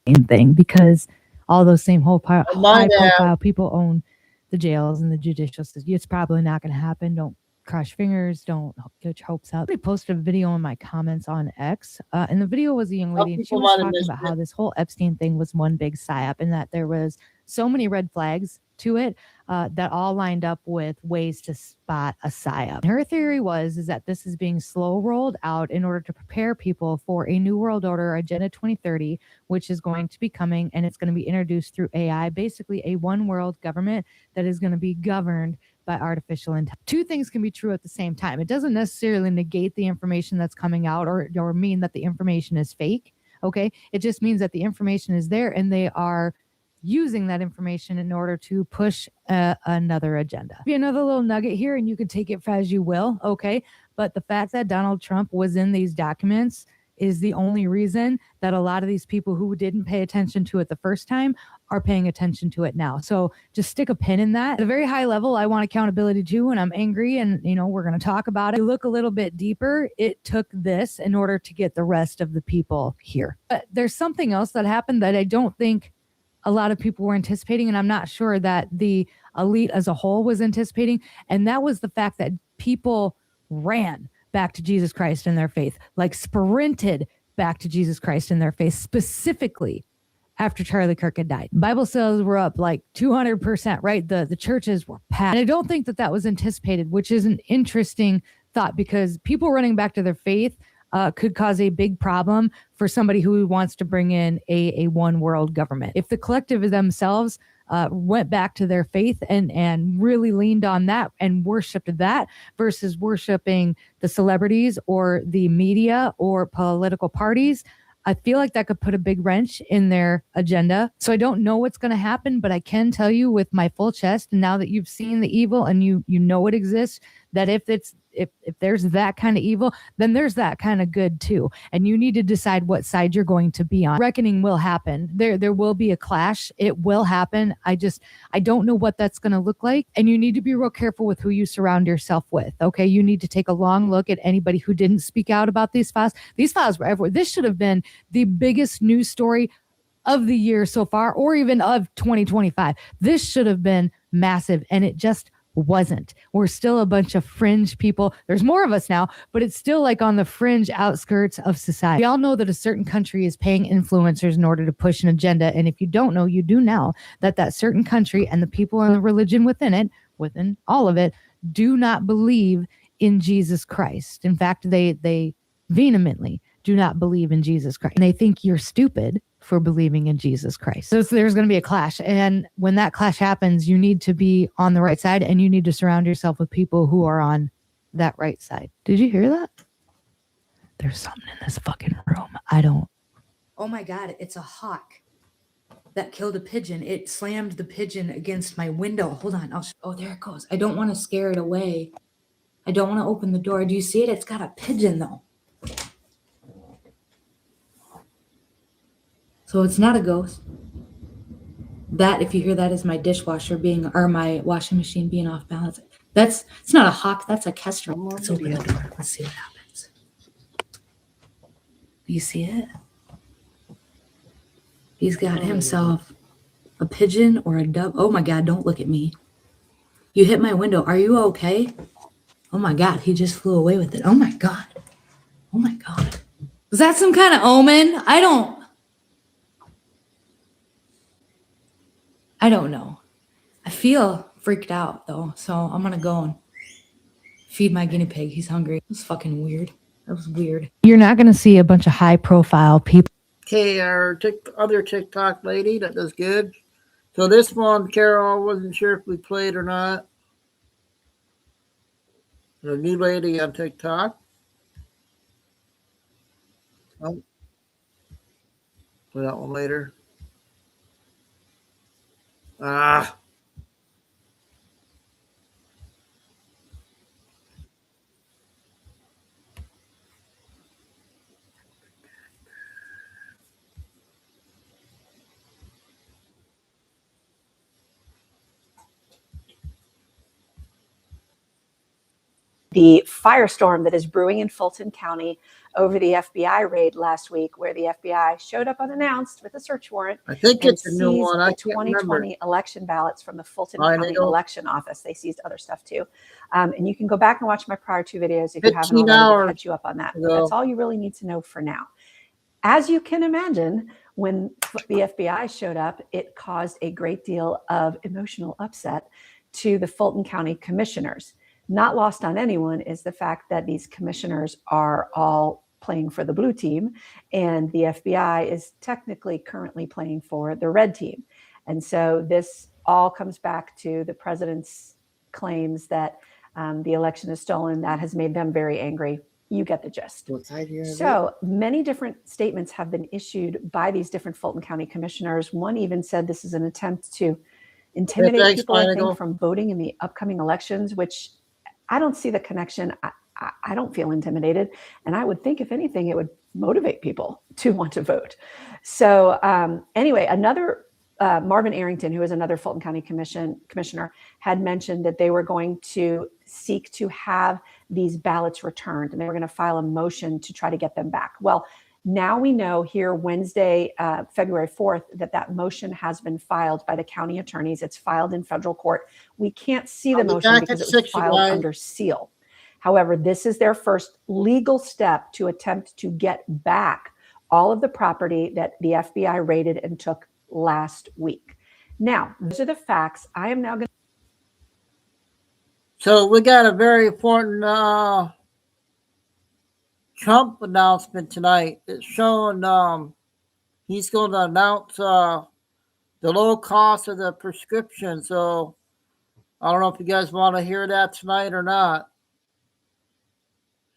Same thing, because all those same high that. profile people own the jails and the judicial system. It's probably not going to happen. Don't cross fingers. Don't get your hopes up. I posted a video in my comments on X, and the video was a young lady, and she was talking about how this whole Epstein thing was one big psyop, and that there was so many red flags to it that all lined up with ways to spot a psyop. Her theory is that this is being slow rolled out in order to prepare people for a New World Order Agenda 2030, which is going to be coming, and it's going to be introduced through AI, basically a one world government that is going to be governed by artificial intelligence. Two things can be true at the same time. It doesn't necessarily negate the information that's coming out or mean that the information is fake. Okay. It just means that the information is there and they are using that information in order to push another agenda. Be another little nugget here, and you can take it as you will. Okay. But the fact that Donald Trump was in these documents is the only reason that a lot of these people who didn't pay attention to it the first time are paying attention to it now. So just stick a pin in that. At a very high level, I want accountability too, and I'm angry, and we're going to talk about it. You look a little bit deeper, it took this in order to get the rest of the people here. But there's something else that happened that I don't think a lot of people were anticipating, and I'm not sure that the elite as a whole was anticipating, and that was the fact that people ran back to Jesus Christ in their faith, like sprinted back to Jesus Christ in their faith, specifically after Charlie Kirk had died. Bible sales were up like 200%, right? The churches were packed. And I don't think that was anticipated, which is an interesting thought, because people running back to their faith could cause a big problem for somebody who wants to bring in a one world government. If the collective themselves went back to their faith and really leaned on that and worshiped that versus worshiping the celebrities or the media or political parties, I feel like that could put a big wrench in their agenda. So I don't know what's going to happen, but I can tell you with my full chest, and now that you've seen the evil and you know it exists, that if there's that kind of evil, then there's that kind of good too. And you need to decide what side you're going to be on. Reckoning will happen. There will be a clash. It will happen. I don't know what that's going to look like. And you need to be real careful with who you surround yourself with. Okay. You need to take a long look at anybody who didn't speak out about these files. These files were everywhere. This should have been the biggest news story of the year so far, or even of 2025. This should have been massive, and it just wasn't. We're still a bunch of fringe people. There's more of us now, but it's still like on the fringe outskirts of society. We all know that a certain country is paying influencers in order to push an agenda. And if you don't know, you do now that certain country and the people and the religion within it, within all of it, do not believe in Jesus Christ. In fact, they vehemently do not believe in Jesus Christ. And they think you're stupid for believing in Jesus Christ. So there's going to be a clash. And when that clash happens, you need to be on the right side, and you need to surround yourself with people who are on that right side. Did you hear that? There's something in this fucking room. Oh my God, it's a hawk that killed a pigeon. It slammed the pigeon against my window. Hold on. Oh, there it goes. I don't want to scare it away. I don't want to open the door. Do you see it? It's got a pigeon though. So it's not a ghost. That, if you hear that, is my dishwasher or my washing machine being off balance. It's not a hawk, that's a kestrel. Let's open the door. Let's see what happens. Do you see it? He's got himself a pigeon or a dove. Oh my God, don't look at me. You hit my window. Are you okay? Oh my God, he just flew away with it. Oh my God. Oh my God. Was that some kind of omen? I don't know. I feel freaked out though, so I'm gonna go and feed my guinea pig. He's hungry. It was fucking weird. That was weird. You're not going to see a bunch of high profile people. Okay, our other TikTok lady that does good. So this one, Carol, wasn't sure if we played or not. The new lady on TikTok. Oh, play that one later. The firestorm that is brewing in Fulton County over the FBI raid last week, where the FBI showed up unannounced with a search warrant. I think it's a new one. I The can't 2020 remember. election ballots from the Fulton I County know. election office. They seized other stuff too. And you can go back and watch my prior two videos if you haven't 15 already to hours catch you up on that. ago. That's all you really need to know for now. As you can imagine, when the FBI showed up, it caused a great deal of emotional upset to the Fulton County commissioners. Not lost on anyone is the fact that these commissioners are all playing for the blue team, and the FBI is technically currently playing for the red team. And so this all comes back to the president's claims that the election is stolen. That has made them very angry. You get the gist. So many different statements have been issued by these different Fulton County commissioners. One even said this is an attempt to intimidate people, I think, from voting in the upcoming elections, which I don't see the connection. I don't feel intimidated. And I would think, if anything, it would motivate people to want to vote. So anyway, another Marvin Arrington, who is another Fulton County commissioner, had mentioned that they were going to seek to have these ballots returned, and they were going to file a motion to try to get them back. Well, now we know here Wednesday, February 4th, that motion has been filed by the county attorneys. It's filed in federal court. We can't see the motion because it was filed under seal. However, this is their first legal step to attempt to get back all of the property that the FBI raided and took last week. Now, those are the facts. I am now going to. So we got a very important Trump announcement tonight. It's showing he's going to announce the low cost of the prescription. So I don't know if you guys want to hear that tonight or not.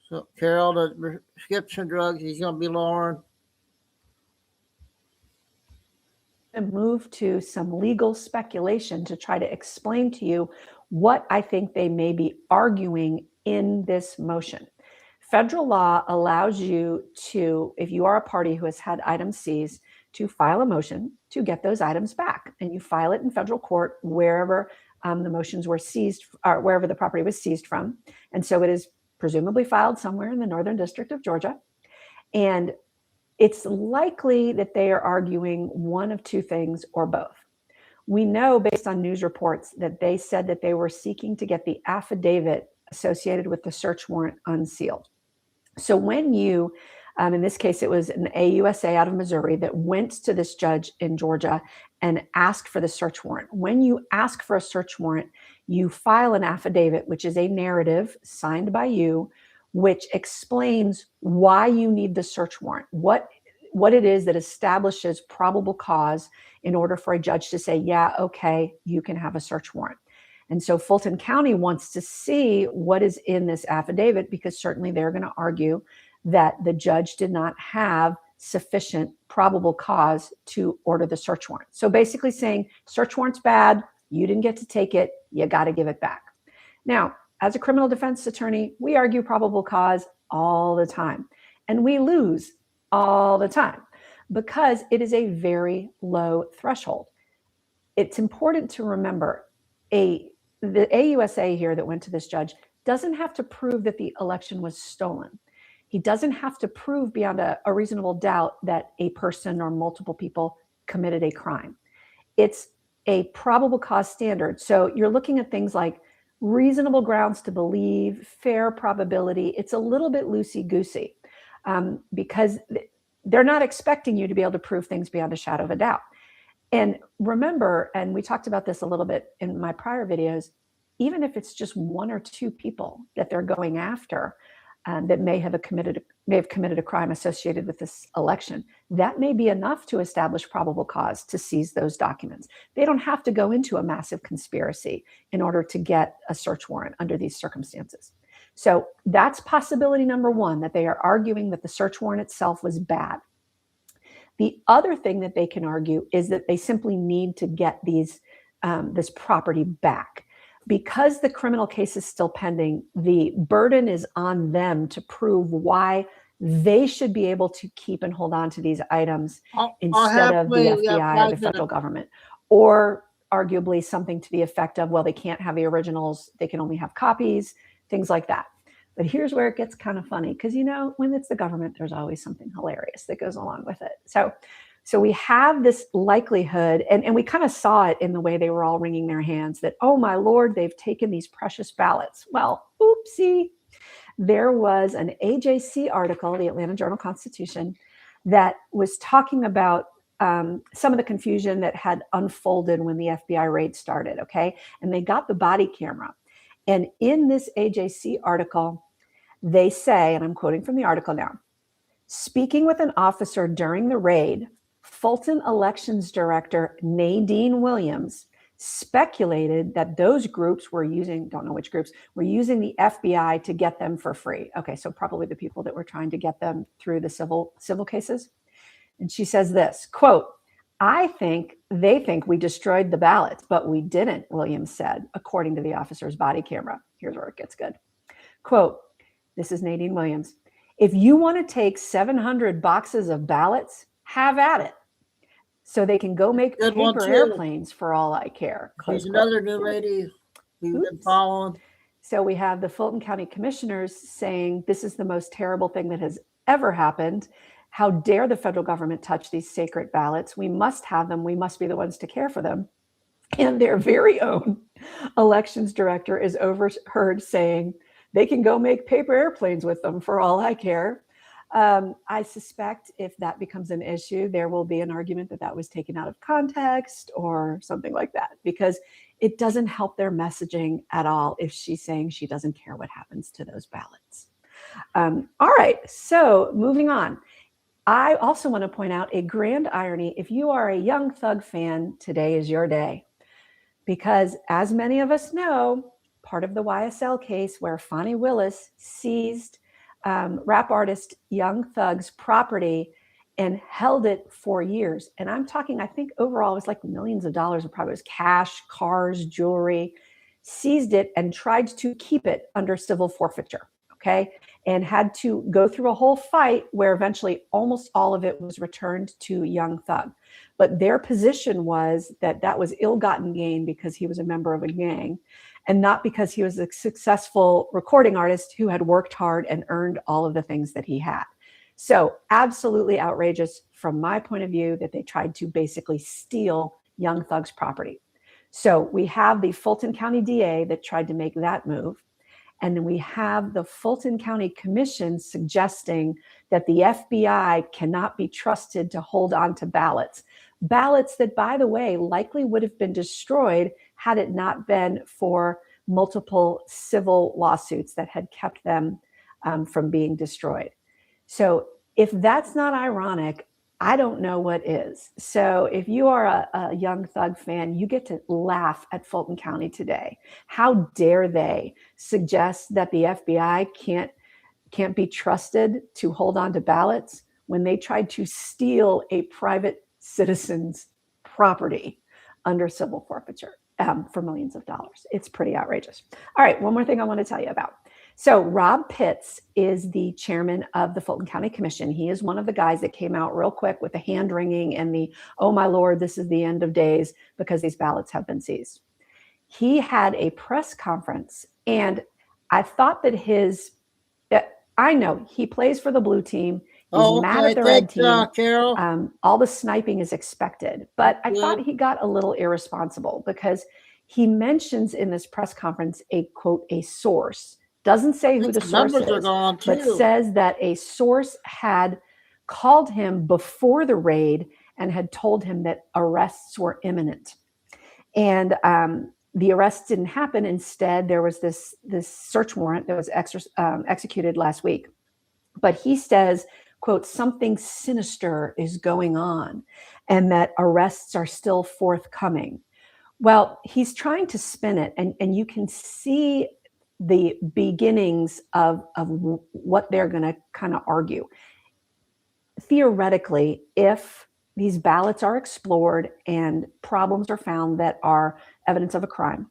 So Carol, the prescription drugs he's going to be lowering. And move to some legal speculation to try to explain to you what I think they may be arguing in this motion. Federal law allows you to, if you are a party who has had items seized, to file a motion to get those items back. And you file it in federal court wherever the motions were seized, or wherever the property was seized from. And so it is presumably filed somewhere in the Northern District of Georgia. And it's likely that they are arguing one of two things or both. We know based on news reports that they said that they were seeking to get the affidavit associated with the search warrant unsealed. So when you, in this case, it was an AUSA out of Missouri that went to this judge in Georgia and asked for the search warrant. When you ask for a search warrant, you file an affidavit, which is a narrative signed by you, which explains why you need the search warrant, what it is that establishes probable cause in order for a judge to say, yeah, okay, you can have a search warrant. And so Fulton County wants to see what is in this affidavit, because certainly they're going to argue that the judge did not have sufficient probable cause to order the search warrant. So basically saying search warrant's bad, you didn't get to take it, you got to give it back. Now, as a criminal defense attorney, we argue probable cause all the time, and we lose all the time because it is a very low threshold. It's important to remember the AUSA here that went to this judge doesn't have to prove that the election was stolen. He doesn't have to prove beyond a reasonable doubt that a person or multiple people committed a crime. It's a probable cause standard. So you're looking at things like reasonable grounds to believe, fair probability. It's a little bit loosey-goosey because they're not expecting you to be able to prove things beyond a shadow of a doubt. And remember, and we talked about this a little bit in my prior videos, even if it's just one or two people that they're going after that may have committed a crime associated with this election, that may be enough to establish probable cause to seize those documents. They don't have to go into a massive conspiracy in order to get a search warrant under these circumstances. So that's possibility number one, that they are arguing that the search warrant itself was bad. The other thing that they can argue is that they simply need to get this property back. Because the criminal case is still pending, the burden is on them to prove why they should be able to keep and hold on to these items instead of the FBI or the federal government. Or arguably something to the effect of, well, they can't have the originals, they can only have copies, things like that. But here's where it gets kind of funny, because, you know, when it's the government, there's always something hilarious that goes along with it. So we have this likelihood, and we kind of saw it in the way they were all wringing their hands, that, oh my Lord, they've taken these precious ballots. Well, oopsie. There was an AJC article, the Atlanta Journal-Constitution, that was talking about some of the confusion that had unfolded when the FBI raid started, okay? And they got the body camera. And in this AJC article, they say, and I'm quoting from the article now, speaking with an officer during the raid, Fulton Elections Director Nadine Williams speculated that those groups were using, don't know which groups, were using the FBI to get them for free. Okay, so probably the people that were trying to get them through the civil cases. And she says this, quote, they think we destroyed the ballots, but we didn't, Williams said, according to the officer's body camera. Here's where it gets good. Quote, this is Nadine Williams. If you want to take 700 boxes of ballots, have at it. So they can go make Good one, paper too. airplanes for all I care. He's another new lady we've been following. So we have the Fulton County commissioners saying this is the most terrible thing that has ever happened. How dare the federal government touch these sacred ballots? We must have them. We must be the ones to care for them. And their very own elections director is overheard saying they can go make paper airplanes with them for all I care. I suspect if that becomes an issue, there will be an argument that that was taken out of context or something like that, because it doesn't help their messaging at all if she's saying she doesn't care what happens to those ballots. All right, so moving on. I also want to point out a grand irony. If you are a Young Thug fan, today is your day. Because as many of us know, part of the YSL case where Fonnie Willis seized rap artist Young Thug's property and held it for years. And I'm talking, I think overall it was like millions of dollars, it probably was cash, cars, jewelry, seized it and tried to keep it under civil forfeiture, okay? And had to go through a whole fight where eventually almost all of it was returned to Young Thug. But their position was that that was ill-gotten gain because he was a member of a gang and not because he was a successful recording artist who had worked hard and earned all of the things that he had. So absolutely outrageous from my point of view that they tried to basically steal Young Thug's property. So we have the Fulton County DA that tried to make that move. And then we have the Fulton County Commission suggesting that the FBI cannot be trusted to hold on to ballots. Ballots that, by the way, likely would have been destroyed had it not been for multiple civil lawsuits that had kept them from being destroyed. So if that's not ironic, I don't know what is. So if you are a Young Thug fan, you get to laugh at Fulton County today. How dare they suggest that the FBI can't be trusted to hold on to ballots when they tried to steal a private citizen's property under civil forfeiture for millions of dollars. It's pretty outrageous. All right, one more thing I want to tell you about. So Rob Pitts is the chairman of the Fulton County Commission. He is one of the guys that came out real quick with the hand wringing and the, oh my Lord, this is the end of days because these ballots have been seized. He had a press conference and I thought that I know he plays for the blue team. He's mad at the red team. Carol. All the sniping is expected, but I thought he got a little irresponsible because he mentions in this press conference a quote, a source. Doesn't say who the source is, but says that a source had called him before the raid and had told him that arrests were imminent. And the arrests didn't happen. Instead, there was this search warrant that was executed last week. But he says, quote, something sinister is going on and that arrests are still forthcoming. Well, he's trying to spin it, and you can see the beginnings of what they're going to kind of argue. Theoretically, if these ballots are explored and problems are found that are evidence of a crime,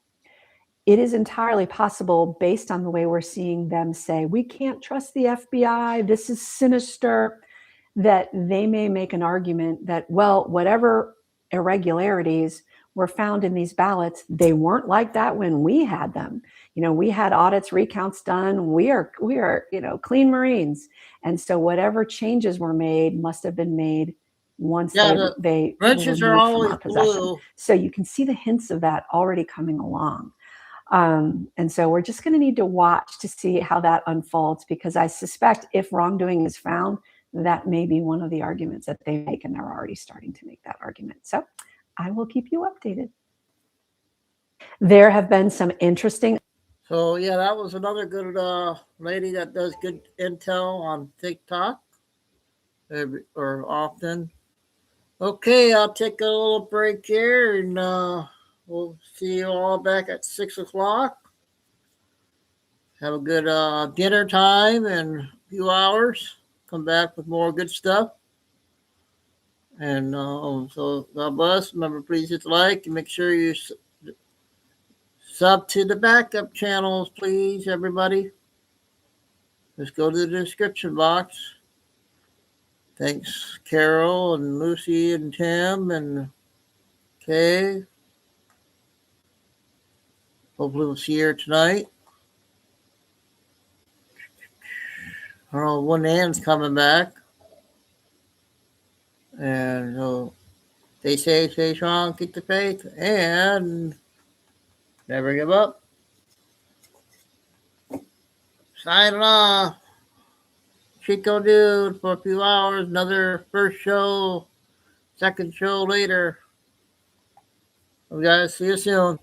it is entirely possible, based on the way we're seeing them say, we can't trust the FBI, this is sinister, that they may make an argument that, well, whatever irregularities were found in these ballots, they weren't like that when we had them. You know, we had audits, recounts done. We are, you know, clean Marines. And so whatever changes were made must have been made once they wrenches are always blue. So you can see the hints of that already coming along. And so we're just going to need to watch to see how that unfolds, because I suspect if wrongdoing is found, that may be one of the arguments that they make, and they're already starting to make that argument. So I will keep you updated. There have been some interesting. So yeah, that was another good lady that does good intel on TikTok or often. Okay, I'll take a little break here, and we'll see you all back at 6 o'clock. Have a good dinner time in a few hours. Come back with more good stuff. And so God bless. Remember, please hit the like and make sure you sub to the backup channels, please, everybody. Just go to the description box. Thanks, Carol and Lucy and Tim and Kay. Hopefully we'll see you here tonight. I don't know when Ann's coming back. And so stay safe, stay strong, keep the faith, and never give up. Signing off. Chico Dude for a few hours. Another first show, second show later. We guys see you soon.